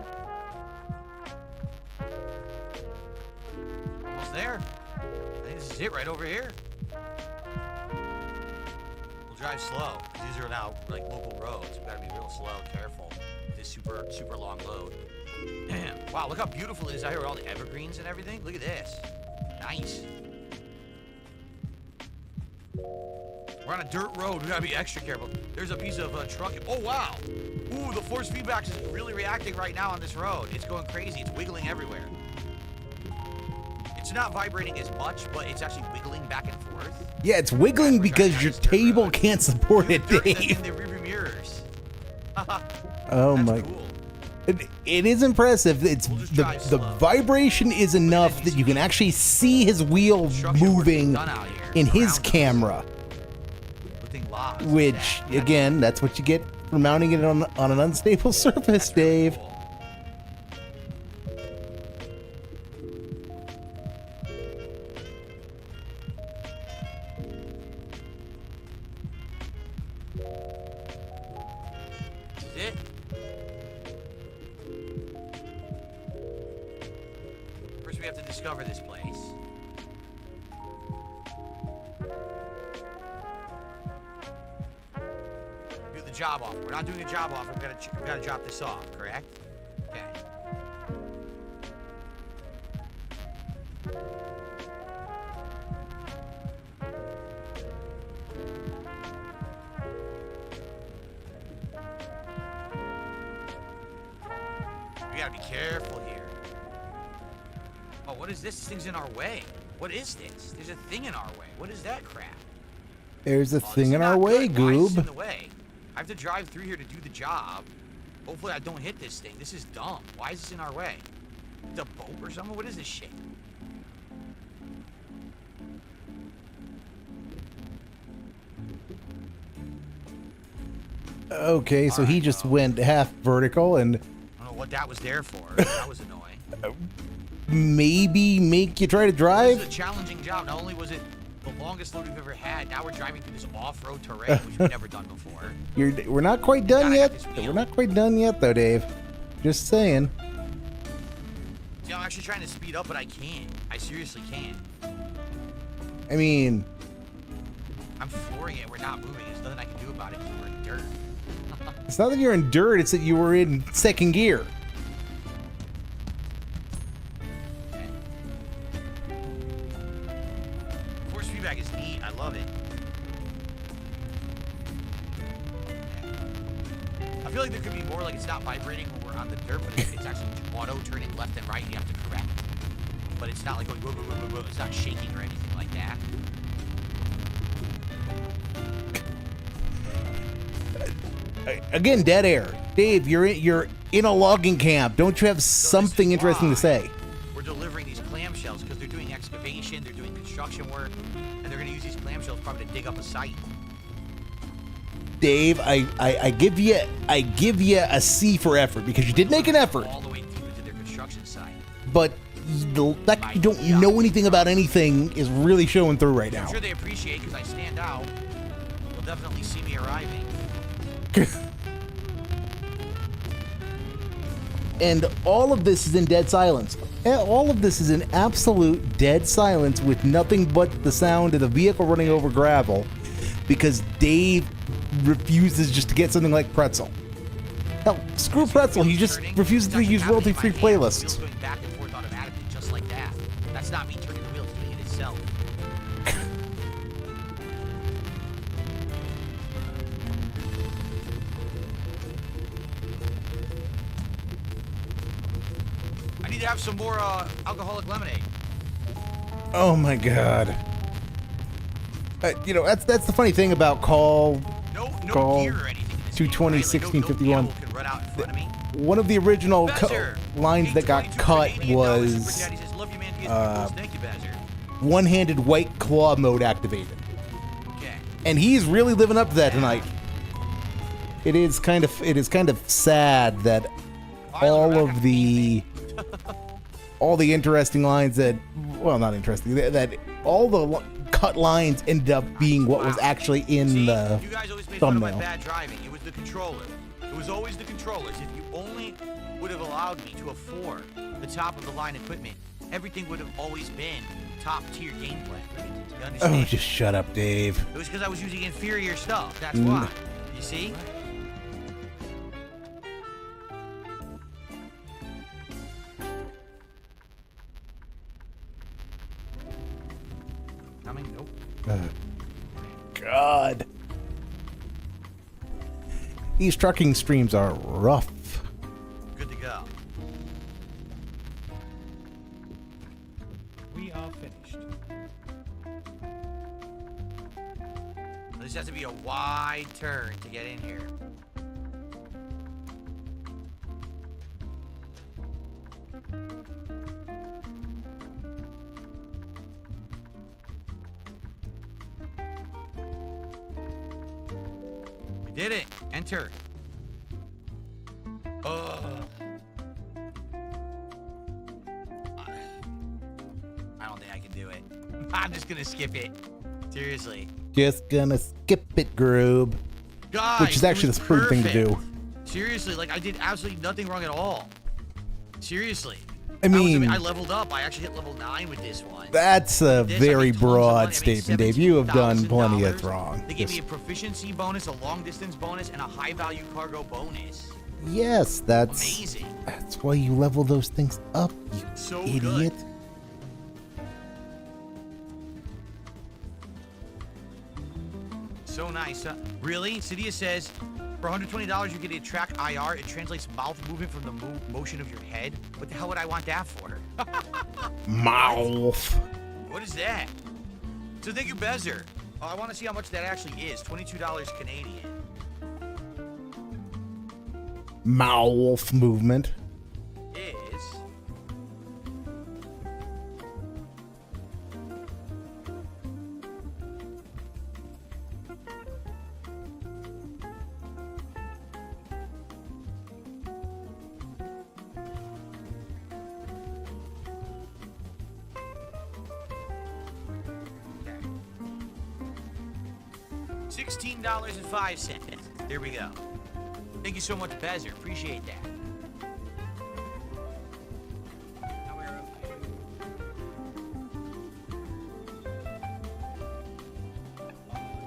Almost there. I think this is it right over here. We'll drive slow. These are now like local roads. We gotta be real slow, careful. This super long load. Wow, look how beautiful it is out here with all the evergreens and everything. Look at this. Nice. We're on a dirt road. We gotta be extra careful. There's a piece of truck. Oh wow. Ooh, the force feedback is really reacting right now on this road. It's going crazy. It's wiggling everywhere. It's not vibrating as much, but it's actually wiggling back and forth. Yeah, it's wiggling because your table can't support it, Dirt Dave. in the rearview mirrors. Oh That's my. cool. It is impressive. It's We'll just the drive the slow. vibration is enough that you can actually see his wheel Construction work being moving done out here in his around us. camera. Lifting logs. Which That's again, that's what you get for mounting it on an unstable surface, really Dave. cool. we have to discover this place. Do the job offer. We're not doing a job offer. We gotta drop this off, correct? Okay. We gotta be careful here. Oh, what is this? This thing's in our way. What is this? There's a thing in our way. What is that crap? There's a Oh, thing in our way, good. Why is this Goob. in the way? I have to drive through here to do the job. Hopefully I don't hit this thing. This is dumb. Why is this in our way? The boat or something? What is this shit? Okay, so All he right, just well. went half vertical and I don't know what that was there for. That was annoying. maybe make you try to This drive. is a challenging job. Not only was it the longest load we've ever had, now we're driving through this off-road terrain, which we've never done before. We're not quite done Gotta yet. have this wheel. We're not quite done yet, though, Dave. Just saying. See, I'm actually trying to speed up, but I can't. I seriously can't. I mean, I'm flooring it. We're not moving. There's nothing I can do about it because we're in dirt. it's not that you're in dirt, it's that you were in second gear. Force feedback is neat. I love it. I feel like there could be more, like it's not vibrating when we're on the dirt, but it's actually auto turning left and right. You have to correct. But it's not like going whoa, whoa, whoa, whoa, whoa. It's not shaking or anything like that. Again, dead air. Dave, you're in a logging camp. Don't you have something interesting to say? We're delivering these clamshells because they're doing excavation, they're doing construction work, and they're going to use these clamshells probably to dig up a site. Dave, I give you a C for effort because you did make an effort, All the way deep into their construction site. but the fact that you don't know anything about anything is really showing through right I'm now. sure they appreciate because I stand out. They'll definitely see me arriving. And all of this is in dead silence. All of this is in absolute dead silence with nothing but the sound of the vehicle running over gravel because Dave refuses just to get something like Pretzel. Hell, screw Pretzel, he just refuses to use royalty-free playlists. Wheels going back and forth automatically just like that. That's not me turning the wheel, it's doing it itself. I need to have some more alcoholic lemonade. Oh my god. That's the funny thing about call No Call gear or anything. in this 220, game, right? Like, no 1651. vehicle can run out in front of me. one of the original Bezer, lines that got 822 cut Canadian dollars. Super was Daddy says, "Love you, man. DS Thank you, Bezer." one-handed white claw mode activated. Okay. And he's really living up to that tonight. It is kind of sad that all of the interesting lines that, well, not interesting, that all the cut lines ended up being what was actually in See, the you guys always made fun of my thumbnail. bad driving. It was the controller. It was always the controllers. If you only would have allowed me to afford the top of the line equipment, everything would have always been top tier gameplay. You understand? Oh, just shut up, Dave. It was because I was using inferior stuff. That's Mm. why. You see? Coming? Nope. God. These trucking streams are rough. Good to go. We are finished. This has to be a wide turn to get in here. We did it. Enter. Ugh. I don't think I can do it. I'm just gonna skip it. Seriously. Just gonna skip it, Groob. Guys, Which is actually it the was prudent thing to perfect. do. Seriously, like I did absolutely nothing wrong at all. Seriously. I mean, I leveled up. I actually hit level 9 with this one. that's a This, I very made tons of broad money. I made statement, Dave. You have done plenty of $17,000. wrong. They gave me a proficiency bonus, a long distance bonus, and a high value cargo bonus. Yes, that's Amazing. That's why you level those things up, you So idiot. good. So nice. Really? Cydia says, for $120, you get a track IR. It translates mouth movement from the motion of your head. What the hell would I want that for? Mouth. What is that? So thank you, Bezer. Oh, I want to see how much that actually is. $22 Canadian. Mouth movement. Is... $16.05. There we go. Thank you so much, Bezer. Appreciate that. Now we're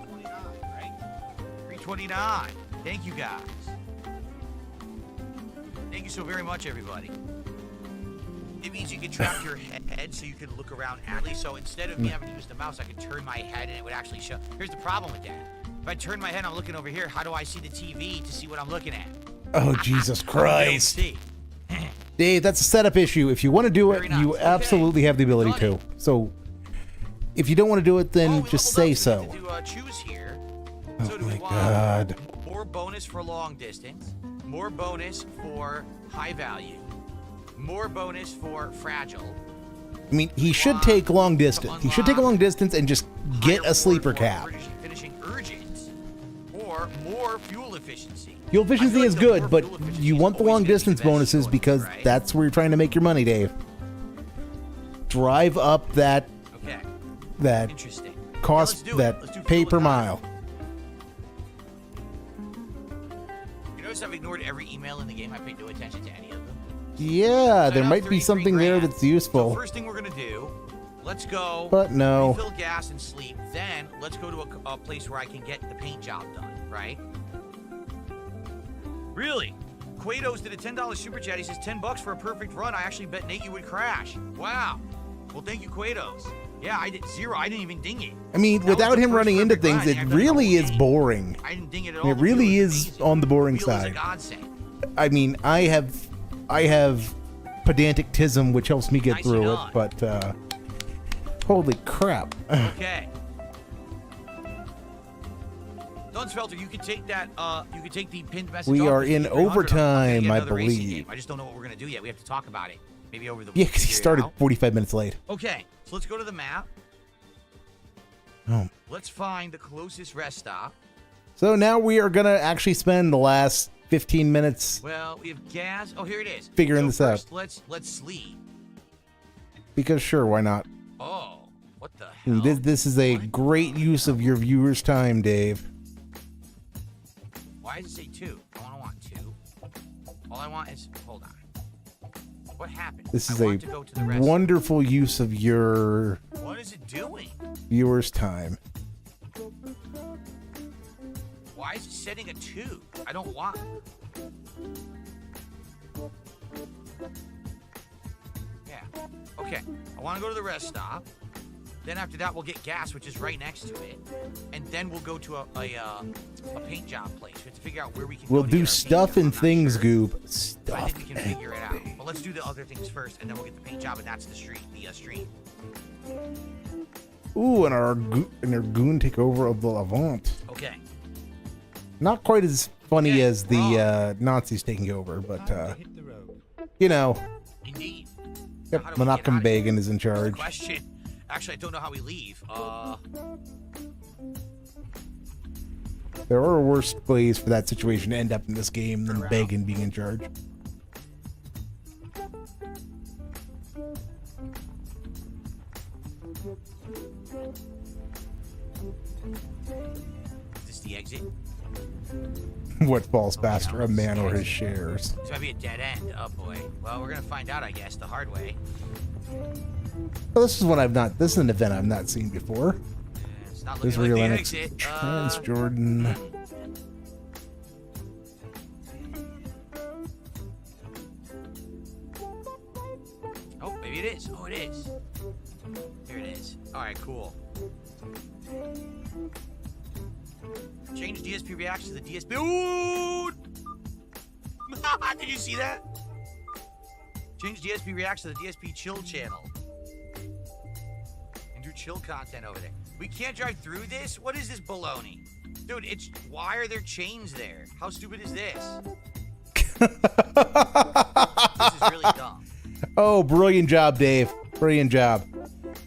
$329, right? $329. Thank you, guys. Thank you so very much, everybody. It means you can trap your head so you can look around alley. So instead of me having to use the mouse, I could turn my head and it would actually show. Here's the problem with that. If I turn my head, I'm looking over here. How do I see the TV to see what I'm looking at? Oh, Jesus Christ. See. Dave, that's a setup issue. If you want to do it, Very nice. you Okay. absolutely have the ability Got to. it. So, if you don't want to do it, then We just leveled say up, so. we have to choose here. Oh So do my we want God. more bonus for long distance, more bonus for high value, more bonus for fragile, I mean, he should take long distance. He should take a long distance and just get higher a sleeper reward cap. for finishing urgent, or more fuel efficiency. Fuel I feel efficiency like is the good, more but fuel efficiency you is want the always long gonna be the distance best bonuses choice, because right? that's where you're trying to make your money, Dave. Drive up that Okay, interesting. cost, Yeah, let's do it. that Let's do pay fuel per economy. mile. You notice I've ignored every email in the game. I paid no attention to any of them. Yeah, there now might be 33 something there grand. that's So useful. first thing we're gonna do, let's go. But no. Refill gas and sleep. Then let's go to a place where I can get the paint job done. Right? Really? Quados did a $10 super chat. He says $10 for a perfect run. I actually bet Nate you would crash. Wow. Well, thank you, Quados. Yeah, I did 0. I didn't even ding it. I mean, That was without the him first running into perfect things, run. it I've done the really whole is game. boring. I didn't ding it at all. It The really wheel was is amazing. on the boring Wheel was a side. godsend. I mean, I have pedanticism, which helps me get Nicely through done. it, but holy crap. Okay. Dunsfelter, you could take that. You could take the pinned message. We off are with in 300. I'm gonna overtime, get I another racing believe. game. I just don't know what we're gonna do yet. We have to talk about it. Maybe over the Yeah, week. because he figure it started out. 45 minutes late. Okay, so let's go to the map. Oh. Let's find the closest rest stop. So now we are going to actually spend the last 15 minutes Well, we have gas. Oh, here it is. Figuring this out. First, let's sleep. because sure, why not? Oh, what the I hell? mean, this is a great use of your viewers' time, Dave. Why does it say 2? I don't want 2. All I want is hold on. What happened? This is I a want to go to the rest. wonderful use of your What is it doing? viewers' time. Why is it setting a 2? I don't want. Yeah. Okay. I want to go to the rest stop. Then after that, we'll get gas, which is right next to it, and then we'll go to a paint job place. We have to figure out where we can. We'll go to do get our stuff paint job. and I'm not things, sure. Goop. But I Stuff. think we can figure it out. But let's do the other things first, and then we'll get the paint job, and that's the street. Ooh, and our goon takeover of the Levant. Okay. Not quite as funny Okay, as the Nazis taking over, but Time to hit the road. you know, Indeed. yep, How do we get out Menachem of here? Begin is in That's the charge. question. Actually, I don't know how we leave. There are worse ways for that situation to end up in this game than Around. Begin being in charge. Is this the exit? What falls faster, a man or his shares? This might be a dead end. Oh boy. Well, we're gonna find out, I guess, the hard way. Well, this is one I've not. This is an event I've not seen before. It's not This looking real like the Linux exit. Transjordan. Oh, maybe it is. Oh, it is. Here it is. All right, cool. Change DSP reaction to the DSP. Ooh! Did you see that? Change DSP reaction to the DSP chill channel. And do chill content over there. We can't drive through this? What is this baloney? Dude, it's why are there chains there? How stupid is this? This is really dumb. Oh, brilliant job, Dave. Brilliant job.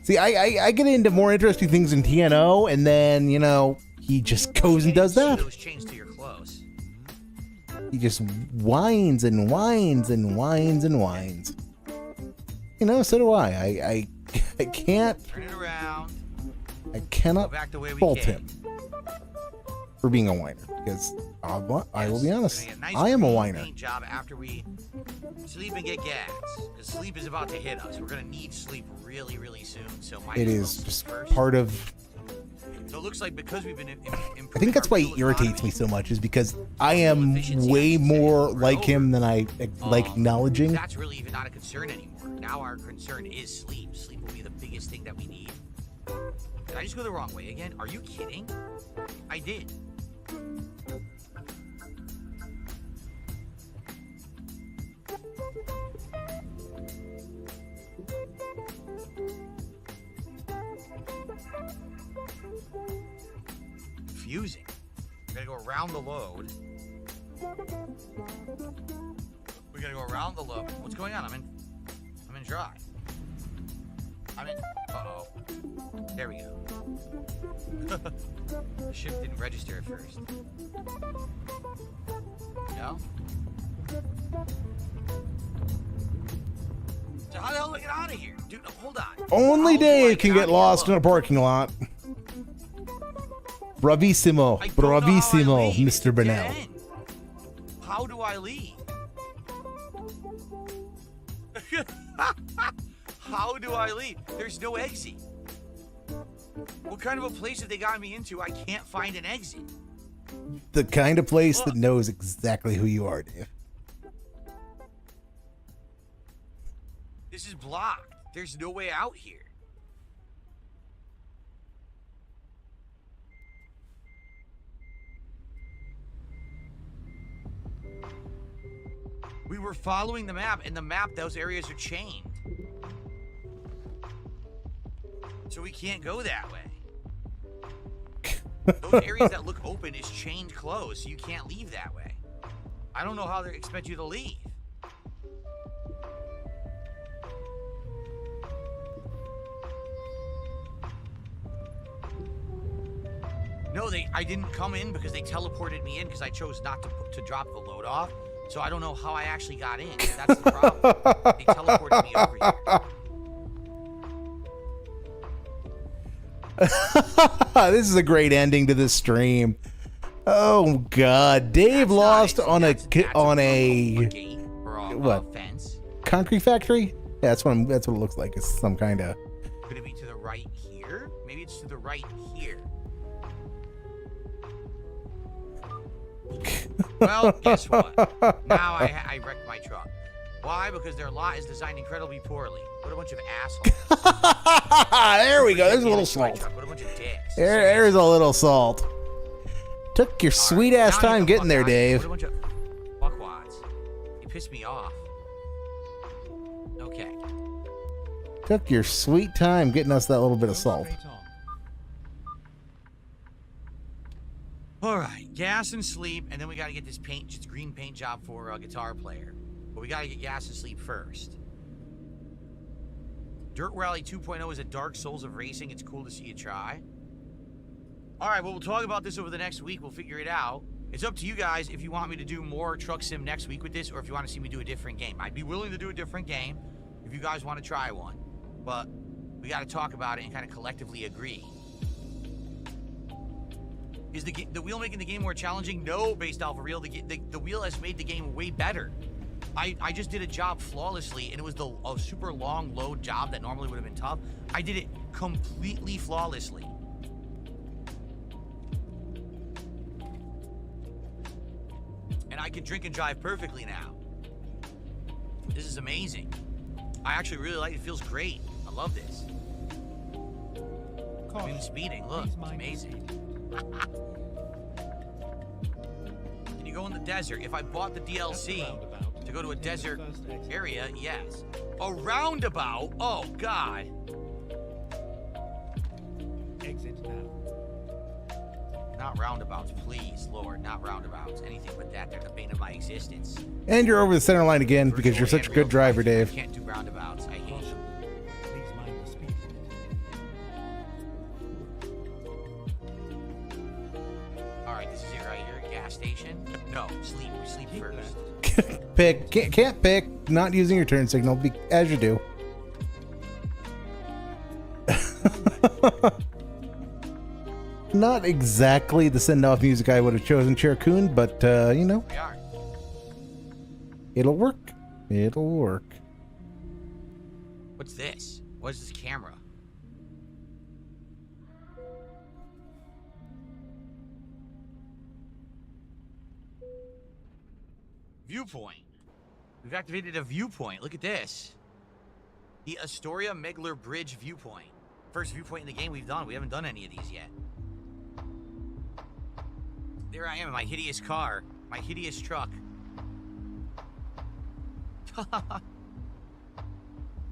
See, I get into more interesting things in TNO, and then, you know, he just goes and does that. Those chains till you're close. He just whines and whines and whines and whines. You know, so do I. I can't. Turn it around. I cannot Go back the way we fault came. him for being a whiner, because I will be honest, We're gonna get nice I am a clean whiner. paint job after we sleep and get gas, because sleep is about to hit us. We're gonna need sleep really, really soon. So might It as well is sleep just first. part of. So it looks like because we've been I think that's why he irritates me so much, is because I am way more like him than I like acknowledging. That's really even not a concern anymore. Now our concern is sleep. Sleep will be the biggest thing that we need. Did I just go the wrong way again? Are you kidding? I did. Confusing. We gotta go around the load. We gotta go around the load. What's going on? I'm in dry. I'm in. Uh-oh. There we go. The ship didn't register at first. No? So how the hell do I get out of here? Dude, hold on. Only How do I Dave can out get of lost in here? a parking lot. Bravissimo, I don't know how I bravissimo, leave. Mr. Dead Burnell. end. How do I leave? How do I leave? There's no exit. What kind of a place have they got me into? I can't find an exit. The kind of place that knows exactly who you are, Dave. This is blocked. There's no way out here. We were following the map, and the map, those areas are chained. So we can't go that way. Those areas that look open is chained closed, so you can't leave that way. I don't know how they expect you to leave. No, I didn't come in because they teleported me in because I chose not to drop the load off. So I don't know how I actually got in. That's the problem. They teleported me over here. This is a great ending to this stream. Oh God, Dave That's lost nice. on That's a gate or a what? fence. Concrete factory. Yeah, that's what it looks like. It's some kind of. Could it be to the right here? Maybe it's to the right here. Well, guess what? Now I wrecked my truck. Why? Because their lot is designed incredibly poorly. What a bunch of assholes. There we go. There's a little My salt. truck. What a bunch of dicks. There's a little salt. Took your sweet ass Now you time know getting there, fuckwads. Dave. What a bunch of fuckwads. You pissed me off. Okay. Took your sweet time getting us that little bit of salt. Straight on. All right, gas and sleep, and then we got to get this green paint job for a guitar player. But we got to get gas and sleep first. Dirt Rally 2.0 is a Dark Souls of racing. It's cool to see you try. All right, well, we'll talk about this over the next week. We'll figure it out. It's up to you guys if you want me to do more Truck Sim next week with this, or if you want to see me do a different game. I'd be willing to do a different game if you guys want to try one. But we got to talk about it and kind of collectively agree. Is the wheel making the game more challenging? No, based off of real. The wheel has made the game way better. I just did a job flawlessly, and it was a super long load job that normally would have been tough. I did it completely flawlessly. And I can drink and drive perfectly now. This is amazing. I actually really like it. It feels great. I love this. I'm even speeding. Look, it's amazing. Can you go in the desert? If I bought the DLC to go to a desert area, yes. A roundabout? Oh, God. Exit now. Not roundabouts, please, Lord. Not roundabouts. Anything but that. They're the bane of my existence. And you're over the center line again because you're such a good driver, Dave. I can't do roundabouts. I hate them. Please mind the speed limit. All right, this is it right here. Gas station. No, sleep. We sleep Keep first. left. Pick. Can't pick. Not using your turn signal as you do. Not exactly the send-off music I would have chosen, Chercoon, but, you know, We are. it'll work. It'll work. What's this? What is this camera? Viewpoint. We've activated a viewpoint. Look at this. The Astoria Megler Bridge viewpoint. First viewpoint in the game we've done. We haven't done any of these yet. There I am in my hideous car. My hideous truck.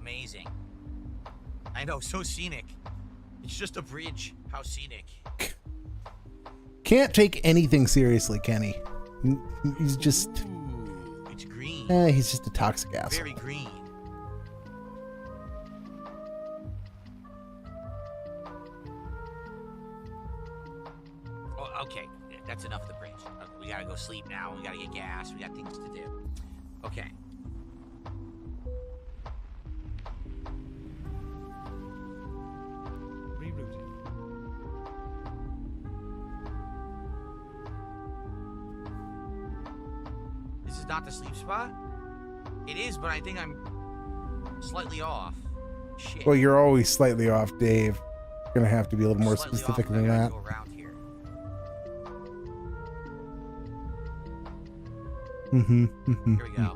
Amazing. I know, so scenic. It's just a bridge. How scenic. Can't take anything seriously, Kenny. He's just... Ooh, it's green. he's just a toxic asshole. Very green. Oh, okay. That's enough of the bridge. We gotta go sleep now. We gotta get gas. We got things to do. Okay. Rerouting. This is not the sleep spot? It is, but I think I'm slightly off. Shit. Well, you're always slightly off, Dave. You're gonna have to be a little more Slightly specific off, than I gotta that. go around here. Here Here we go.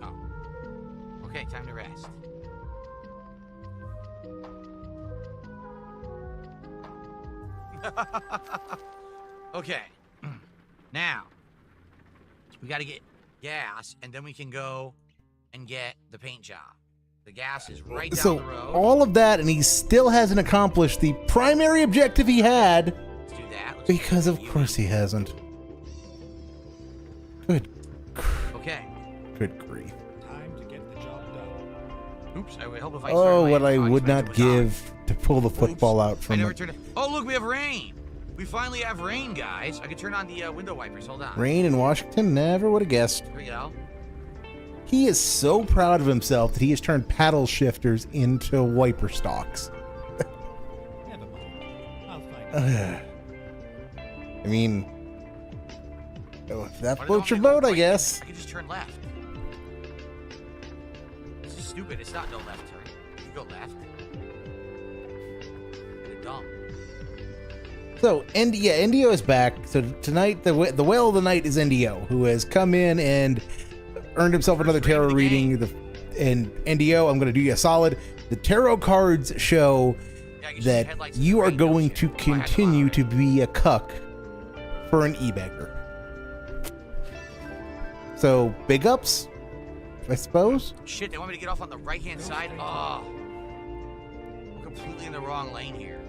Oh. Okay, time to rest. Okay. Now, we got to get gas, and then we can go and get the paint job. The gas is right down So the road. all of that, and he still hasn't accomplished the primary objective he had. Let's do that. Let's Because do of that. course he hasn't. Good Okay. grief. Time to get the job done. Oops, I would help if I Oh, started what I landing. would expected not it was on. give to pull the football out I from never it. turned it. Oh, look, we have rain. We finally have rain, guys. I can turn on the window wipers. Hold on. Rain in Washington, never would have guessed. Here we go. He is so proud of himself that he has turned paddle shifters into wiper stalks. Never mind. I'll find it. I mean, oh, if that Why do they floats want your me to go boat, I right? guess. I can just turn left. This is stupid. It's not no left turn. You can go left. Get it dumb. So, NDO is back. So tonight, the whale of the night is NDO, who has come in and earned himself another First raid of tarot the reading. And NDO, I'm going to do you a solid. The tarot cards show Yeah, I can see the that headlights in you the are rain, don't going you? to Oh, I had them continue on to already. be a cuck for an e-beggar. So, big ups, I suppose. Shit, they want me to get off on the right-hand side? Oh. We're completely in the wrong lane here.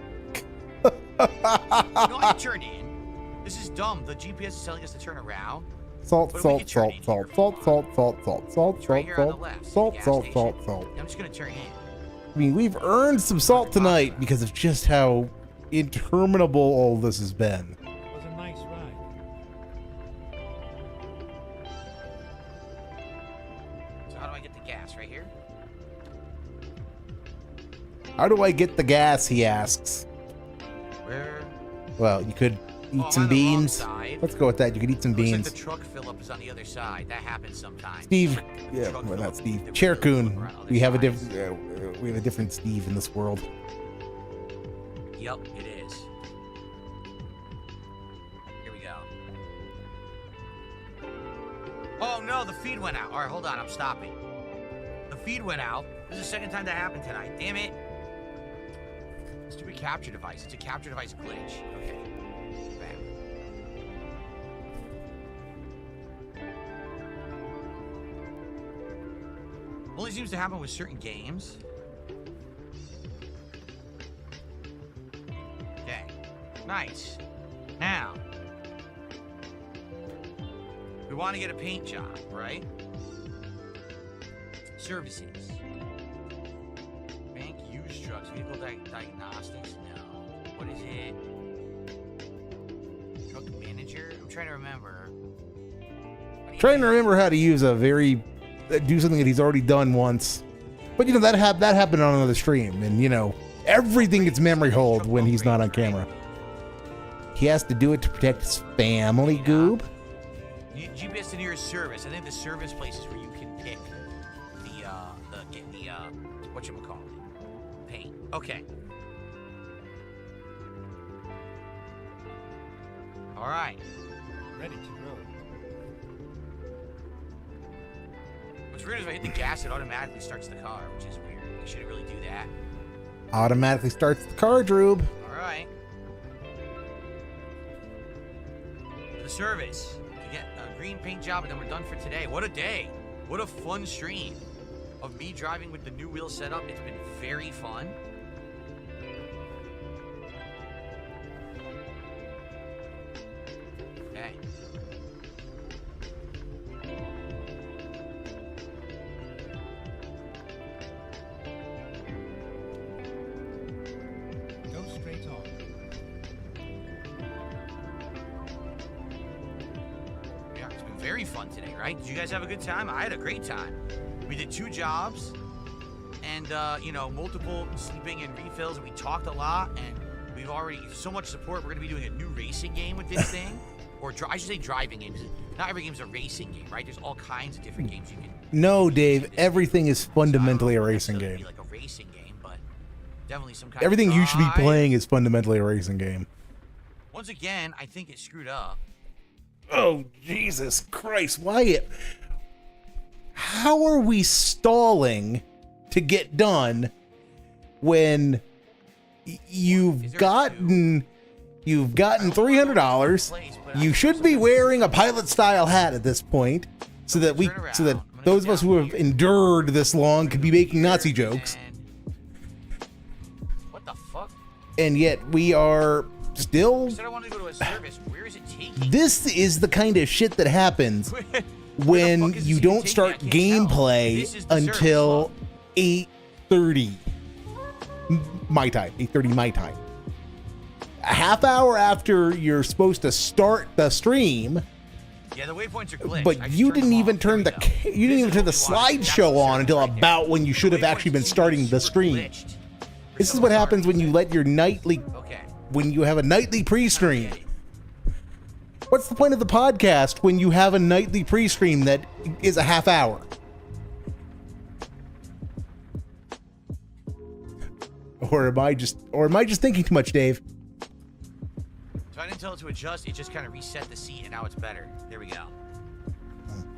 No, I can turn in. This is dumb. The GPS is telling us to turn around. Salt, But we salt, can turn salt, in salt, here. salt, salt, salt, salt, salt, It's right salt, here on the salt, left. See the salt, gas salt, station? salt, salt. I'm just gonna turn in. I mean, we've earned some salt tonight because of just how interminable all this has been. It was a nice ride. So how do I get the gas? Right here? How do I get the gas, he asks. Where? Well, you could eat I'm some on the wrong beans. side. Let's go with that. You could eat some Looks like beans. the truck fill-up is on the other side. That happens sometimes. Steve, yeah, Truck well, fill-up not Steve. is Chair different. Coon. Around other We have a sides. different Steve in this world. Yep, it is. Here we go. Oh no, the feed went out. All right, hold on, I'm stopping. The feed went out. This is the second time that happened tonight. Damn it. Stupid capture device. It's a capture device glitch. Okay. Bam. Only seems to happen with certain games. Okay. Nice. Now, we want to get a paint job, right? Services. Bank used trucks. Vehicle diagnostics? No. What is it? Truck manager? I'm trying to remember. Trying to remember how to use do something that he's already done once. But you know, that happened on another stream, and you know, everything gets memory hold when he's not on camera. He has to do it to protect his family, Goob. GPS to nearest service. I think the service place is where you can pick the whatchamacallit? Paint. Okay. All right. Ready to roll. What's weird is if I hit the gas, it automatically starts the car, which is weird. You shouldn't really do that. Automatically starts the car, Droob. All right. The service. You get a green paint job, and then we're done for today. What a day. What a fun stream of me driving with the new wheel setup. It's been very fun. Okay. Go straight on. Yeah, it's been very fun today, right? Did you guys have a good time? I had a great time. We did 2 jobs and, you know, multiple sleeping and refills, and we talked a lot, and we've already, so much support. We're going to be doing a new racing game with this thing. Or I should say driving games. Not every game's a racing game, right? There's all kinds of different games you can. No, Dave, everything is fundamentally a racing Necessarily game. Be like a racing game, but definitely some kind Everything of you should be drive. playing is fundamentally a racing game. Once again, I think it screwed up. Oh, Jesus Christ, Wyatt. How are we stalling to get done when you've gotten $300? You should be wearing a pilot style hat at this point so that those of us who have endured this long could be making Nazi jokes. What the fuck? And yet we are still. I said I wanted to go to a service. Where is it taking? This is the kind of shit that happens when you don't start gameplay until 8:30 my time. 8:30 my time. A half hour after you're supposed to start the stream. Yeah, the waypoints are glitched. But you didn't even turn the slideshow on until about when you should have actually been starting the stream. This is what happens when you let your when you have a nightly pre-stream. What's the point of the podcast when you have a nightly pre-stream that is a half hour? Or am I just thinking too much, Dave? So I didn't tell it to adjust. It just kind of reset the seat, and now it's better. There we go.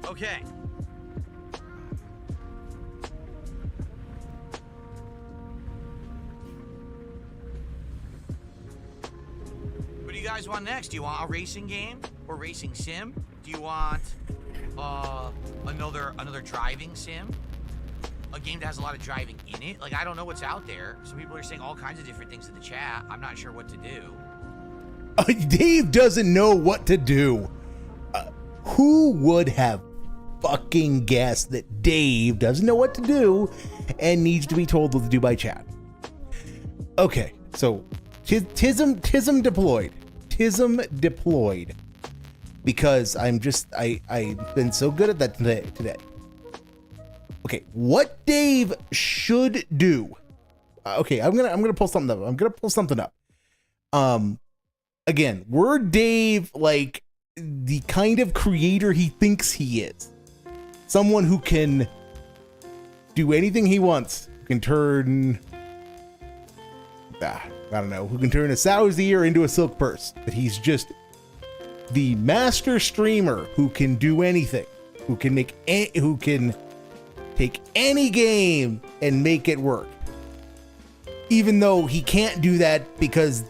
Okay. What do you guys want next? Do you want a racing game or racing sim? Do you want another driving sim? A game that has a lot of driving in it? Like, I don't know what's out there. Some people are saying all kinds of different things in the chat. I'm not sure what to do. Dave doesn't know what to do. Who would have fucking guessed that Dave doesn't know what to do and needs to be told what to do by chat? Okay, so Tism deployed. Tism deployed. Because I've been so good at that today. Okay, what Dave should do, Okay, I'm gonna pull something up. I'm gonna pull something up. Again, we're Dave, like the kind of creator he thinks he is. Someone who can do anything he wants. Who can turn, I don't know, who can turn a sow's ear into a silk purse. That he's just the master streamer who can do anything. Who can make, who can take any game and make it work. Even though he can't do that because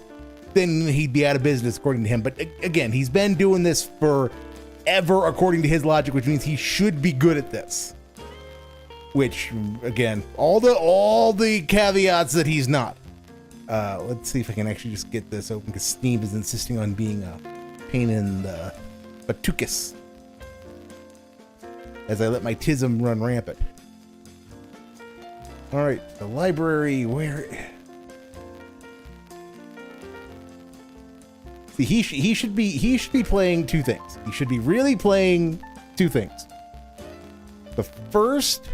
then he'd be out of business according to him. But again, he's been doing this forever according to his logic, which means he should be good at this. Which, again, all the caveats that he's not. Let's see if I can actually just get this open because Steam is insisting on being a pain in the batukus as I let my tism run rampant. All right, the library, where? See, he should be playing two things. He should be really playing two things. The first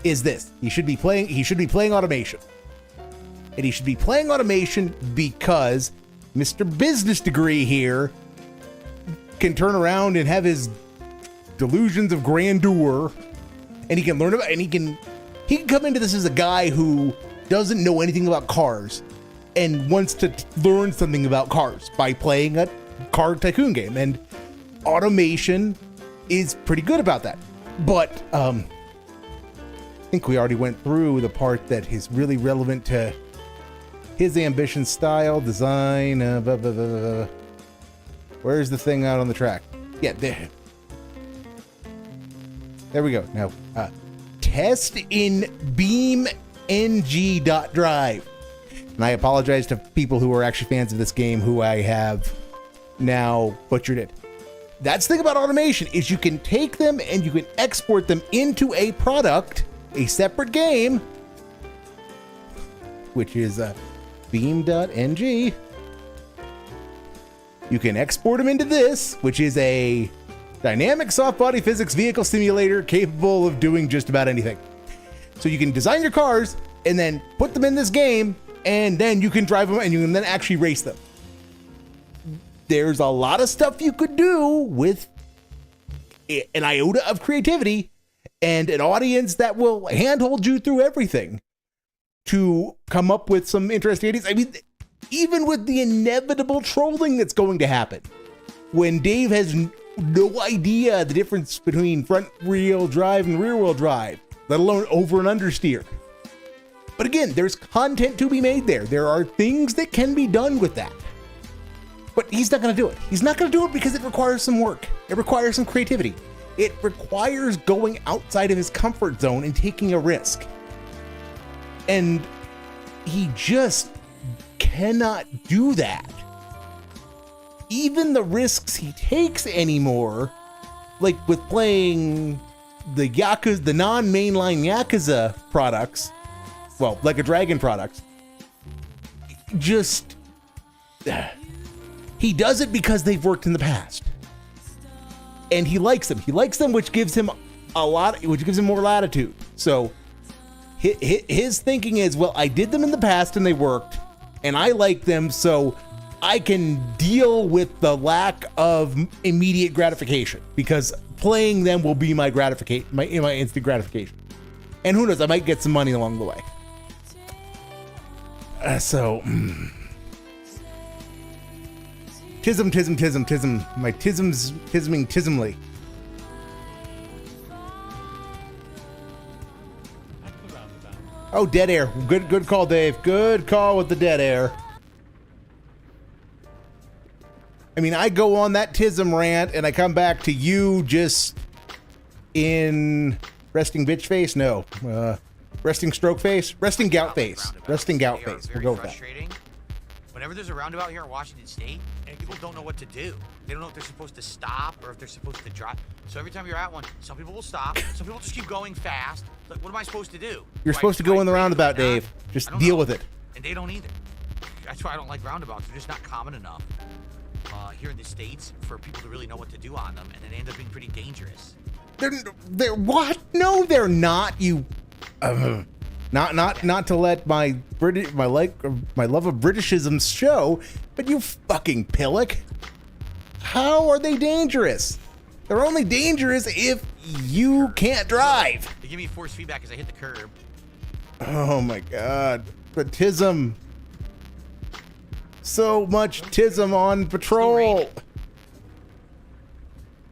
is this. He should be playing automation. And he should be playing automation because Mr. Business Degree here can turn around and have his delusions of grandeur, and he can learn about, and he can come into this as a guy who doesn't know anything about cars and wants to learn something about cars by playing a car tycoon game, and automation is pretty good about that. But I think we already went through the part that is really relevant to his ambition, style, design, where's the thing out on the track? Yeah, there we go. Now, test in beamng.drive. And I apologize to people who are actually fans of this game who I have now butchered it. That's the thing about automation is you can take them and you can export them into a product, a separate game, which is beam.ng. You can export them into this, which is a dynamic soft body physics vehicle simulator capable of doing just about anything. So you can design your cars and then put them in this game, and then you can drive them and you can then actually race them. There's a lot of stuff you could do with an iota of creativity and an audience that will handhold you through everything to come up with some interesting ideas. I mean, even with the inevitable trolling that's going to happen, when Dave has no idea the difference between front wheel drive and rear wheel drive, let alone over and understeer. But again, there's content to be made there. There are things that can be done with that. But he's not going to do it. He's not going to do it because it requires some work. It requires some creativity. It requires going outside of his comfort zone and taking a risk. And he just cannot do that. Even the risks he takes anymore, like with playing the Yakuza, the non-mainline Yakuza products, well, like a Dragon products, just he does it because they've worked in the past, and he likes them. He likes them, which gives him more latitude. So his thinking is, well, I did them in the past and they worked, and I like them, so I can deal with the lack of immediate gratification because playing them will be my gratification, my instant gratification. And who knows, I might get some money along the way. Tism. My tism's tisming tismly. Oh, dead air. Good call, Dave. Good call with the dead air. I mean, I go on that tism rant and I come back to you just in resting bitch face? No. Resting stroke face? Resting gout face. Resting gout face. We'll go with that. Whenever there's a roundabout here in Washington State, people don't know what to do. They don't know if they're supposed to stop or if they're supposed to drive. So every time you're at one, some people will stop. Some people just keep going fast. Like, what am I supposed to do? You're supposed to go in the roundabout, Dave. Just deal with it. And they don't either. That's why I don't like roundabouts. They're just not common enough here in the States for people to really know what to do on them, and they end up being pretty dangerous. They're what? No, they're not, you Not to let my love of Britishisms show, but you fucking pillock. How are they dangerous? They're only dangerous if you can't drive. They give me force feedback as I hit the curb. Oh my god. But Tism. So much Tism on patrol.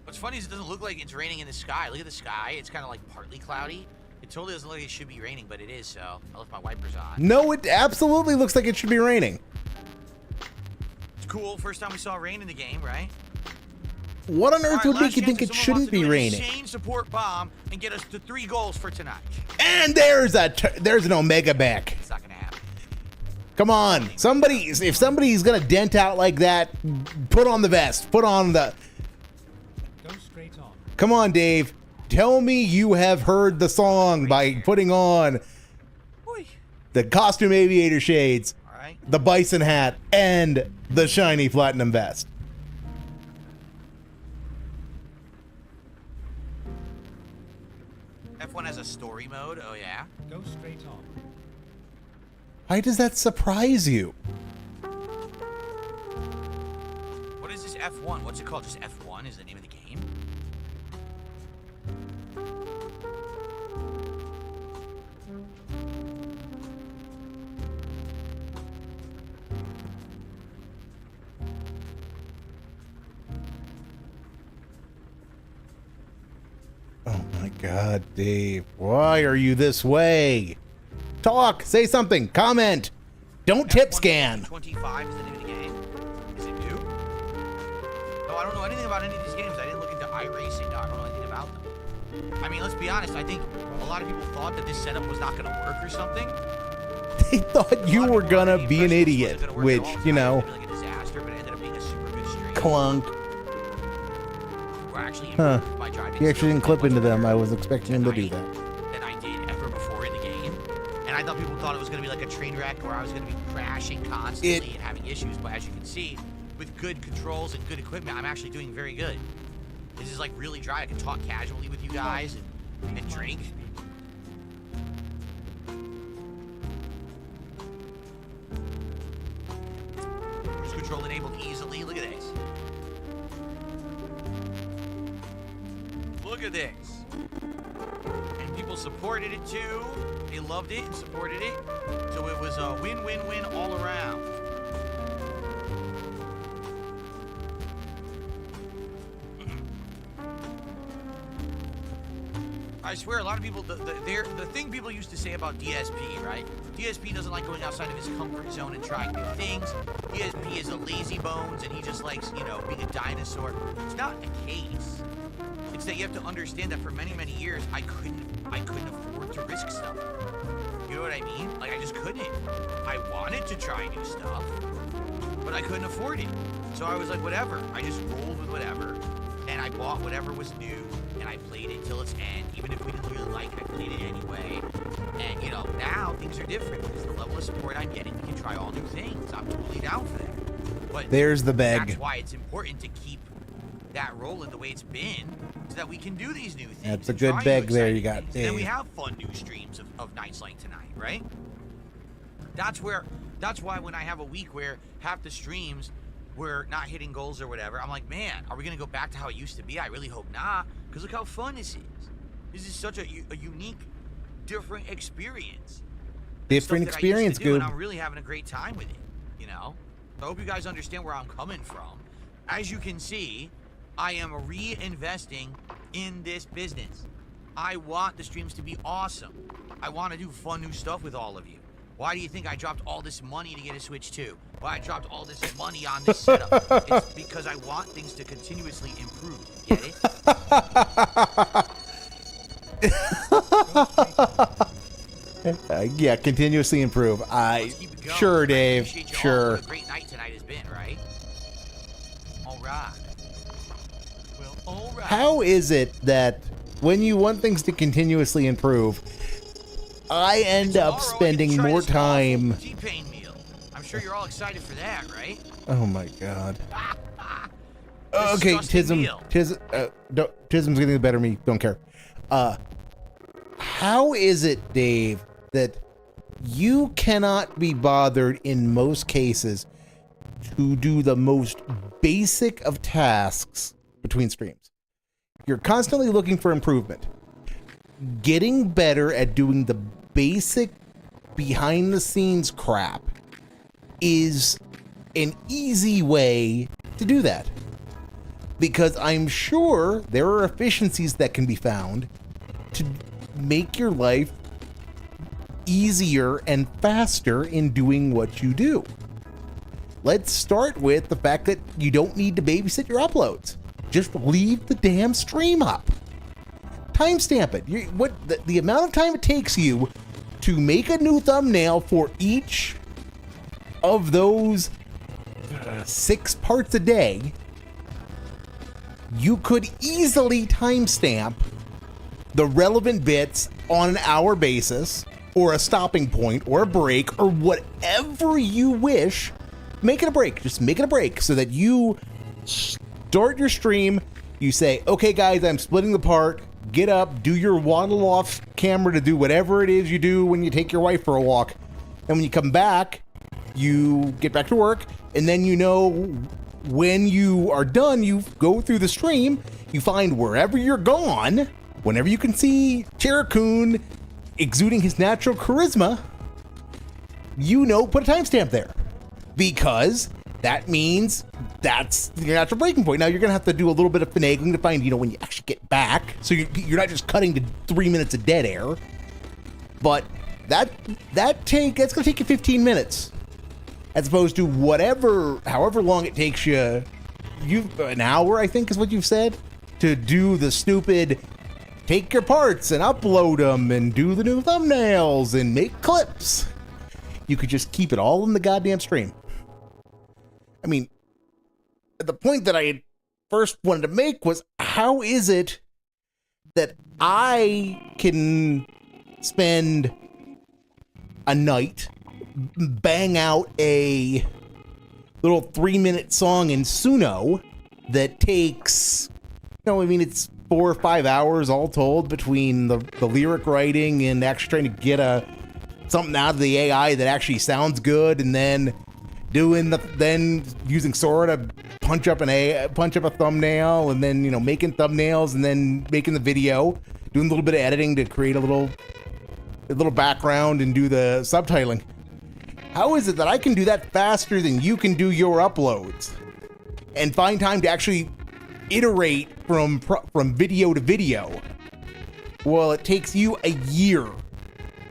What's funny is it doesn't look like it's raining in the sky. Look at the sky. It's kind of like partly cloudy. It totally doesn't look like it should be raining, but it is, so I left my wipers on. No, it absolutely looks like it should be raining. It's cool. First time we saw rain in the game, right? What on earth would make you think it shouldn't be raining? Insane support bomb and get us to 3 goals for tonight. And there's an Omega back. It's not gonna happen. Come on, if somebody's gonna dent out like that, put on the vest. Put on the. Go straight on. Come on, Dave. Tell me you have heard the song by putting on the costume aviator shades, All right. the bison hat, and the shiny platinum vest. F1 has a story mode. Oh yeah. Go straight on. Why does that surprise you? What is this F1? What's it called? Just F1 is the name of the game? Oh my god, Dave. Why are you this way? Talk, say something, comment. Don't tip scan. 25 is the name of the game. Is it new? No, I don't know anything about any of these games. I didn't look into iRacing. No, I don't know anything about them. I mean, let's be honest. I think a lot of people thought that this setup was not going to work or something. They thought you were gonna be an idiot, which, you know, like a disaster, but it ended up being a super good stream. clunk. We're actually Huh. my driving He actually didn't clip skills into them. much I was expecting him to do that. than I did ever before in the game. And I thought people thought it was going to be like a train wreck where I was going to be crashing constantly and having issues. But as you can see, with good controls and good equipment, I'm actually doing very good. This is like really dry. I can talk casually with you guys and drink. Cruise control enabled easily. Look at this. Look at this. And people supported it too. They loved it and supported it. So it was a win-win-win all around. I swear, a lot of people, the thing people used to say about DSP, right? DSP doesn't like going outside of his comfort zone and trying new things. DSP is a lazy bones and he just likes, you know, being a dinosaur. It's not the case. It's that you have to understand that for many, many years, I couldn't afford to risk stuff. You know what I mean? Like, I just couldn't. I wanted to try new stuff, but I couldn't afford it. So I was like, whatever. I just rolled with whatever, and I bought whatever was new, and I played it till its end. Even if we didn't really like it, I played it anyway. And, you know, now things are different because the level of support I'm getting, we can try all new things. I'm totally down for that. But There's the beg. that's why it's important to keep that rolling the way it's been, so that we can do these new things. That's a and good try beg new there exciting you got, things. And then we Dave. have fun new streams of nights like tonight, right? That's why when I have a week where half the streams we're not hitting goals or whatever, I'm like, man, are we gonna go back to how it used to be? I really hope not, because look how fun this is. This is such a unique, different experience. Different Stuff that I used experience, to do, and Goob. I'm really having a great time with it, you know? So I hope you guys understand where I'm coming from. As you can see, I am reinvesting in this business. I want the streams to be awesome. I want to do fun new stuff with all of you. Why do you think I dropped all this money to get a Switch 2? Why I dropped all this money on this setup? It's because I want things to continuously improve. Get it? Yeah, continuously improve. Let's keep it going. Sure, I Dave. appreciate you all. Sure. What a great night tonight has been, right? All right. Well, all right. How is it that when you want things to continuously improve, I end Tomorrow, up I get to spending try more this awful time? T-Pain meal. I'm sure you're all excited for that, right? Oh my god. Disgusting Okay, Tism. meal. Tism's getting the better of me. Don't care. how is it, Dave, that you cannot be bothered in most cases to do the most basic of tasks between streams? You're constantly looking for improvement. Getting better at doing the basic behind the scenes crap is an easy way to do that. Because I'm sure there are efficiencies that can be found to make your life easier and faster in doing what you do. Let's start with the fact that you don't need to babysit your uploads. Just leave the damn stream up. Timestamp it. The amount of time it takes you to make a new thumbnail for each of those 6 parts a day, you could easily timestamp the relevant bits on an hour basis, or a stopping point, or a break, or whatever you wish. Make it a break. Just make it a break so that you start your stream. You say, okay, guys, I'm splitting the part. Get up, do your waddle off camera to do whatever it is you do when you take your wife for a walk. And when you come back, you get back to work. And then you know when you are done, you go through the stream. You find wherever you're gone, whenever you can see Cherokun exuding his natural charisma, you know, put a timestamp there. Because that means that's your natural breaking point. Now you're gonna have to do a little bit of finagling to find, you know, when you actually get back, so you're not just cutting to 3 minutes of dead air. But that's gonna take you 15 minutes, as opposed to however long it takes you. An hour, I think, is what you've said, to do the stupid. Take your parts and upload them and do the new thumbnails and make clips. You could just keep it all in the goddamn stream. I mean, the point that I first wanted to make was, how is it that I can spend a night, bang out a little 3-minute song in Suno that takes, it's 4 or 5 hours all told between the lyric writing and actually trying to get something out of the AI that actually sounds good, and then then using Sora to punch up a thumbnail, and then making thumbnails, and then making the video, doing a little bit of editing to create a little background and do the subtitling. How is it that I can do that faster than you can do your uploads and find time to actually iterate from video to video? Well, it takes you a year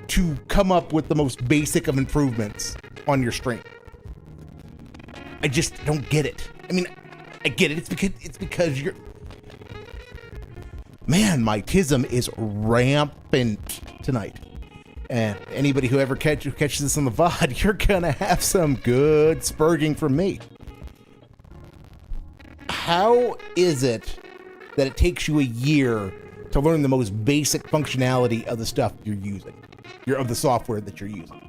to come up with the most basic of improvements on your stream. I just don't get it. I mean, I get it. It's because you're... Man, my tism is rampant tonight. And anybody who ever catches this on the VOD, you're gonna have some good spurging from me. How is it that it takes you a year to learn the most basic functionality of the stuff you're using, of the software that you're using,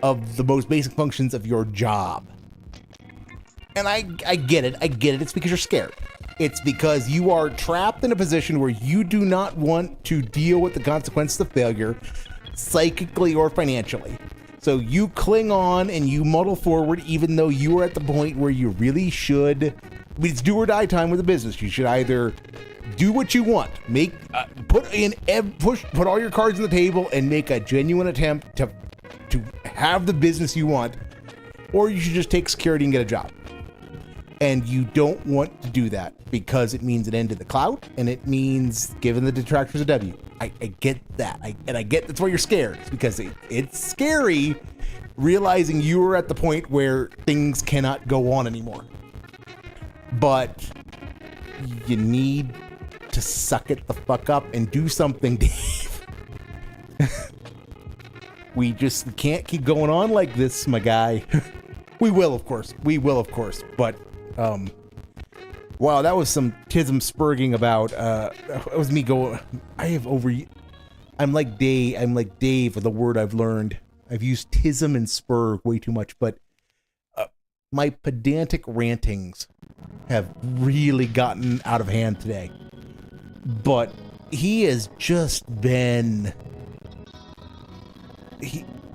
of the most basic functions of your job? And I get it. It's because you're scared. It's because you are trapped in a position where you do not want to deal with the consequences of failure, psychically or financially. So you cling on and you muddle forward, even though you are at the point where you really should. It's do or die time with a business. You should either do what you want, put all your cards on the table and make a genuine attempt to have the business you want, or you should just take security and get a job. And you don't want to do that because it means an end to the cloud, and it means giving the detractors a W. I get that. I get that's why you're scared. It's because it's scary realizing you are at the point where things cannot go on anymore. But you need to suck it the fuck up and do something, Dave. We can't keep going on like this, my guy. We will, of course. But wow, that was some tism spurging about. It was me going. I'm like Dave with the word I've learned. I've used tism and spur way too much, but my pedantic rantings have really gotten out of hand today. But he has just been...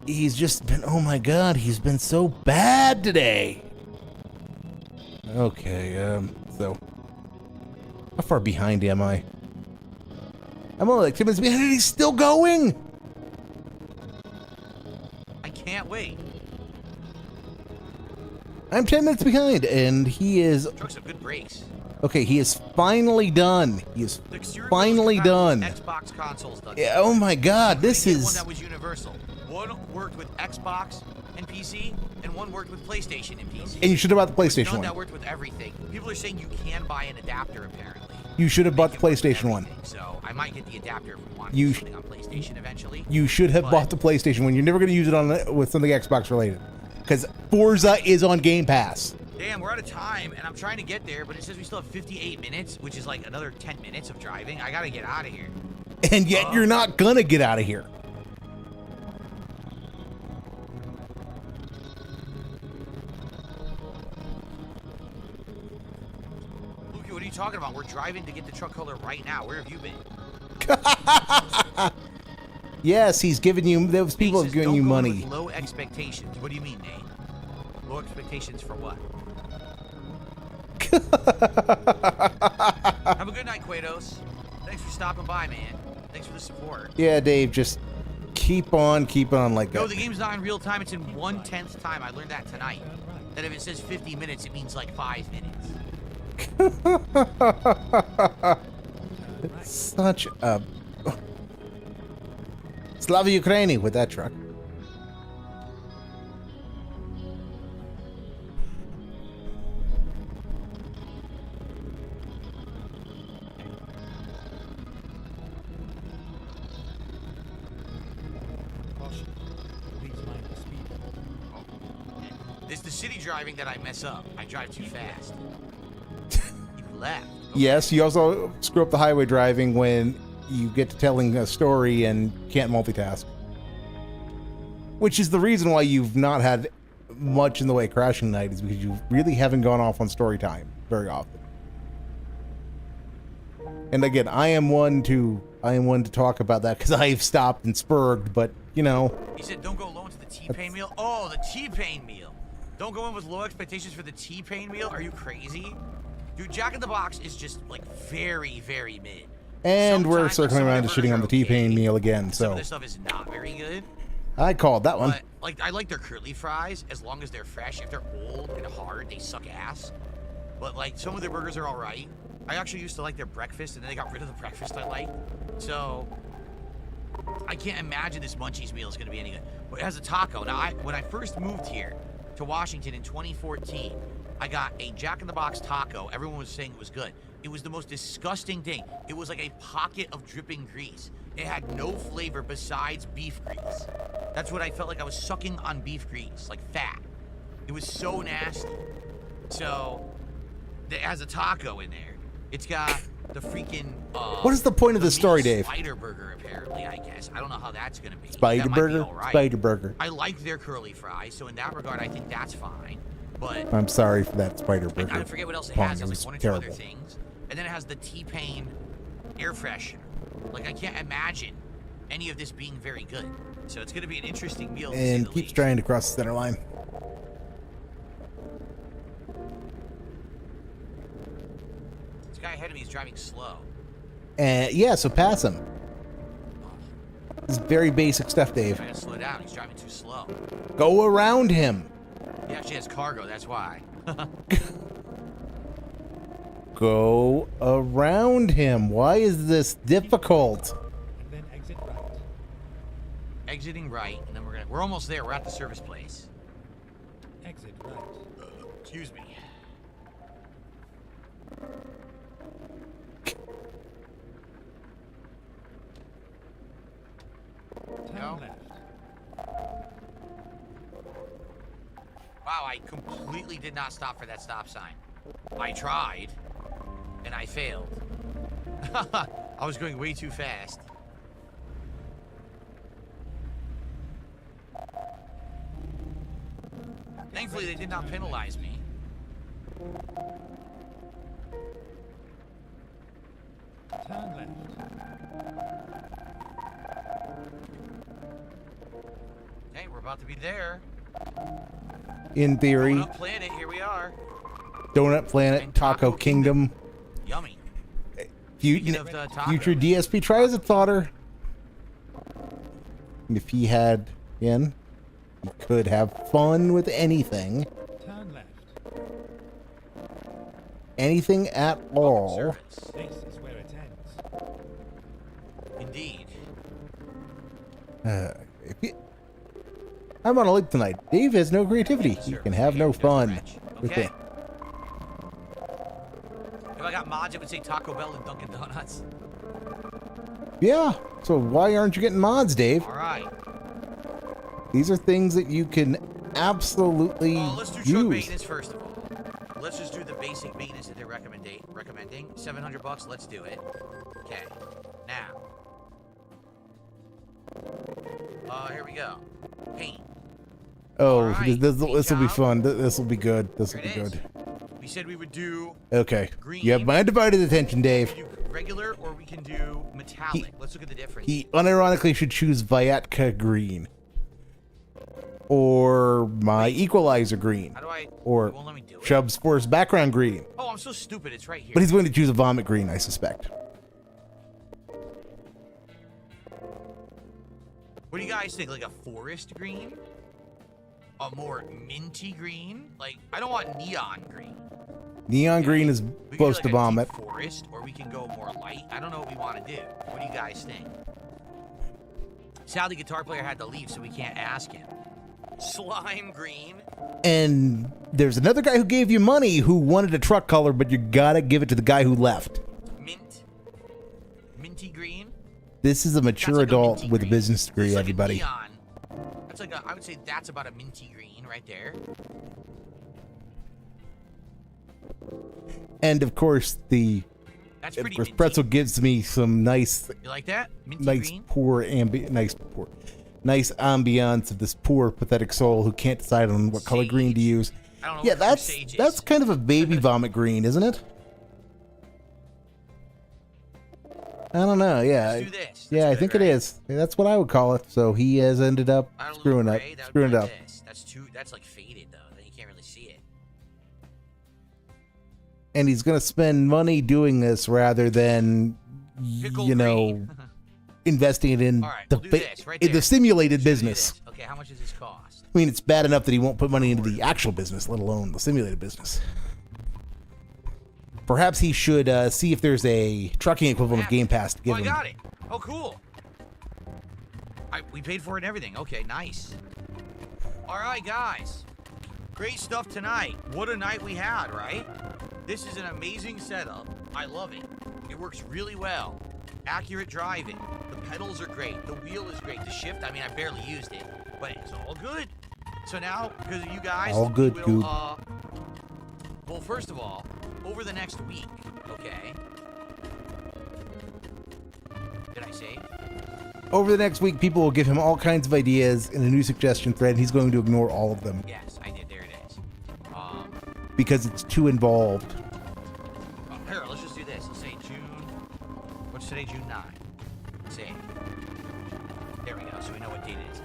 He's just been... Oh my god, he's been so bad today. Okay, so... How far behind am I? I'm only like 10 minutes behind and he's still going! I can't wait. I'm 10 minutes behind and he is... Trucks have good brakes. Okay, he is finally done. He is The exterior finally was done. Xbox consoles done. Yeah, oh my god, this One is... that was universal. One worked with Xbox and PC, and one worked with PlayStation and PC. And you should have bought the PlayStation None one. that worked with everything. People are saying you can buy an adapter, apparently. You should have bought the Make it work with PlayStation one. everything. So I might get the adapter if we want You something on PlayStation eventually. You should have But- bought the PlayStation one. You're never going to use it on with something Xbox related. Because Forza is on Game Pass. Damn, we're out of time, and I'm trying to get there, but it says we still have 58 minutes, which is like another 10 minutes of driving. I gotta get out of here. And yet you're not going to get out of here. Lukey, what are you talking about? We're driving to get the truck color right now. Where have you been? Yes, he's giving you... Those people have Nate says, given you "Don't go in money. with low expectations. What do you mean, Nate? Low expectations for what? Have a good night, Quados. Thanks for stopping by, man. Thanks for the support. Yeah, Dave, just keep on like No, that. the game's not in real time. It's in 1/10 time. I learned that tonight. That if it says 50 minutes, it means like 5 minutes. Such a... Slava Ukraini with that truck. Caution. Please mind the speed. It's the city driving that I mess up. I drive too fast. You left. Yes, you also screw up the highway driving when you get to telling a story and can't multitask. Which is the reason why you've not had much in the way of crashing night, is because you really haven't gone off on story time very often. And again, I am one to talk about that because I've stopped and spurred, but you know. He said don't go low into the T-Pain meal. Oh, the T-Pain meal. Don't go in with low expectations for the T-Pain meal. Are you crazy? Dude, Jack in the Box is just like very, very mid. And we're Sometimes circling some of around their to shitting on the burgers are T-Pain okay. meal again, Some of so this stuff is not very good. I called that one. But like, I like their curly fries as long as they're fresh. If they're old and hard, they suck ass. But like, some of their burgers are all right. I actually used to like their breakfast, and then they got rid of the breakfast I liked. So I can't imagine this Munchies meal is going to be any good. But it has a taco. Now, when I first moved here to Washington in 2014, I got a Jack in the Box taco. Everyone was saying it was good. It was the most disgusting thing. It was like a pocket of dripping grease. It had no flavor besides beef grease. That's what I felt like. I was sucking on beef grease, like fat. It was so nasty. So it has a taco in there. It's got the freaking... What is the point of the this story, meat Dave? Spider burger, apparently, I guess. I don't know how that's going to be. Spider That might be burger? all right. Spider burger. I like their curly fries, so in that regard, I think that's fine. But I'm sorry for that spider burger. I forget what else it pun. has. It It has was like one or two other terrible. things. And then it has the T-Pain air freshener. Like, I can't imagine any of this being very good. So it's going to be an interesting meal. to say And the keeps least. trying to cross the center line. This guy ahead of me is driving slow. And yeah, so pass him. This is very basic stuff, Dave. Trying to slow down. He's driving too slow. Go around him. He actually has cargo. That's why. Go around him. Why is this difficult? And then exit right. Exiting right, and then we're almost there. We're at the service place. Exit right. Excuse me. Turn No. left. Wow, I completely did not stop for that stop sign. I tried, and I failed. I was going way too fast. Thankfully, they did not penalize me. Turn left. about to be there. In theory. Donut Planet, here we are. Donut Planet, And Taco Kingdom. Yummy. Future Speaking of the tacos. DSP Triasit fodder. And if he had, again, he could have fun with anything. Turn left. Anything at all. Servants. This is where it ends. Indeed. If you, I'm on a lake tonight. Dave has no creativity. He can have no fun with Okay. it. If I got mods, it would say Taco Bell and Dunkin' Donuts. Yeah. So why aren't you getting mods, Dave? All right. These are things that you can absolutely Let's do truck use. maintenance first of all. Let's just do the basic maintenance that they're recommending. $700. Let's do it. Okay. Now. Here we go. Paint. Oh, Alright, this will be job. fun. This will be good. This will Here be it is. good. We said we would do Okay. Green. You have my undivided attention, Dave. we can do regular or we can do metallic. Let's look at the difference. He unironically should choose Viatka green. Or my equalizer green. How do I? Or it won't let me do it. Shub's forest background green. Oh, I'm so stupid. It's right here. But he's going to choose a vomit green, I suspect. What do you guys think? Like a forest green? A more minty green? Like, I don't want neon green. Neon green is We can do close like to a vomit. deep forest, or we can go more light. I don't know what we want to do. What do you guys think? Sal, the guitar player, had to leave, so we can't ask him. Slime green. And there's another guy who gave you money who wanted a truck color, but you gotta give it to the guy who left. Mint. Minty green. This is a mature That's like a adult minty with a green. business degree, It's like a everybody. neon. That's like a, I would say that's about a minty green right there. And of course, That's pretty minty. Pretzel gives me some nice, You like that? Minty nice green? nice ambiance of this poor, pathetic soul who can't decide on what color green to use. I don't know Yeah, what sage is. that's kind of a baby vomit green, isn't it? I don't know. Yeah, Let's do this. That's yeah, I good, think right? it is. Yeah, that's what I would call it. So he has ended up Add a little screwing up, gray, that would screwing be it like up. this. That's like faded though. Then you can't really see it. And he's gonna spend money doing this rather than, Pickle you know, green. investing it in All right, the we'll do this right in the there. simulated Let's do business. this. Okay, how much does this cost? I mean, it's bad enough that he won't put money into the actual business, let alone the simulated business. Perhaps he should see if there's a trucking equivalent of Game Pass to Oh, give I him. got it. Oh, cool. We paid for it and everything. Okay, nice. All right, guys. Great stuff tonight. What a night we had, right? This is an amazing setup. I love it. It works really well. Accurate driving. The pedals are great. The wheel is great. The shift, I mean, I barely used it, but it's all good. So now, because of you guys, All good, we Goop. will, well, first of all, over the next week, okay? Did I say? Over the next week, people will give him all kinds of ideas in a new suggestion thread, and he's going to ignore all of them Yes, I did. There it is. because it's too involved. Here, let's just do this. Let's say June. What's today? June 9. Let's say. There we go. So we know what date it is.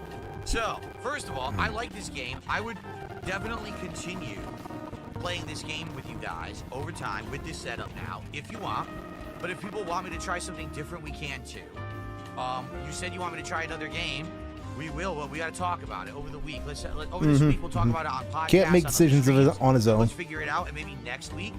So, first of all, I like this game. I would definitely continue playing this game with you guys over time with this setup now, if you want. But if people want me to try something different, we can too. You said you want me to try another game. We will, but we got to talk about it over the week. Over this week, we'll talk about it on podcasts. Can't make on decisions other streams. on his own. Let's figure it out, and maybe next week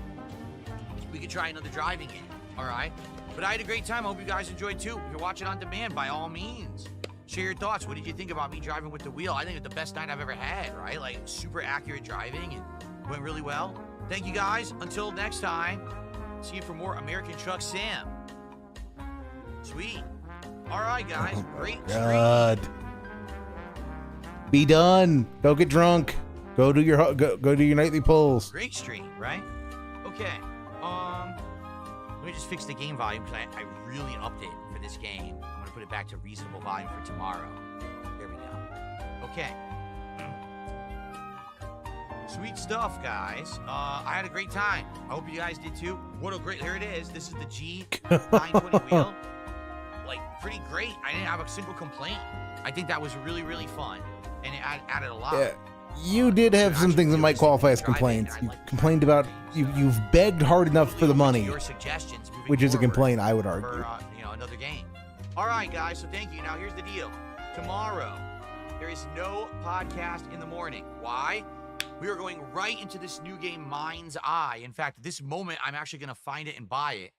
we could try another driving game. All right. But I had a great time. I hope you guys enjoyed too. If you're watching on demand, by all means, share your thoughts. What did you think about me driving with the wheel? I think it's the best night I've ever had. Right? Like super accurate driving and went really well. Thank you guys. Until next time. See you for more American Truck Sim. Sweet. All right, guys. Great stream. God. Be done. Go get drunk. Go do your go do your nightly pulls. Great stream, right? Okay. Let me just fix the game volume because I really upped it for this game. I'm gonna put it back to reasonable volume for tomorrow. There we go. Okay. Sweet stuff, guys. I had a great time. I hope you guys did too. What a great, here it is. This is the G920 wheel. Like, pretty great. I didn't have a single complaint. I think that was really, really fun. and it added a lot. Yeah. You did have some things that might qualify as complaints. You complained about you've begged hard enough for the money, Your suggestions moving which is a forward complaint I would for, argue. another game. All right, guys. So thank you. Now here's the deal. Tomorrow, there is no podcast in the morning. Why? We are going right into this new game, Mind's Eye. In fact, this moment, I'm actually going to find it and buy it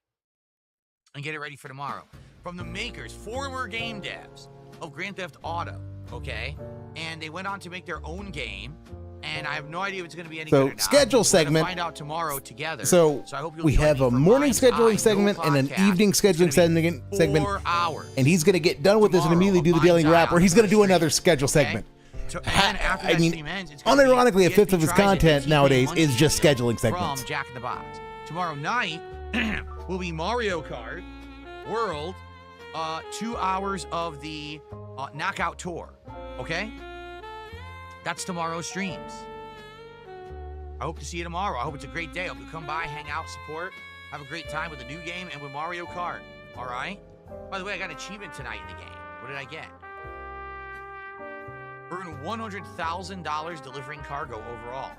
and get it ready for tomorrow. From the makers, former game devs of Grand Theft Auto, okay? And they went on to make their own game, and I have no idea if it's going to be any good or not. Schedule segment. We're gonna find out tomorrow together. So I hope you'll we join have me a for morning Mind's scheduling Eye, segment no and an podcast. evening It's gonna scheduling be segment, 4 hours. and he's going to get done with this and Tomorrow, immediately do the Mind's Daily Eye Wrap, where he's going to do on another Reeestream, schedule okay? segment. So, and then after that stream ends, it's gonna unironically, be a fifth of his ESP tries it, content ESP nowadays Monday is just scheduling from segments. Jack in the Box. Tomorrow night will be Mario Kart World, 2 hours of the Knockout Tour. Okay? That's tomorrow's streams. I hope to see you tomorrow. I hope it's a great day. I hope you come by, hang out, support, have a great time with the new game and with Mario Kart. All right? By the way, I got an achievement tonight in the game. What did I get? Earn $100,000 delivering cargo overall.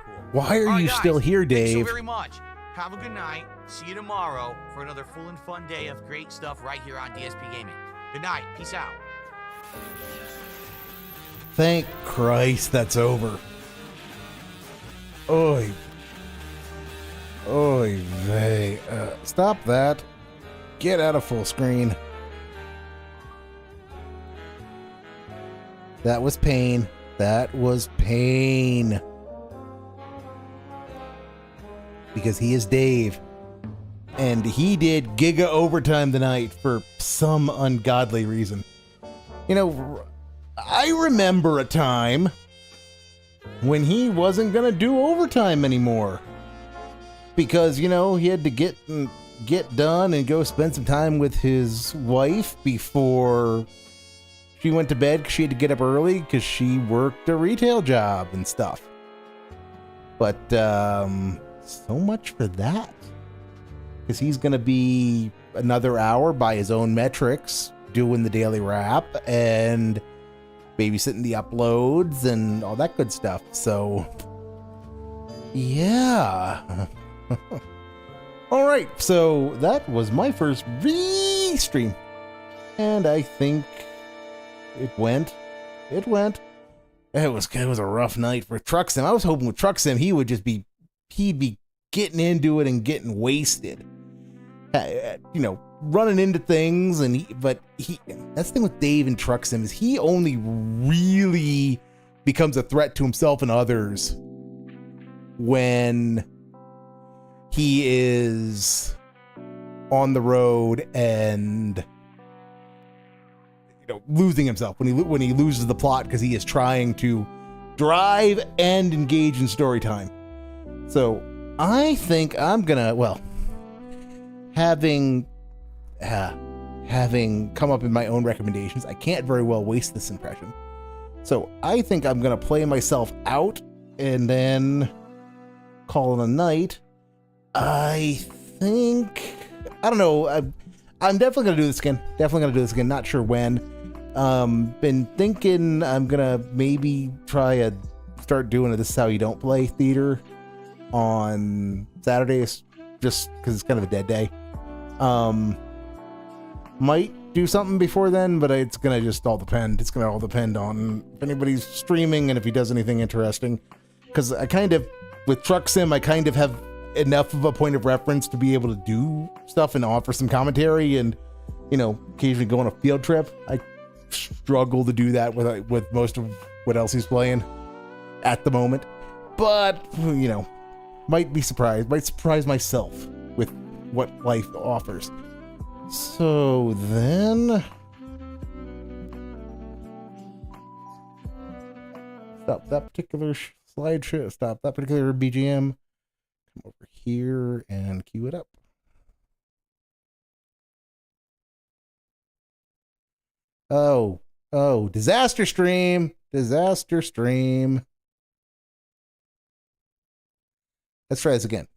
Cool. Why are All right, you guys, still here, thanks Dave? so very much. Have a good night. See you tomorrow for another full and fun day of great stuff right here on DSP Gaming. Good night. Peace out. Thank Christ that's over. Oy. Oy vey. Stop that. Get out of full screen. That was pain. That was pain. Because he is Dave. And he did giga overtime tonight for some ungodly reason. You know, I remember a time when he wasn't going to do overtime anymore. Because, you know, he had to get done and go spend some time with his wife before she went to bed, because she had to get up early because she worked a retail job and stuff. But so much for that. Because he's going to be another hour by his own metrics doing the daily wrap and babysitting the uploads and all that good stuff. So, yeah. All right. So that was my first Reeestream. And I think it went. It was a rough night for Truck Sim. I was hoping with Truck Sim he'd be getting into it and getting wasted. You know, running into things, but that's the thing with Dave and Truck Sim is he only really becomes a threat to himself and others when he is on the road and, you know, losing himself, when he loses the plot because he is trying to drive and engage in story time. So I think I'm gonna, well, having come up with my own recommendations, I can't very well waste this impression. So I think I'm gonna play myself out and then call it a night. I don't know. I'm definitely gonna do this again. Not sure when. Been thinking I'm gonna maybe start doing a This Is How You Don't Play theater on Saturdays, just because it's kind of a dead day. Might do something before then, but it's gonna just all depend. It's gonna all depend on if anybody's streaming and if he does anything interesting. Because with Truck Sim, I kind of have enough of a point of reference to be able to do stuff and offer some commentary and, you know, occasionally go on a field trip. I struggle to do that with most of what else he's playing at the moment. But, you know, might surprise myself with what life offers. So then, stop that particular slideshow, stop that particular BGM, come over here and cue it up. Oh, disaster stream. Let's try this again.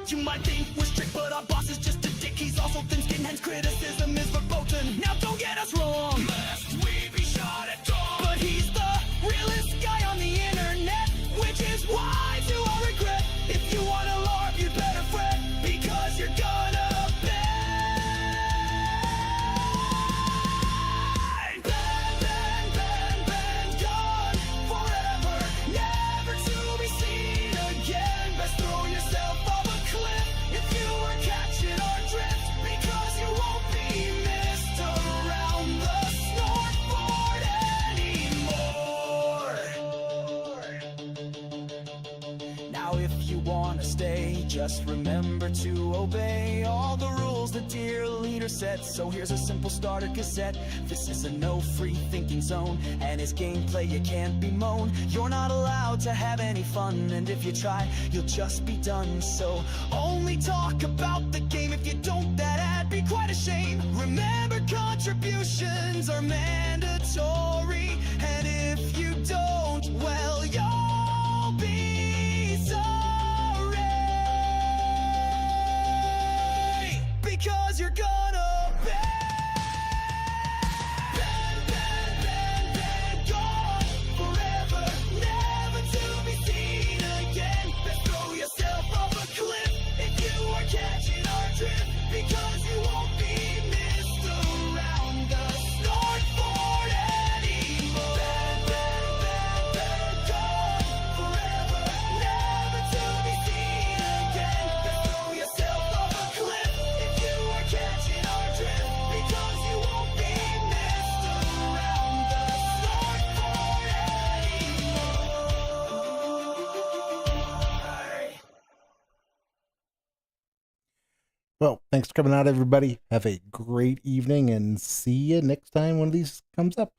You might think we're strict, but our boss is just a dick. He's also thin-skinned, hence criticism is verboten. Now don't get us wrong, lest we be shot at dawn. But he's the realest guy on the internet, which is why to our regret, if you want to LARP, you'd better fret, because you're gonna just remember to obey all the rules the dear leader set. So here's a simple starter cassette. This is a no free thinking zone, and his gameplay you can't bemoan. You're not allowed to have any fun, and if you try, you'll just be done. So only talk about the game. If you don't, that'd be quite a shame. Remember, contributions are mandatory, and if you don't, well, you'll be sorry. Because you're gonna ban, gone forever, never to be seen again. Let's throw yourself off a cliff if you are catching our drift, because you won't be missed around the Snortboard anymore. Ban, gone forever, never to be seen again. Let's throw yourself off a cliff if you are catching our drift, because you won't be missed around the Snortboard anymore. Well, thanks for coming out, everybody. Have a great evening, and see you next time one of these comes up.